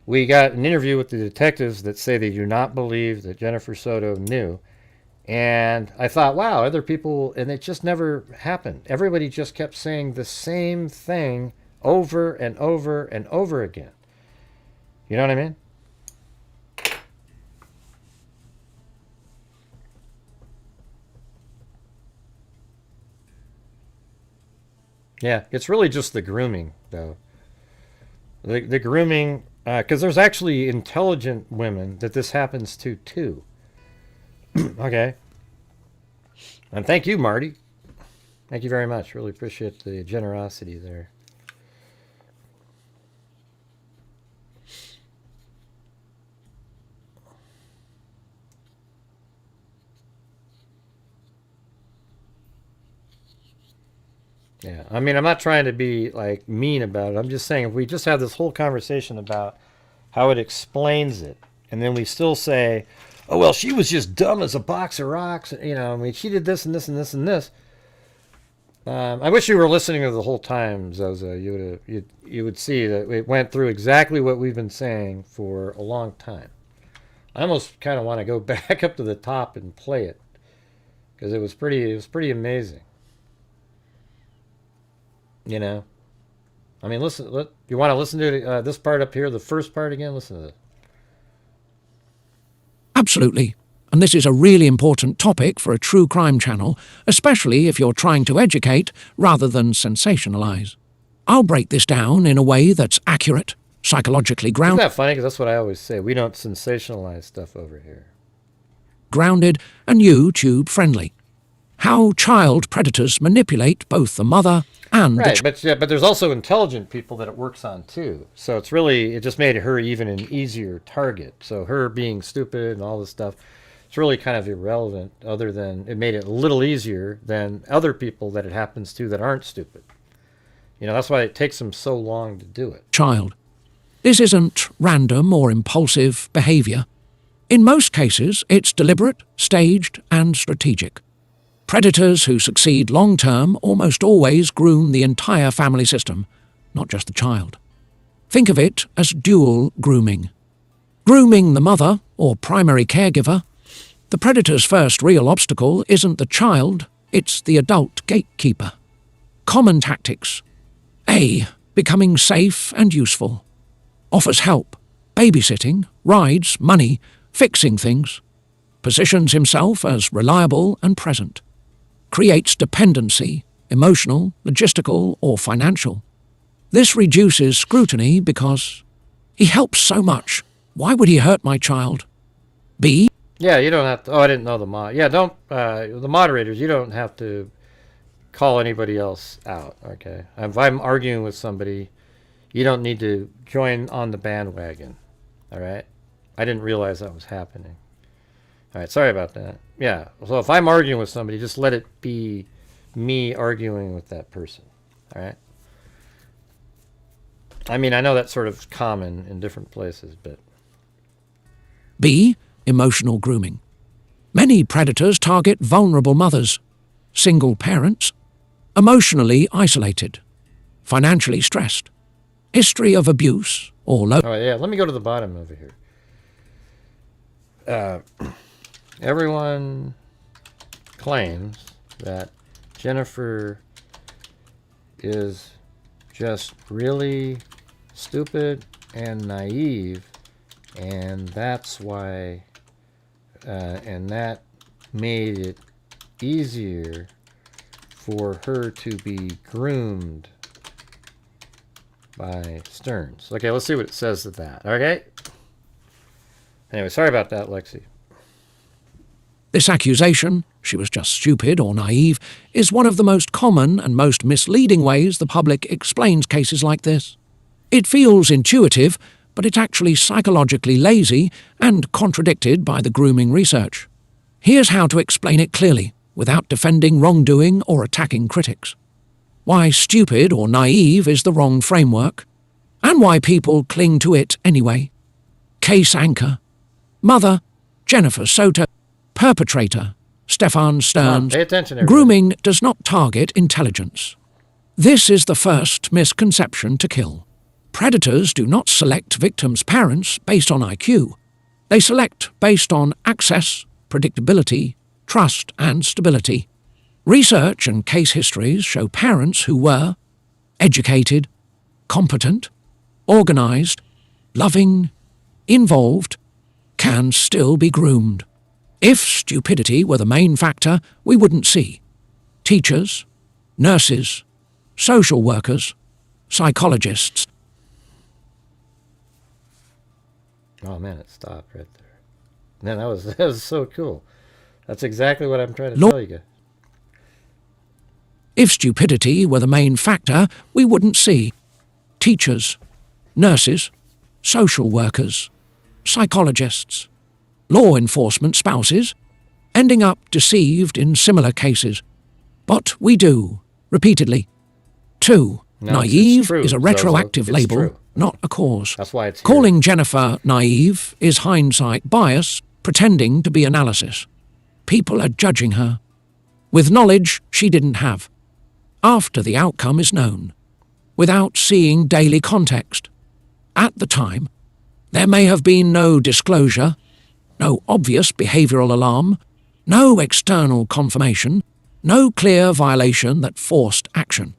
D: we got an interview with the detectives that say they do not believe that Jennifer Soto knew. And I thought, wow, other people, and it just never happened. Everybody just kept saying the same thing over and over and over again. You know what I mean? Yeah, it's really just the grooming, though. The grooming... because there's actually intelligent women that this happens to, too. Okay. And thank you, Marty. Thank you very much. Really appreciate the generosity there. Yeah, I mean, I'm not trying to be, like, mean about it. I'm just saying if we just have this whole conversation about how it explains it, and then we still say, oh, well, she was just dumb as a box of rocks. I mean, she did this and this and this and this. I wish you were listening to the whole time, Zoza. You would see that it went through exactly what we've been saying for a long time. I almost kind of want to go back up to the top and play it, because it was pretty amazing. I mean, listen. You want to listen to this part up here, the first part again? Listen to this.
E: Absolutely. And this is a really important topic for a true crime channel, especially if you're trying to educate rather than sensationalize. I'll break this down in a way that's accurate, psychologically grounded.
D: Isn't that funny? Because that's what I always say. We don't sensationalize stuff over here.
E: Grounded and YouTube friendly. How child predators manipulate both the mother and
D: right, but there's also intelligent people that it works on too. So it just made her even an easier target. So her being stupid and all this stuff, it's really kind of irrelevant, other than it made it a little easier than other people that it happens to that aren't stupid. That's why it takes them so long to do it.
E: Child. This isn't random or impulsive behavior. In most cases, it's deliberate, staged, and strategic. Predators who succeed long-term almost always groom the entire family system, not just the child. Think of it as dual grooming. Grooming the mother, or primary caregiver. The predator's first real obstacle isn't the child, It's the adult gatekeeper. Common tactics. A. Becoming safe and useful. Offers help, babysitting, rides, money, fixing things. Positions himself as reliable and present. Creates dependency, emotional, logistical, or financial. This reduces scrutiny because he helps so much. Why would he hurt my child? B.
D: Yeah, you don't have to. Oh, I didn't know the mod. Yeah, don't. The moderators, you don't have to call anybody else out. Okay. If I'm arguing with somebody, you don't need to join on the bandwagon. All right. I didn't realize that was happening. All right. Sorry about that. Yeah. So if I'm arguing with somebody, just let it be me arguing with that person. All right. I mean, I know that's sort of common in different places, but.
E: B. Emotional grooming. Many predators target vulnerable mothers, single parents, emotionally isolated, financially stressed, history of abuse or low.
D: Oh, yeah. Let me go to the bottom over here. Everyone claims that Jennifer is just really stupid and naive, and that's why, and that made it easier for her to be groomed by Stearns. Okay, let's see what it says to that. Okay? Anyway, sorry about that, Lexi.
E: This accusation, she was just stupid or naive, is one of the most common and most misleading ways the public explains cases like this. It feels intuitive, but it's actually psychologically lazy and contradicted by the grooming research. Here's how to explain it clearly, without defending wrongdoing or attacking critics. Why stupid or naive is the wrong framework, and why people cling to it anyway. Case anchor. Mother, Jennifer Soto. Perpetrator, Stefan Stearns.
D: Pay attention, everybody.
E: Grooming does not target intelligence. This is the first misconception to kill. Predators do not select victims' parents based on IQ. They select based on access, predictability, trust, and stability. Research and case histories show parents who were educated, competent, organized, loving, involved, can still be groomed. If stupidity were the main factor, we wouldn't see. Teachers, nurses, social workers, psychologists.
D: Oh man, it stopped right there. Man, that was so cool. That's exactly what I'm trying to tell you guys.
E: If stupidity were the main factor, we wouldn't see. Teachers, nurses, social workers, psychologists, law enforcement spouses, ending up deceived in similar cases. But we do, repeatedly. 2.
D: No,
E: Naive
D: it's true,
E: is a
D: Zozo.
E: retroactive
D: It's
E: label,
D: true.
E: not a cause.
D: That's why it's here.
E: Calling Jennifer naive is hindsight bias, pretending to be analysis. People are judging her, with knowledge she didn't have, after the outcome is known, without seeing daily context. At the time, there may have been no disclosure, no obvious behavioral alarm, no external confirmation, no clear violation that forced action.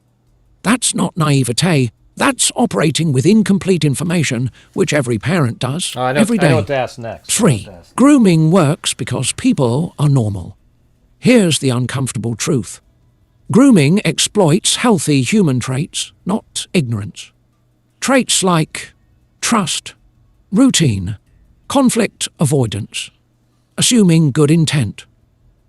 E: That's not naivete. That's operating with incomplete information, which every parent does every day.
D: I know what to ask next.
E: 3. Grooming works because people are normal. Here's the uncomfortable truth. Grooming exploits healthy human traits, not ignorance. Traits like trust, routine, conflict avoidance, assuming good intent,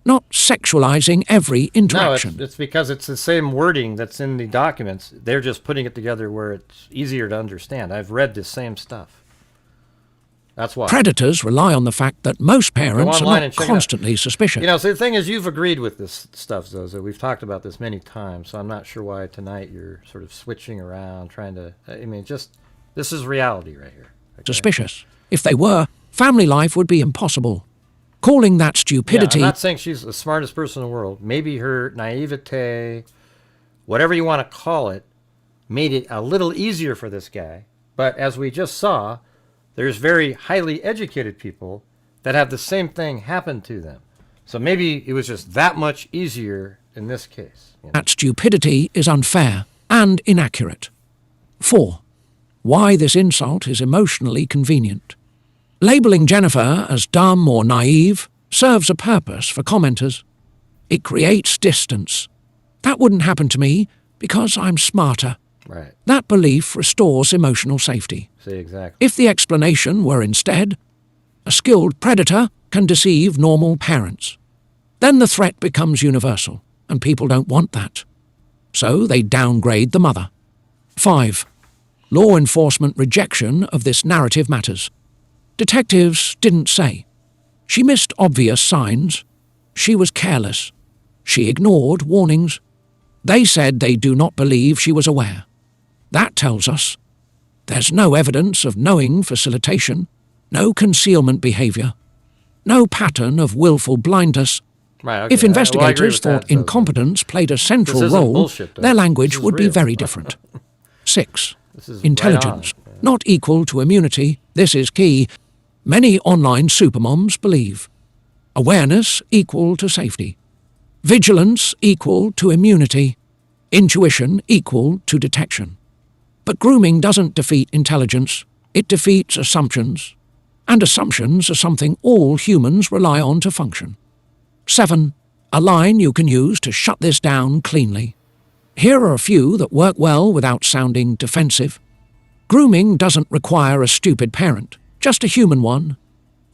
E: not sexualizing every interaction.
D: No, it's because it's the same wording that's in the documents. They're just putting it together where it's easier to understand. I've read the same stuff. That's why.
E: Predators rely on the fact that most parents are
D: online
E: not
D: and check it out.
E: constantly suspicious.
D: You know, so the thing is, you've agreed with this stuff, Zozo. We've talked about this many times, so I'm not sure why tonight you're sort of switching around, trying to, I mean, just, this is reality right here. Okay?
E: Suspicious. If they were, family life would be impossible. Calling that stupidity...
D: Yeah, I'm not saying she's the smartest person in the world. Maybe her naivete, whatever you want to call it, made it a little easier for this guy. But as we just saw, there's very highly educated people that have the same thing happen to them. So maybe it was just that much easier in this case. You know?
E: That stupidity is unfair and inaccurate. 4. Why this insult is emotionally convenient. Labeling Jennifer as dumb or naive serves a purpose for commenters. It creates distance. That wouldn't happen to me because I'm smarter.
D: Right.
E: That belief restores emotional safety.
D: See, exactly.
E: If the explanation were instead, a skilled predator can deceive normal parents, then the threat becomes universal, and people don't want that. So they downgrade the mother. 5. Law enforcement rejection of this narrative matters. Detectives didn't say. She missed obvious signs. She was careless. She ignored warnings. They said they do not believe she was aware. That tells us there's no evidence of knowing facilitation, no concealment behavior, no pattern of willful blindness.
D: Right, okay.
E: If investigators
D: Well,
E: thought incompetence played a central
D: This isn't
E: role,
D: bullshit, though.
E: their language
D: This is
E: would be
D: real.
E: very different. 6.
D: This is
E: Intelligence,
D: right on.
E: not equal to immunity. This is key. Many online supermoms believe. Awareness equal to safety. Vigilance equal to immunity. Intuition equal to detection. But grooming doesn't defeat intelligence. It defeats assumptions. And assumptions are something all humans rely on to function. 7. A line you can use to shut this down cleanly. Here are a few that work well without sounding defensive. Grooming doesn't require a stupid parent, just a human one.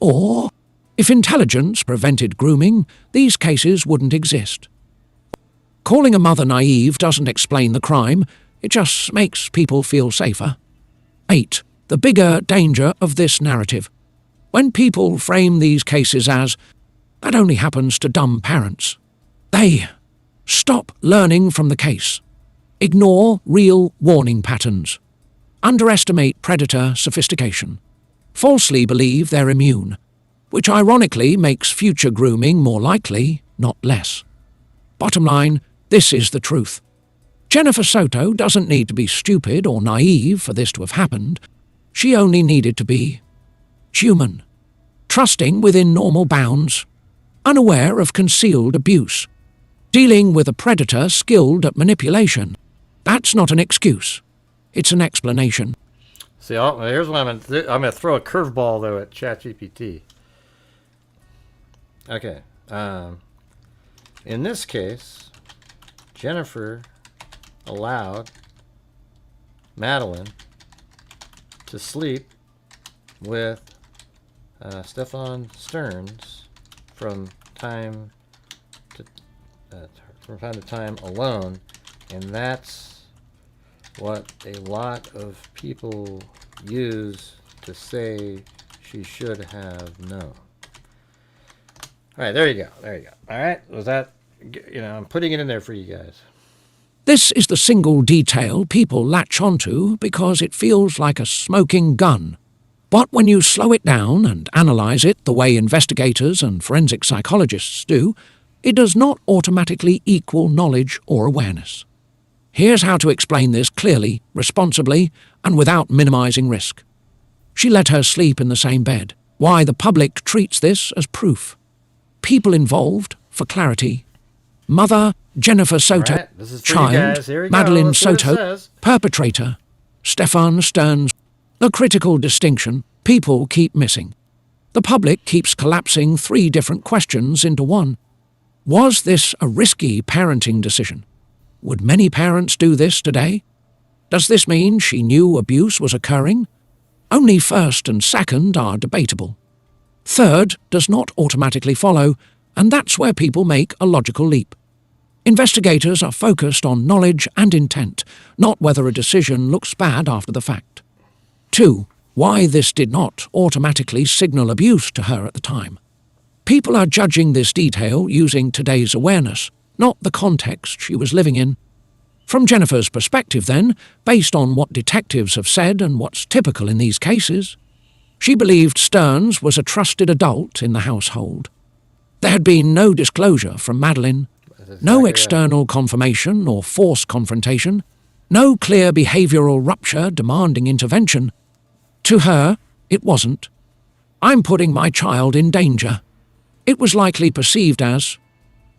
E: Or, if intelligence prevented grooming, these cases wouldn't exist. Calling a mother naive doesn't explain the crime, it just makes people feel safer. 8. The bigger danger of this narrative. When people frame these cases as, that only happens to dumb parents, they stop learning from the case. Ignore real warning patterns. Underestimate predator sophistication. Falsely believe they're immune, which ironically makes future grooming more likely, not less. Bottom line, this is the truth. Jennifer Soto doesn't need to be stupid or naive for this to have happened. She only needed to be human, trusting within normal bounds, unaware of concealed abuse, dealing with a predator skilled at manipulation. That's not an excuse. It's an explanation.
D: See, here's what I'm going to throw a curveball, though, at ChatGPT. Okay. In this case, Jennifer allowed Madeline to sleep with Stefan Stearns from time to time alone, and that's what a lot of people use to say she should have known. All right, there you go. All right, was that, I'm putting it in there for you guys.
E: This is the single detail people latch onto because it feels like a smoking gun. But when you slow it down and analyze it the way investigators and forensic psychologists do, it does not automatically equal knowledge or awareness. Here's how to explain this clearly, responsibly, and without minimizing risk. She let her sleep in the same bed. Why the public treats this as proof. People involved, for clarity. Mother, Jennifer Soto.
D: Right, this is for you guys. Here we go.
E: Madeline
D: Let's see what it
E: Soto.
D: says.
E: Perpetrator, Stefan Stearns. The critical distinction people keep missing. The public keeps collapsing 3 different questions into one. Was this a risky parenting decision? Would many parents do this today? Does this mean she knew abuse was occurring? Only first and second are debatable. Third does not automatically follow, and that's where people make a logical leap. Investigators are focused on knowledge and intent, not whether a decision looks bad after the fact. 2. Why this did not automatically signal abuse to her at the time. People are judging this detail using today's awareness, not the context she was living in. From Jennifer's perspective then, based on what detectives have said and what's typical in these cases, she believed Stearns was a trusted adult in the household. There had been no disclosure from Madeline, no external confirmation or forced confrontation, no clear behavioral rupture demanding intervention. To her, it wasn't. I'm putting my child in danger. It was likely perceived as,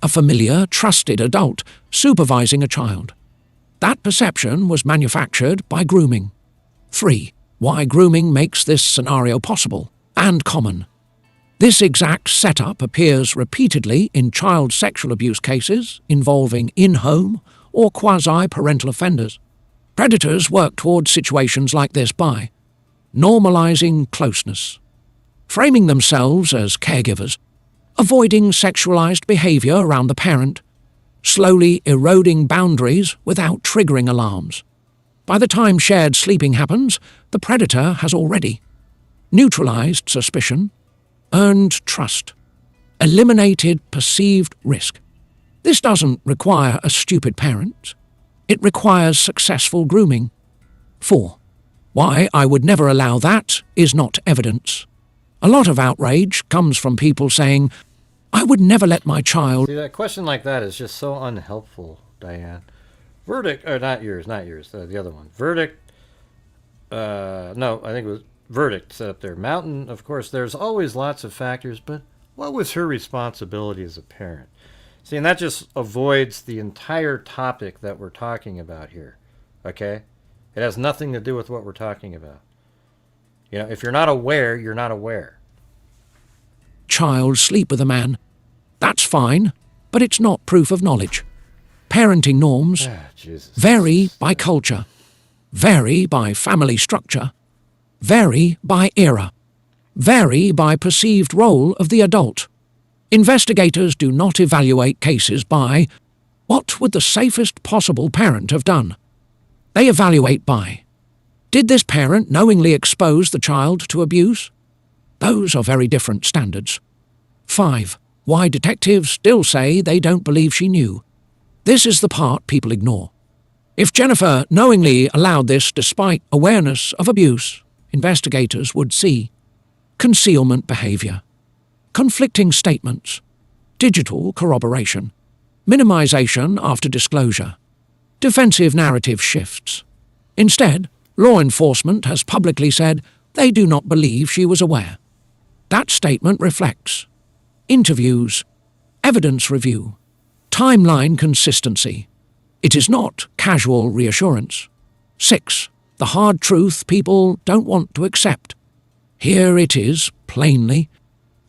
E: a familiar, trusted adult supervising a child. That perception was manufactured by grooming. 3. Why grooming makes this scenario possible and common. This exact setup appears repeatedly in child sexual abuse cases involving in-home or quasi-parental offenders. Predators work towards situations like this by normalizing closeness, framing themselves as caregivers, avoiding sexualized behavior around the parent, slowly eroding boundaries without triggering alarms. By the time shared sleeping happens, the predator has already neutralized suspicion, earned trust, eliminated perceived risk. This doesn't require a stupid parent. It requires successful grooming. 4. Why I would never allow that is not evidence. A lot of outrage comes from people saying, I would never let my child...
D: See, that question like that is just so unhelpful, Diane. Verdict, or not yours, the other one. Verdict, no, I think it was verdict set up there. Mountain, of course, there's always lots of factors, but what was her responsibility as a parent? See, and that just avoids the entire topic that we're talking about here, okay? It has nothing to do with what we're talking about. You know, if you're not aware, you're not aware.
E: Child sleep with a man. That's fine, but it's not proof of knowledge. Parenting norms vary by culture, vary by family structure, vary by era, vary by perceived role of the adult. Investigators do not evaluate cases by what would the safest possible parent have done. They evaluate by, did this parent knowingly expose the child to abuse? Those are very different standards. 5. Why detectives still say they don't believe she knew. This is the part people ignore. If Jennifer knowingly allowed this despite awareness of abuse, investigators would see concealment behavior, conflicting statements, digital corroboration, minimization after disclosure, defensive narrative shifts. Instead, law enforcement has publicly said they do not believe she was aware. That statement reflects interviews, evidence review, timeline consistency. It is not casual reassurance. 6. The hard truth people don't want to accept. Here it is, plainly.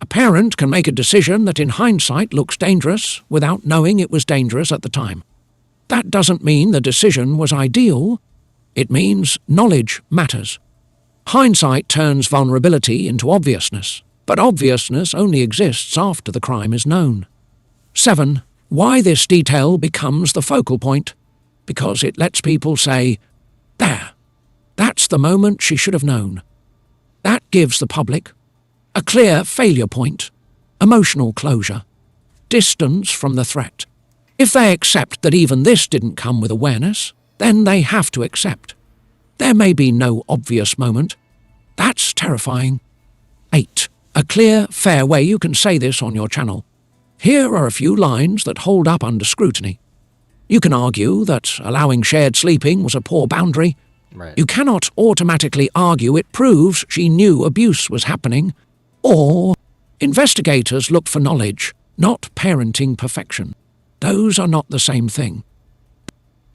E: A parent can make a decision that in hindsight looks dangerous without knowing it was dangerous at the time. That doesn't mean the decision was ideal. It means knowledge matters. Hindsight turns vulnerability into obviousness, but obviousness only exists after the crime is known. 7. Why this detail becomes the focal point? Because it lets people say, there, that's the moment she should have known. That gives the public a clear failure point, emotional closure, distance from the threat. If they accept that even this didn't come with awareness, then they have to accept. There may be no obvious moment. That's terrifying. 8. A clear, fair way you can say this on your channel. Here are a few lines that hold up under scrutiny. You can argue that allowing shared sleeping was a poor boundary.
D: Right.
E: You cannot automatically argue it proves she knew abuse was happening. Or investigators look for knowledge, not parenting perfection. Those are not the same thing.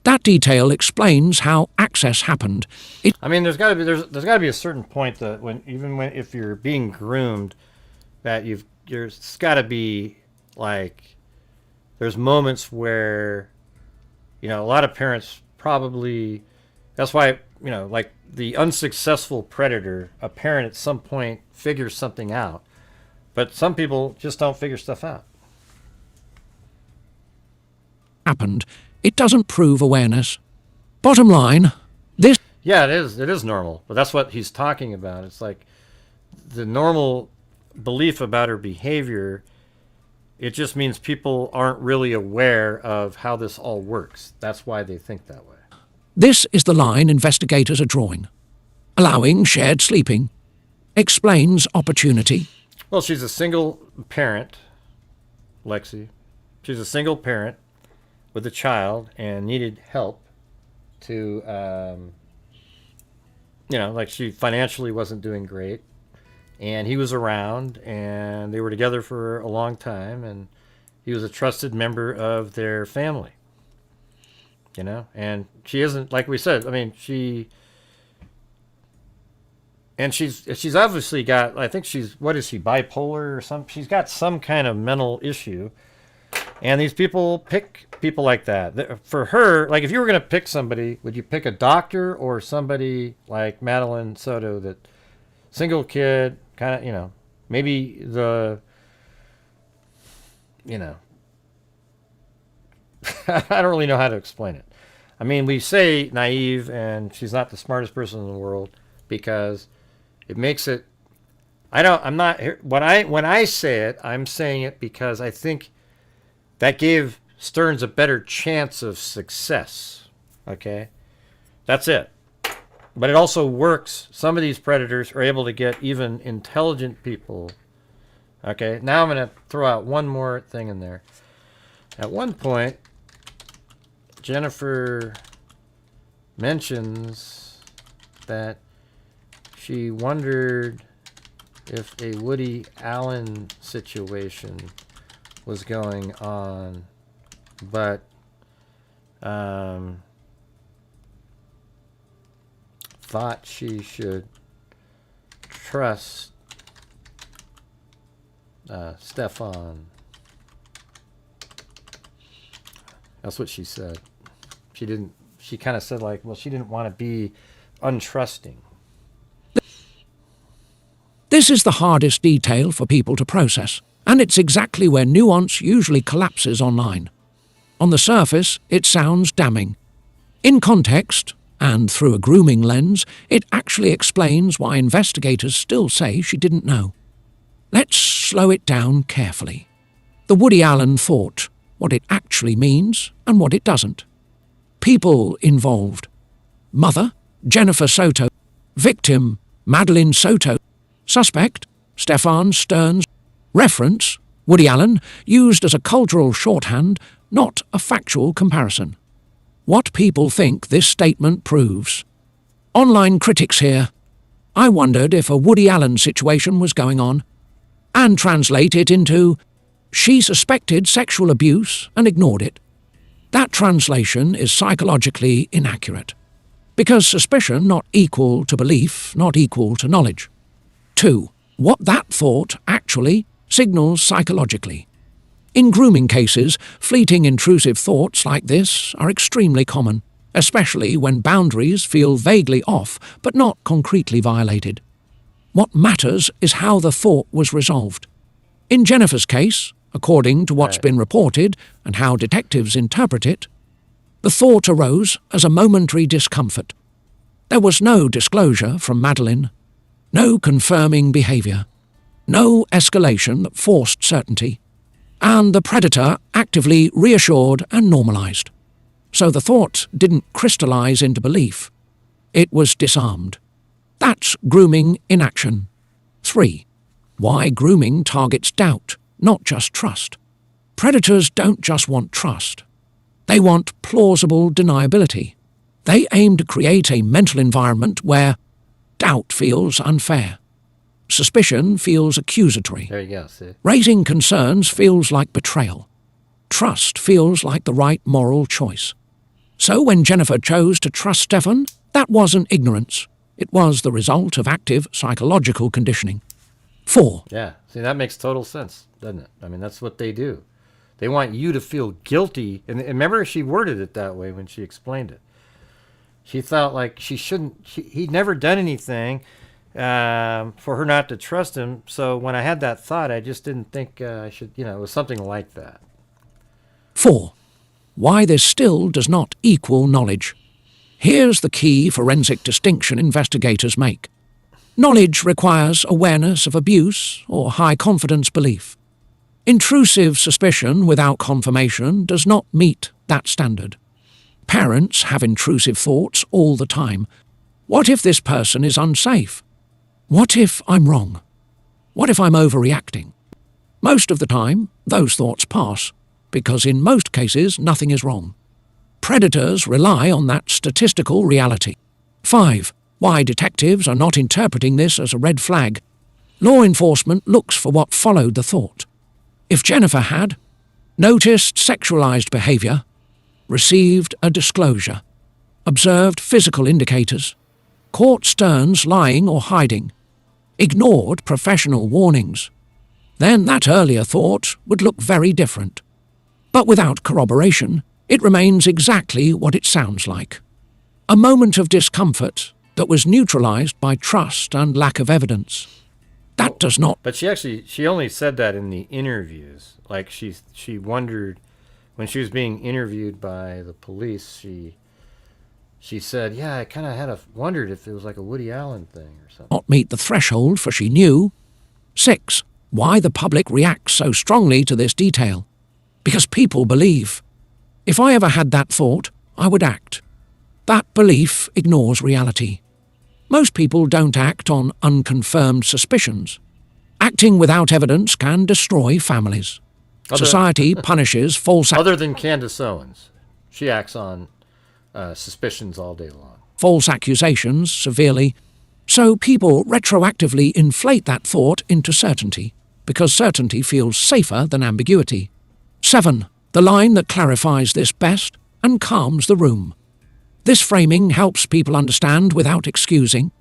E: That detail explains how access happened.
D: I mean, there's got to be a certain point that if you're being groomed, that there's got to be like, there's moments where, you know, a lot of parents probably, that's why, you know, like the unsuccessful predator, a parent at some point figures something out, but some people just don't figure stuff out.
E: Happened. It doesn't prove awareness. Bottom line, this...
D: Yeah, it is normal, but that's what he's talking about. It's like the normal belief about her behavior, it just means people aren't really aware of how this all works. That's why they think that way.
E: This is the line investigators are drawing. Allowing shared sleeping explains opportunity.
D: Well, she's a single parent, Lexi. She's a single parent with a child and needed help to, you know, like she financially wasn't doing great. And he was around, and they were together for a long time, and he was a trusted member of their family. You know, and she isn't, like we said, I mean, she's obviously got, I think what is she, bipolar or something? She's got some kind of mental issue. And these people pick people like that. For her, like if you were going to pick somebody, would you pick a doctor or somebody like Madeline Soto, that single kid, kind of, you know, maybe I don't really know how to explain it. I mean, we say naive and she's not the smartest person in the world because it makes it, when I say it, I'm saying it because I think that gave Stearns a better chance of success. Okay? That's it. But it also works. Some of these predators are able to get even intelligent people. Okay? Now I'm going to throw out one more thing in there. At one point, Jennifer mentions that she wondered if a Woody Allen situation was going on, but thought she should trust Stefan. That's what she said. She kind of said like, well, she didn't want to be untrusting.
E: This is the hardest detail for people to process, and it's exactly where nuance usually collapses online. On the surface, it sounds damning. In context, and through a grooming lens, it actually explains why investigators still say she didn't know. Let's slow it down carefully. The Woody Allen thought, what it actually means and what it doesn't. People involved. Mother, Jennifer Soto. Victim, Madeline Soto. Suspect, Stefan Stearns. Reference, Woody Allen, used as a cultural shorthand, not a factual comparison. What people think this statement proves. Online critics here. I wondered if a Woody Allen situation was going on, and translate it into, she suspected sexual abuse and ignored it. That translation is psychologically inaccurate, because suspicion not equal to belief, not equal to knowledge. 2. What that thought actually signals psychologically. In grooming cases, fleeting intrusive thoughts like this are extremely common, especially when boundaries feel vaguely off but not concretely violated. What matters is how the thought was resolved. In Jennifer's case, according to what's been reported and how detectives interpret it, the thought arose as a momentary discomfort. There was no disclosure from Madeline, no confirming behavior, no escalation that forced certainty, and the predator actively reassured and normalized. So the thought didn't crystallize into belief. It was disarmed. That's grooming in action. 3. Why grooming targets doubt, not just trust. Predators don't just want trust. They want plausible deniability. They aim to create a mental environment where doubt feels unfair. Suspicion feels accusatory.
D: There you go, see?
E: Raising concerns feels like betrayal. Trust feels like the right moral choice. So when Jennifer chose to trust Stefan, that wasn't ignorance. It was the result of active psychological conditioning. 4.
D: Yeah, see, that makes total sense, doesn't it? I mean, that's what they do. They want you to feel guilty. And remember, she worded it that way when she explained it. She felt like he'd never done anything for her not to trust him. So when I had that thought, I just didn't think I should, it was something like that.
E: 4. Why this still does not equal knowledge. Here's the key forensic distinction investigators make. Knowledge requires awareness of abuse or high-confidence belief. Intrusive suspicion without confirmation does not meet that standard. Parents have intrusive thoughts all the time. What if this person is unsafe? What if I'm wrong? What if I'm overreacting? Most of the time, those thoughts pass, because in most cases, nothing is wrong. Predators rely on that statistical reality. 5. Why detectives are not interpreting this as a red flag. Law enforcement looks for what followed the thought. If Jennifer had, noticed sexualized behavior, received a disclosure, observed physical indicators, caught Stearns lying or hiding, ignored professional warnings, then that earlier thought would look very different. But without corroboration, it remains exactly what it sounds like. A moment of discomfort that was neutralized by trust and lack of evidence. That does not...
D: But she only said that in the interviews. Like, she wondered, when she was being interviewed by the police, she said, yeah, I kind of wondered if it was like a Woody Allen thing or something.
E: Not meet the threshold, for she knew. 6. Why the public reacts so strongly to this detail. Because people believe. If I ever had that thought, I would act. That belief ignores reality. Most people don't act on unconfirmed suspicions. Acting without evidence can destroy families. Society punishes false...
D: Other than Candace Owens. She acts on suspicions all day long.
E: False accusations severely. So people retroactively inflate that thought into certainty, because certainty feels safer than ambiguity. 7. The line that clarifies this best and calms the room. This framing helps people understand without excusing.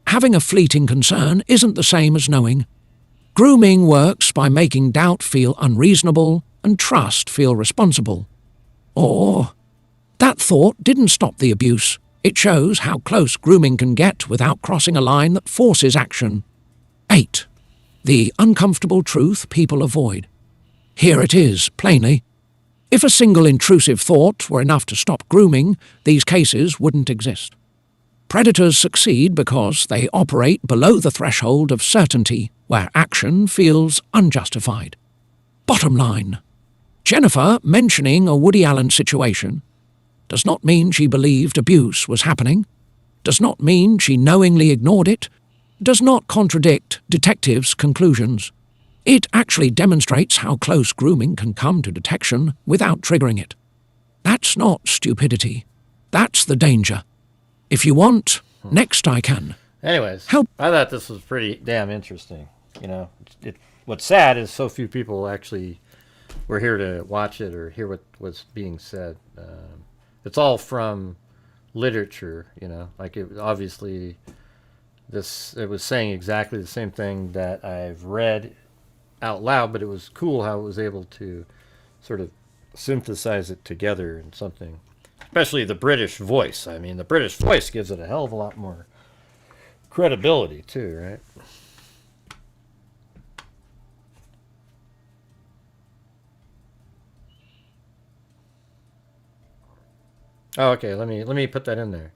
E: Having a fleeting concern isn't the same as knowing. Grooming works by making doubt feel unreasonable and trust feel responsible. Or, that thought didn't stop the abuse. It shows how close grooming can get without crossing a line that forces action. 8. The uncomfortable truth people avoid. Here it is, plainly. If a single intrusive thought were enough to stop grooming, these cases wouldn't exist. Predators succeed because they operate below the threshold of certainty, where action feels unjustified. Bottom line. Jennifer mentioning a Woody Allen situation does not mean she believed abuse was happening, does not mean she knowingly ignored it, does not contradict detectives' conclusions. It actually demonstrates how close grooming can come to detection without triggering it. That's not stupidity. That's the danger. If you want, next I can.
D: Anyways,
E: help.
D: I thought this was pretty damn interesting. You know, what's sad is so few people actually were here to watch it or hear what was being said. It's all from literature, you know, like it obviously it was saying exactly the same thing that I've read out loud, but it was cool how it was able to sort of synthesize it together in something, especially the British voice. I mean, the British voice gives it a hell of a lot more credibility too, right? Oh, okay, let me put that in there.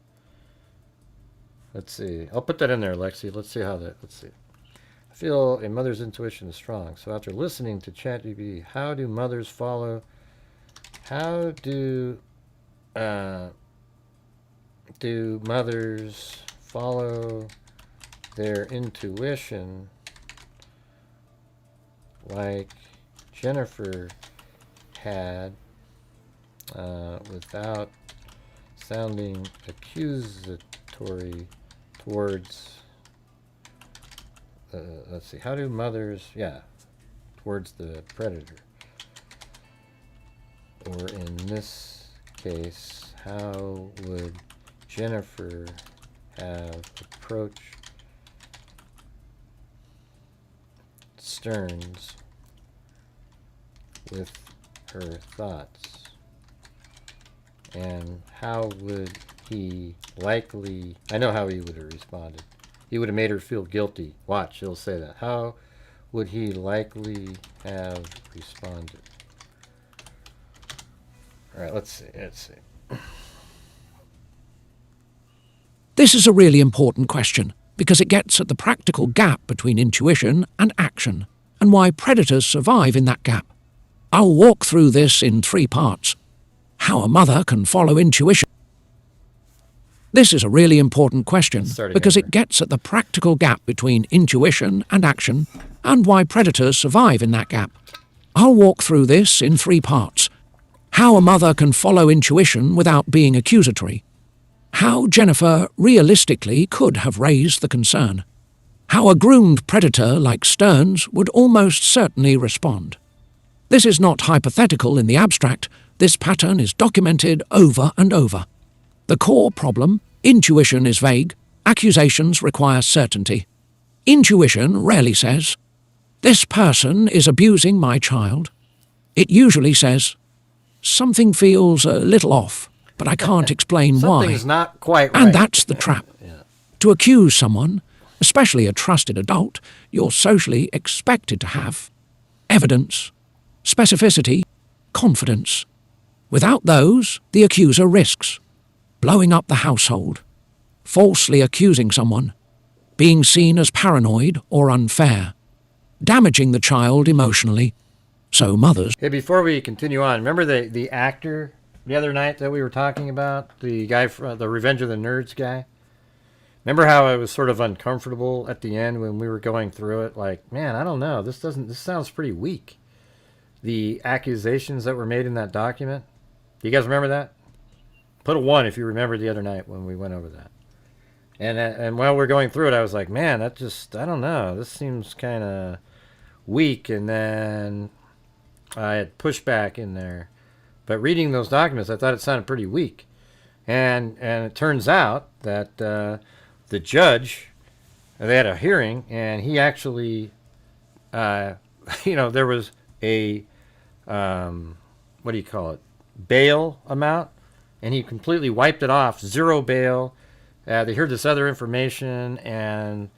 D: Let's see. I'll put that in there, Lexi. Let's see. I feel a mother's intuition is strong. So after listening to ChatGPT, how do mothers follow their intuition like Jennifer had without sounding accusatory towards let's see, how do mothers, towards the predator, or in this case, how would Jennifer have approached Stearns with her thoughts, and how would he likely, I know how he would have responded. He would have made her feel guilty. Watch, he'll say that. How would he likely have responded? All right, let's see.
E: This is a really important question because it gets at the practical gap between intuition and action and why predators survive in that gap. I'll walk through this in 3 parts. How a mother can follow intuition. This is a really important question because it gets at the practical gap between intuition and action and why predators survive in that gap. I'll walk through this in 3 parts. How a mother can follow intuition without being accusatory. How Jennifer realistically could have raised the concern. How a groomed predator like Stearns would almost certainly respond. This is not hypothetical in the abstract. This pattern is documented over and over. The core problem, intuition, is vague. Accusations require certainty. Intuition rarely says, "This person is abusing my child." It usually says, "Something feels a little off, but I can't explain why."
D: Something's not quite right.
E: And that's the trap. To accuse someone, especially a trusted adult, you're socially expected to have evidence, specificity, confidence. Without those, the accuser risks blowing up the household, falsely accusing someone, being seen as paranoid or unfair, damaging the child emotionally. So mothers...
D: Hey, before we continue on, remember the actor the other night that we were talking about? The guy from the Revenge of the Nerds guy? Remember how I was sort of uncomfortable at the end when we were going through it? Like, man, I don't know. This sounds pretty weak. The accusations that were made in that document. Do you guys remember that? Put a 1 if you remember the other night when we went over that. And while we're going through it, I was like, man, I don't know. This seems kind of weak. And then I had pushback in there. But reading those documents, I thought it sounded pretty weak. And it turns out that the judge, they had a hearing, and he actually, there was a, what do you call it, bail amount, and he completely wiped it off, 0 bail. They heard this other information, and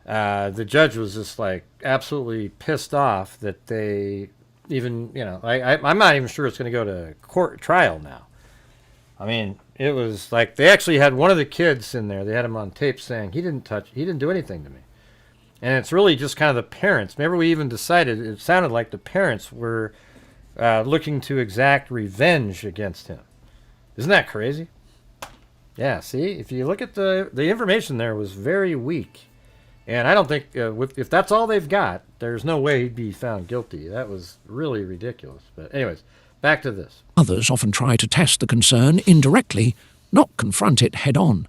D: the judge was just like absolutely pissed off that they even, I'm not even sure it's going to go to court trial now. I mean, it was like they actually had one of the kids in there. They had him on tape saying he didn't do anything to me. And it's really just kind of the parents. Remember, we even decided, it sounded like the parents were looking to exact revenge against him. Isn't that crazy? Yeah, see, if you look at the information there was very weak. And I don't think, if that's all they've got, there's no way he'd be found guilty. That was really ridiculous. But anyways, back to this.
E: Others often try to test the concern indirectly, not confront it head-on.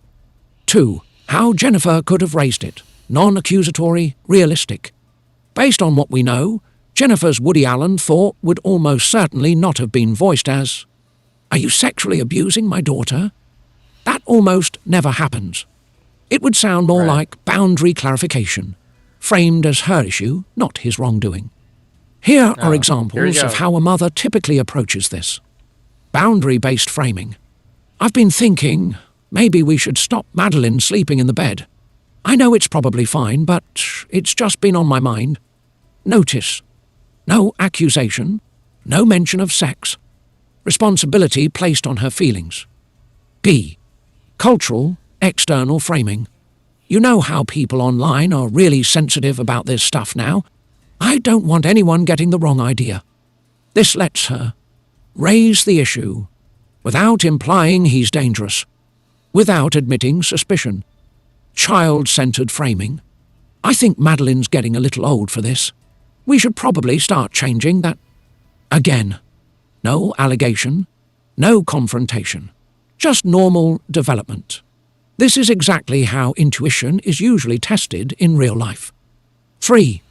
E: 2. How Jennifer could have raised it. Non-accusatory, realistic. Based on what we know, Jennifer's Woody Allen thought would almost certainly not have been voiced as, "Are you sexually abusing my daughter?" That almost never happens. It would sound more like boundary clarification, framed as her issue, not his wrongdoing. Here are examples of how a mother typically approaches this. Boundary-based framing. "I've been thinking, maybe we should stop Madeline sleeping in the bed. I know it's probably fine, but it's just been on my mind." Notice, no accusation, no mention of sex. Responsibility placed on her feelings. B. Cultural, external framing. You know how people online are really sensitive about this stuff now. I don't want anyone getting the wrong idea. This lets her raise the issue without implying he's dangerous, without admitting suspicion. Child-centered framing. "I think Madeline's getting a little old for this. We should probably start changing that." Again, no allegation, no confrontation, just normal development. This is exactly how intuition is usually tested in real life. 3.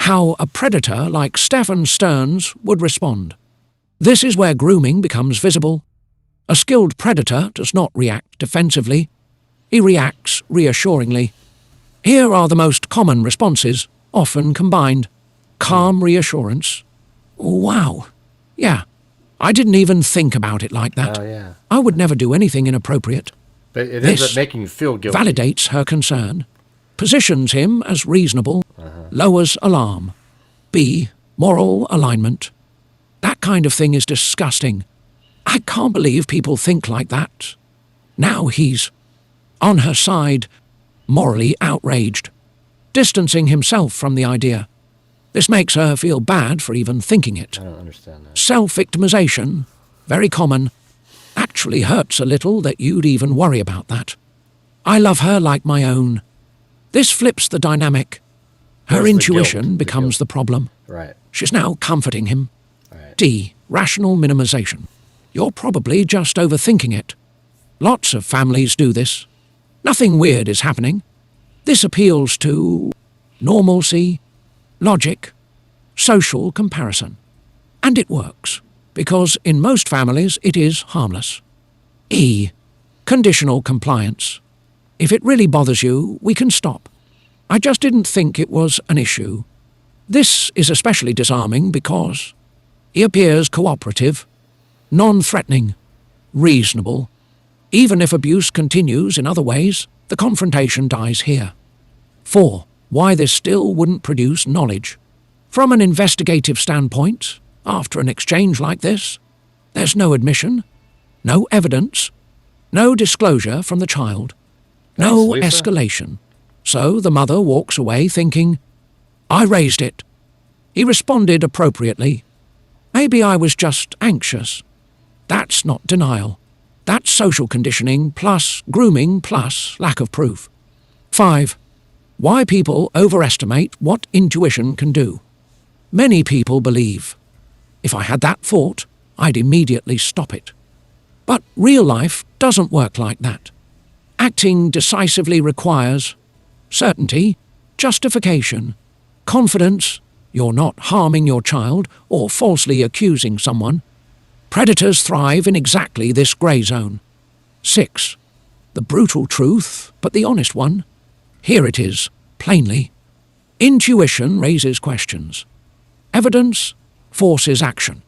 E: How a predator like Stefan Stearns would respond. This is where grooming becomes visible. A skilled predator does not react defensively. He reacts reassuringly. Here are the most common responses, often combined. Calm reassurance. "Wow. Yeah. I didn't even think about it like that.
D: Oh, yeah.
E: I would never do anything inappropriate."
D: But it ends up making you feel guilty.
E: Validates her concern, positions him as reasonable, lowers alarm. B. Moral alignment. That kind of thing is disgusting. I can't believe people think like that. Now he's on her side, morally outraged, distancing himself from the idea. This makes her feel bad for even thinking it.
D: I don't understand that.
E: Self-victimization, very common. Actually hurts a little that you'd even worry about that. "I love her like my own." This flips the dynamic. Her
D: Where's the
E: intuition
D: guilt? The
E: becomes
D: guilt.
E: the problem.
D: Right.
E: She's now comforting him.
D: Right.
E: D. Rational minimization. You're probably just overthinking it. Lots of families do this. Nothing weird is happening. This appeals to normalcy, logic, social comparison. And it works, because in most families it is harmless. E. Conditional compliance. If it really bothers you, we can stop. I just didn't think it was an issue. This is especially disarming because he appears cooperative, non-threatening, reasonable. Even if abuse continues in other ways, the confrontation dies here. 4. Why this still wouldn't produce knowledge. From an investigative standpoint, after an exchange like this, there's no admission, no evidence, no disclosure from the child, no escalation. So the mother walks away thinking, I raised it. He responded appropriately. Maybe I was just anxious. That's not denial. That's social conditioning plus grooming plus lack of proof. 5. Why people overestimate what intuition can do. Many people believe, if I had that thought, I'd immediately stop it. But real life doesn't work like that. Acting decisively requires certainty, justification, confidence, you're not harming your child or falsely accusing someone. Predators thrive in exactly this grey zone. 6. The brutal truth, but the honest one. Here it is, plainly. Intuition raises questions. Evidence forces action.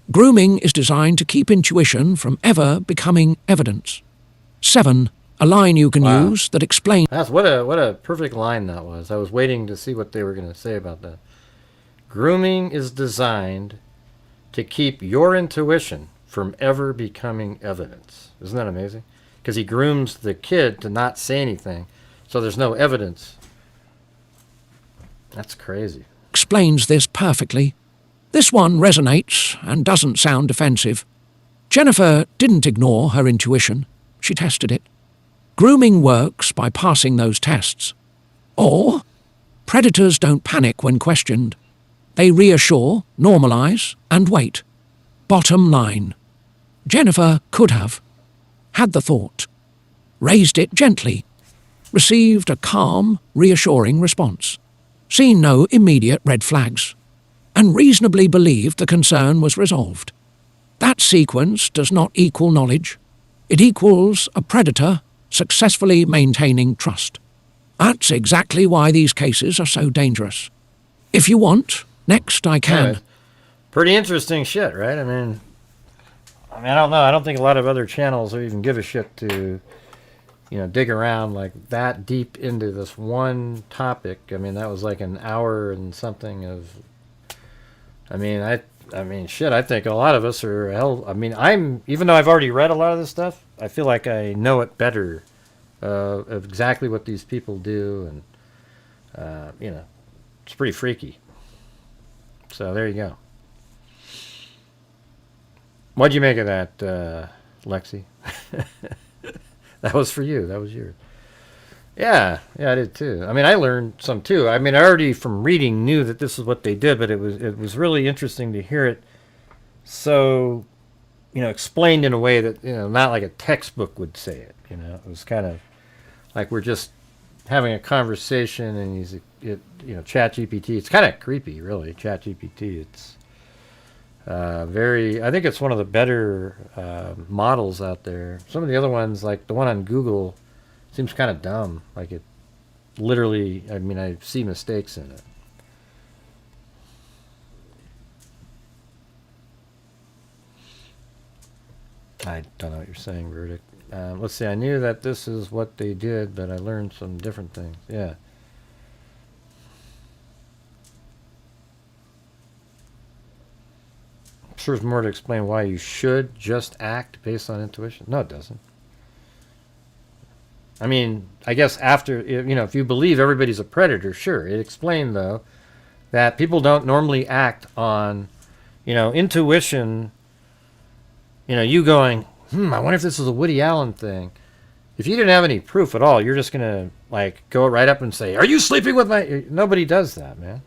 E: Grooming is designed to keep intuition from ever becoming evidence. 7. A line you can use that explains...
D: What a perfect line that was. I was waiting to see what they were going to say about that. Grooming is designed to keep your intuition from ever becoming evidence. Isn't that amazing? Because he grooms the kid to not say anything, so there's no evidence. That's crazy.
E: Explains this perfectly. This one resonates and doesn't sound defensive. Jennifer didn't ignore her intuition. She tested it. Grooming works by passing those tests. Or, predators don't panic when questioned. They reassure, normalize, and wait. Bottom line. Jennifer could have had the thought, raised it gently, received a calm, reassuring response, seen no immediate red flags, and reasonably believed the concern was resolved. That sequence does not equal knowledge. It equals a predator successfully maintaining trust. That's exactly why these cases are so dangerous. If you want, next I can.
D: Anyways, pretty interesting shit, right? I mean, I don't know. I don't think a lot of other channels will even give a shit to, dig around like that deep into this one topic. I mean, that was like an hour and something of. I mean, shit. I think a lot of us are hell. I mean, even though I've already read a lot of this stuff, I feel like I know it better, of exactly what these people do, and it's pretty freaky. So there you go. What'd you make of that, Lexi? That was for you. That was yours. Yeah, I did too. I mean, I learned some too. I mean, I already from reading knew that this is what they did, but it was really interesting to hear it so, explained in a way that, not like a textbook would say it. It was kind of like we're just having a conversation, and ChatGPT. It's kind of creepy, really. ChatGPT. It's I think it's one of the better models out there. Some of the other ones, like the one on Google, seems kind of dumb. Like it literally, I see mistakes in it. I don't know what you're saying, Verdict. Let's see, I knew that this is what they did, but I learned some different things. Yeah. Serves more to explain why you should just act based on intuition. No, it doesn't. I mean, I guess after, if you believe everybody's a predator, sure. It explained, though, that people don't normally act on, intuition, you going, I wonder if this is a Woody Allen thing. If you didn't have any proof at all, you're just going to, go right up and say, are you sleeping with my... Nobody does that, man.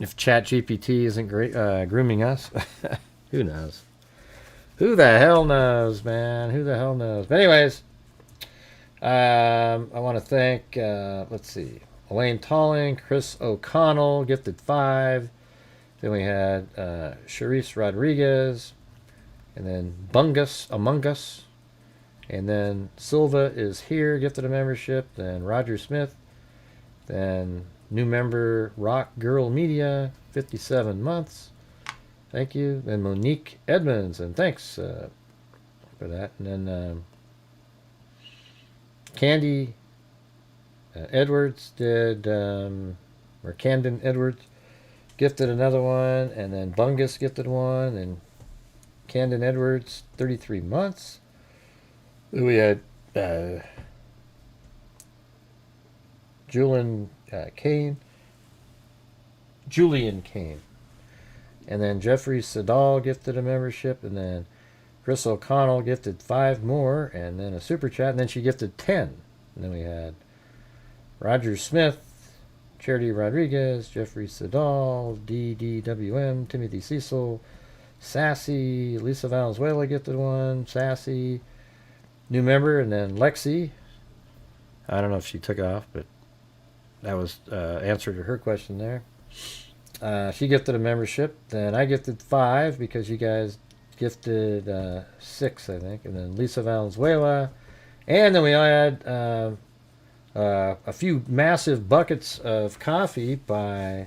D: If ChatGPT isn't grooming us, who knows? Who the hell knows, man? Who the hell knows? But anyways, I want to thank, let's see, Elaine Talling, Chris O'Connell, gifted 5. Then we had Charisse Rodriguez, and then Among Us, and then Silva is here, gifted a membership. Then Roger Smith, then new member Rock Girl Media, 57 months. Thank you. Then Monique Edmonds, and thanks for that. And then Candy Edwards did, or Camden Edwards gifted another one, and then Bungus gifted one, and Camden Edwards, 33 months. We had Julian Kane, and then Jeffrey Sedal gifted a membership, and then Chris O'Connell gifted 5 more, and then a super chat, and then she gifted 10. And then we had Roger Smith, Charity Rodriguez, Jeffrey Sedal, DDWM, Timothy Cecil, Sassy, Lisa Valenzuela gifted one, Sassy, new member, and then Lexi. I don't know if she took off, but that was answer to her question there. She gifted a membership. Then I gifted 5 because you guys gifted 6, I think. And then Lisa Valenzuela. And then we had a few massive buckets of coffee by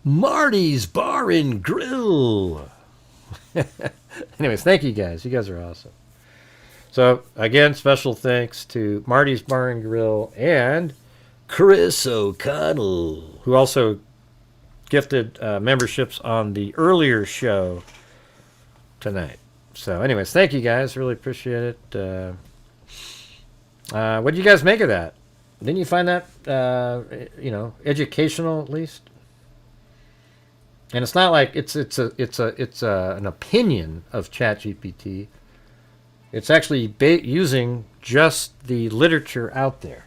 D: Marty's Bar and Grill. Anyways, thank you guys. You guys are awesome. So, again, special thanks to Marty's Bar and Grill and Chris O'Connell, who also gifted memberships on the earlier show tonight. So, anyways, thank you guys. Really appreciate it. What do you guys make of that? Didn't you find that, educational at least? And it's not like it's an opinion of ChatGPT. It's actually using just the literature out there.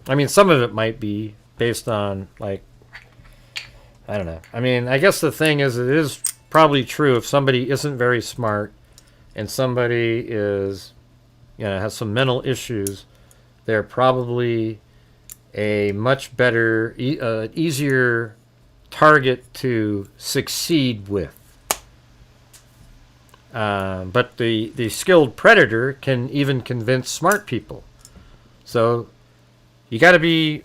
D: I mean, some of it might be based on, like, I don't know. I mean, I guess the thing is, it is probably true if somebody isn't very smart and somebody is, has some mental issues, they're probably a much better, easier target to succeed with. But the skilled predator can even convince smart people. So you got to be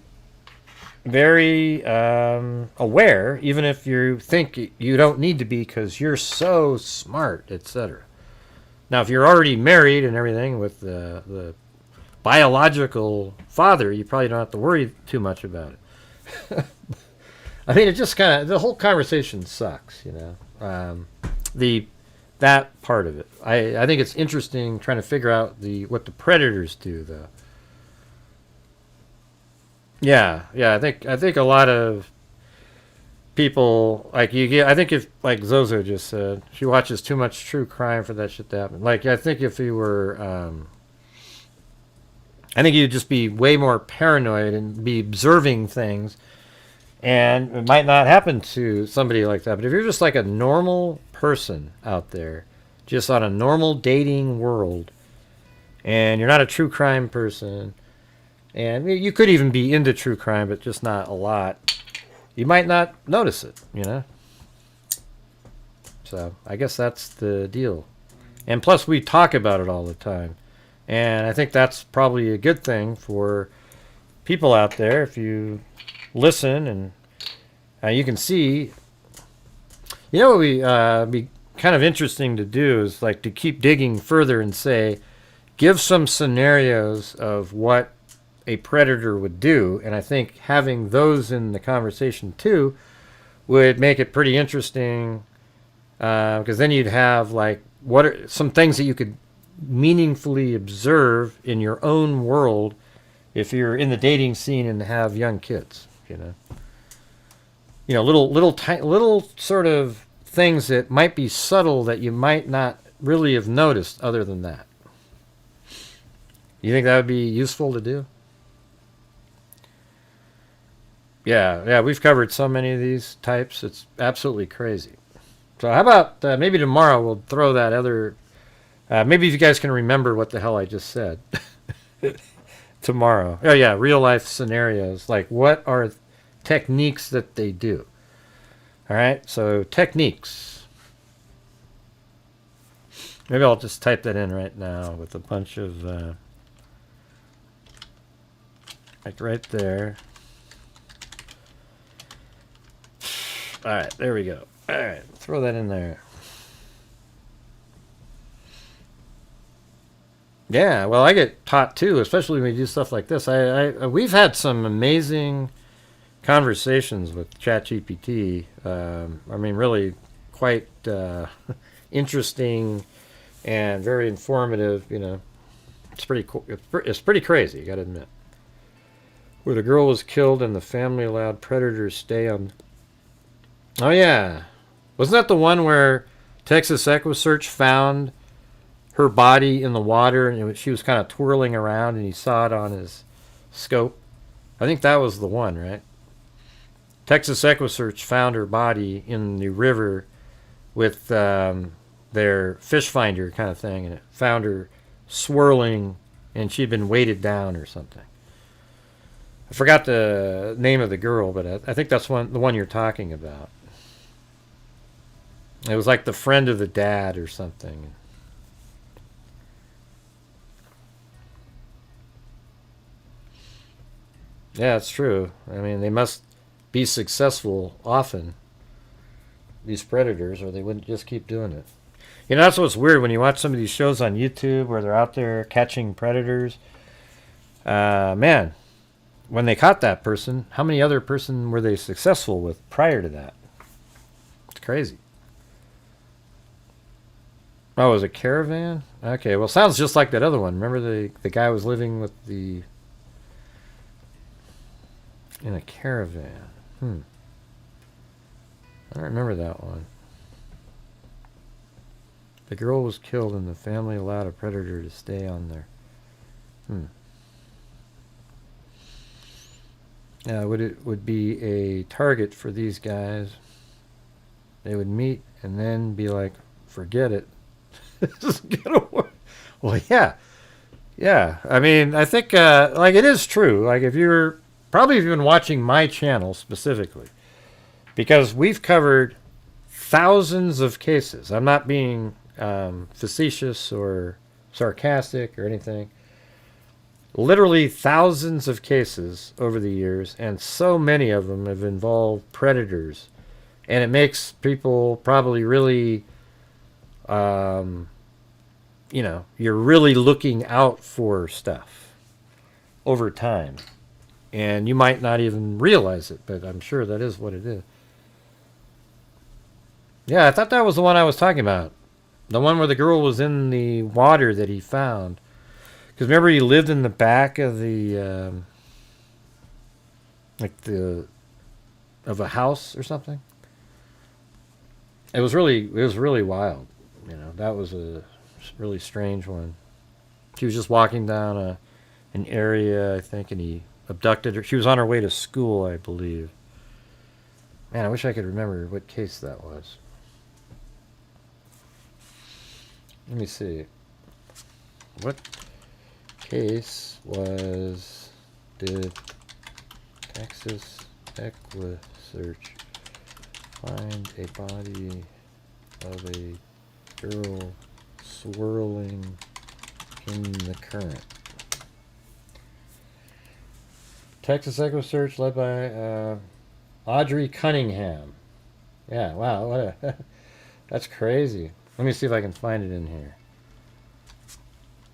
D: very aware, even if you think you don't need to be because you're so smart, etc. Now, if you're already married and everything with the biological father, you probably don't have to worry too much about it. I mean, it just kind of, the whole conversation sucks, that part of it. I think it's interesting trying to figure out what the predators do, though. Yeah, I think a lot of people, like, I think if, like Zozo just said, she watches too much true crime for that shit to happen. Like, I think if you were, I think you'd just be way more paranoid and be observing things, and it might not happen to somebody like that. But if you're just like a normal person out there, just on a normal dating world, and you're not a true crime person, and you could even be into true crime, but just not a lot, you might not notice it, So I guess that's the deal. And plus, we talk about it all the time. And I think that's probably a good thing for people out there. If you listen and you can see, what would be kind of interesting to do is like to keep digging further and say, give some scenarios of what a predator would do. And I think having those in the conversation too would make it pretty interesting, because then you'd have like, what are some things that you could meaningfully observe in your own world if you're in the dating scene and have young kids, little sort of things that might be subtle that you might not really have noticed other than that. You think that would be useful to do? Yeah, we've covered so many of these types. It's absolutely crazy. So how about maybe tomorrow we'll throw that other... maybe if you guys can remember what the hell I just said. tomorrow. Oh yeah, real life scenarios. Like what are techniques that they do? All right, so techniques. Maybe I'll just type that in right now with a bunch of like right there. All right, there we go. All right, throw that in there. Yeah, well, I get taught too, especially when we do stuff like this. We've had some amazing conversations with ChatGPT. I mean, really quite interesting and very informative. You know, it's pretty cool. It's pretty crazy, you got to admit. Where the girl was killed and the family allowed predators stay on. Oh yeah, wasn't that the one where Texas EquuSearch found her body in the water and she was kind of twirling around and he saw it on his scope? I think that was the one, right? Texas EquuSearch found her body in the river with their fish finder kind of thing, and it found her swirling and she'd been weighted down or something. I forgot the name of the girl, but I think that's the one you're talking about. It was like the friend of the dad or something. Yeah, it's true. I mean, they must be successful often, these predators, or they wouldn't just keep doing it. You know, that's what's weird when you watch some of these shows on YouTube where they're out there catching predators. Man, when they caught that person, how many other person were they successful with prior to that? It's crazy. Oh, it was a caravan? Okay, well, sounds just like that other one. Remember the guy was living with the... in a caravan. I don't remember that one. The girl was killed and the family allowed a predator to stay on there. Yeah, it would be a target for these guys. They would meet and then be like, forget it. Just get away. Well, yeah. Yeah. I mean, I think, like, it is true. Like, if you've been watching my channel specifically, because we've covered thousands of cases. I'm not being facetious or sarcastic or anything. Literally thousands of cases over the years, and so many of them have involved predators. And it makes people probably really, you know, you're really looking out for stuff over time. And you might not even realize it, but I'm sure that is what it is. Yeah, I thought that was the one I was talking about. The one where the girl was in the water that he found. Because remember, he lived in the back of the, of a house or something. It was really wild. You know, that was a really strange one. She was just walking down an area, I think, and he abducted her. She was on her way to school, I believe. Man, I wish I could remember what case that was. Let me see. What case did Texas EquuSearch find a body of a girl swirling in the current? Texas EquuSearch led by Audrey Cunningham. Yeah, wow, that's crazy. Let me see if I can find it in here.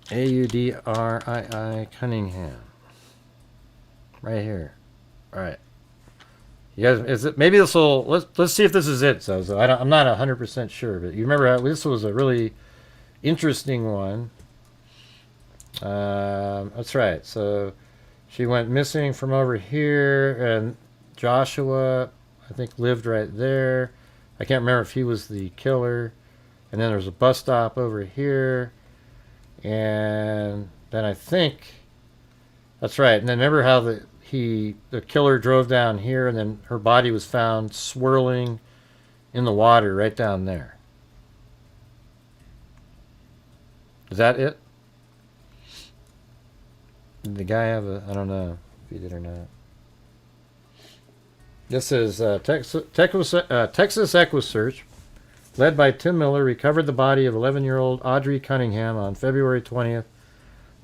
D: Audrii Cunningham. Right here. All right. You guys, is it? Maybe this will. Let's see if this is it. So I'm not 100% sure, but you remember how this was a really interesting one. That's right. So she went missing from over here, and Joshua, I think, lived right there. I can't remember if he was the killer. And then there's a bus stop over here. And then I think that's right. And then remember how the killer drove down here, and then her body was found swirling in the water right down there. Is that it? Did the guy have a... I don't know if he did or not. This is Texas EquuSearch, led by Tim Miller, recovered the body of 11-year-old Audrey Cunningham on February 20th,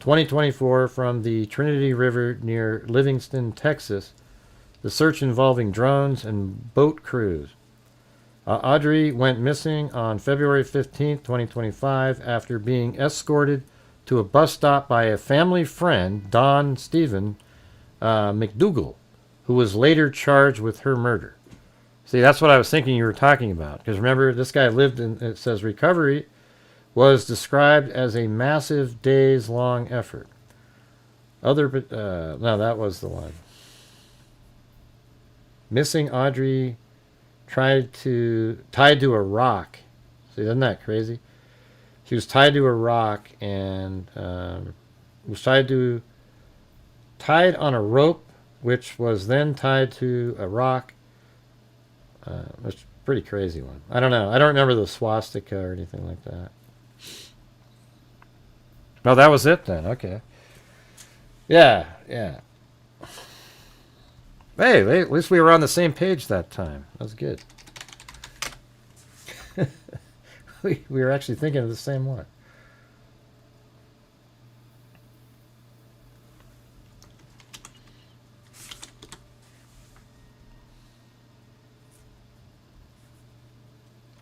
D: 2024 from the Trinity River near Livingston, Texas. The search involving drones and boat crews. Audrey went missing on February 15th, 2025 after being escorted to a bus stop by a family friend, Don Stephen McDougal, who was later charged with her murder. See, that's what I was thinking you were talking about. Because remember, this guy lived in, it says, recovery was described as a massive days-long effort. No, that was the one. Missing Audrey tied to a rock. See, isn't that crazy? She was tied to a rock and was tied on a rope, which was then tied to a rock. It's a pretty crazy one. I don't know. I don't remember the swastika or anything like that. Oh, that was it then. Okay. Yeah. Hey, at least we were on the same page that time. That was good. we were actually thinking of the same one.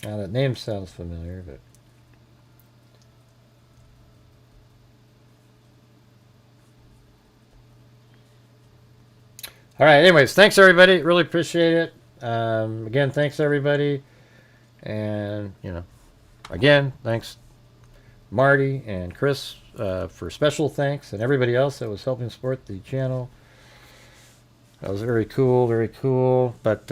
D: Now that name sounds familiar, but... All right, anyways, thanks everybody. Really appreciate it. Again, thanks everybody. And, again, thanks Marty and Chris for special thanks, and everybody else that was helping support the channel. That was very cool, very cool. But,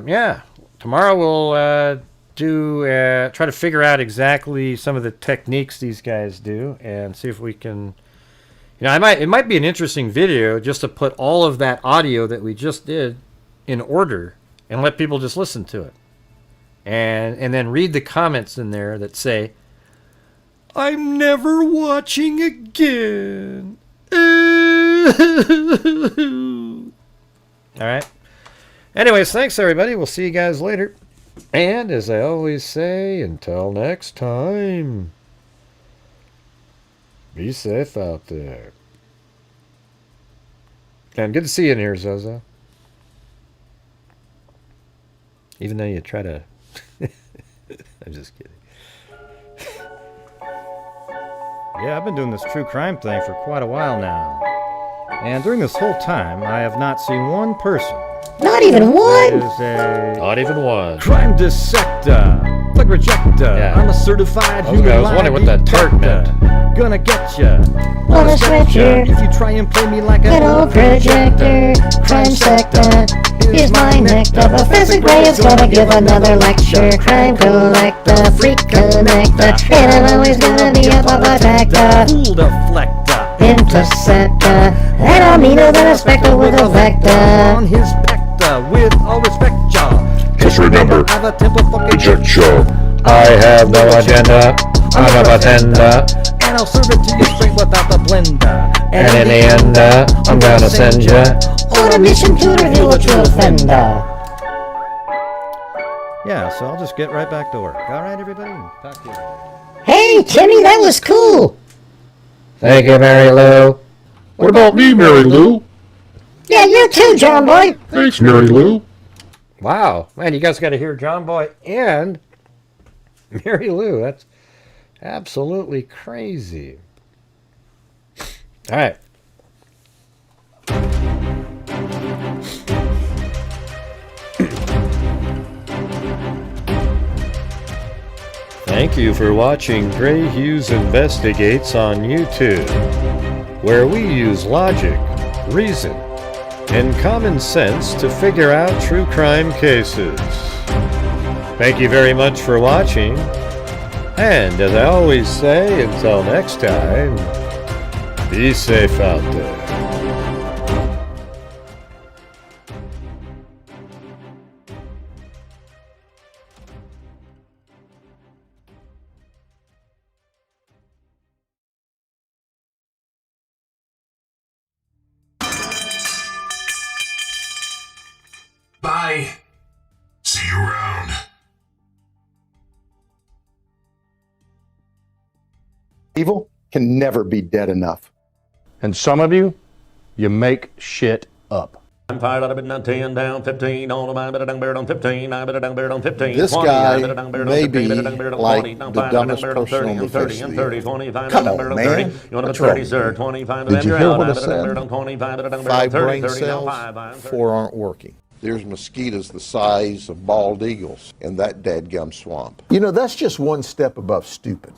D: yeah, tomorrow we'll try to figure out exactly some of the techniques these guys do and see if we can... it might be an interesting video just to put all of that audio that we just did in order and let people just listen to it. And then read the comments in there that say, I'm never watching again. All right. Anyways, thanks everybody. We'll see you guys later. And as I always say, until next time, be safe out there. And good to see you in here, Zozo. Even though you try to... I'm just kidding. Yeah, I've been doing this true crime thing for quite a while now. And during this whole time, I have not seen one person.
C: Not even one?
D: Not even one.
F: Crime dissector, plug rejector.
D: Yeah.
F: I'm a certified
D: I was wondering what that tart meant.
F: Gonna get ya.
C: Wanna stretch ya.
F: If you try and play me like
C: An old projector. Crime sector. Here's my nectar. Professor Gray is gonna give another lecture. Crime collector. Freak connector. And I'm always gonna be a pop attacker.
F: Fool deflector.
C: Interceptor. And I'm meaner than a spectre with a vector.
F: On his pector, with all respect, y'all.
G: Just remember,
F: I have a temper fucking
G: reject show.
D: I have no agenda. I'm a bartender.
F: and I'll serve it to you straight without the blender.
D: And in the end, I'm gonna send ya
C: on a mission to reveal a true offender.
F: Yeah, so I'll just get right back to work. All right, everybody? Talk to you.
C: Hey, Timmy, that was cool.
D: Thank you, Mary Lou.
G: What about me, Mary Lou?
C: Yeah, you too, John Boy.
G: Thanks, Mary Lou.
D: Wow. Man, you guys got to hear John Boy and Mary Lou. That's absolutely crazy. All right. Thank you for watching Gray Hughes Investigates on YouTube, where we use logic, reason, and common sense to figure out true crime cases. Thank you very much for watching, and as I always say, until next time, be safe out there.
H: Bye. See you around.
B: Evil can never be dead enough.
I: And some of you make shit up.
J: I'm fired out of midnight 10 down 15 on my better bear on 15 I better bear on 15
B: This
J: 20,
B: guy
J: may
B: be like the dumbest person on the face of the earth. Come on, man. What's wrong? Did you hear what I said? 5 brain cells, 4 aren't working. There's mosquitoes the size of bald eagles in that dadgum swamp. You know, that's just one step above stupid.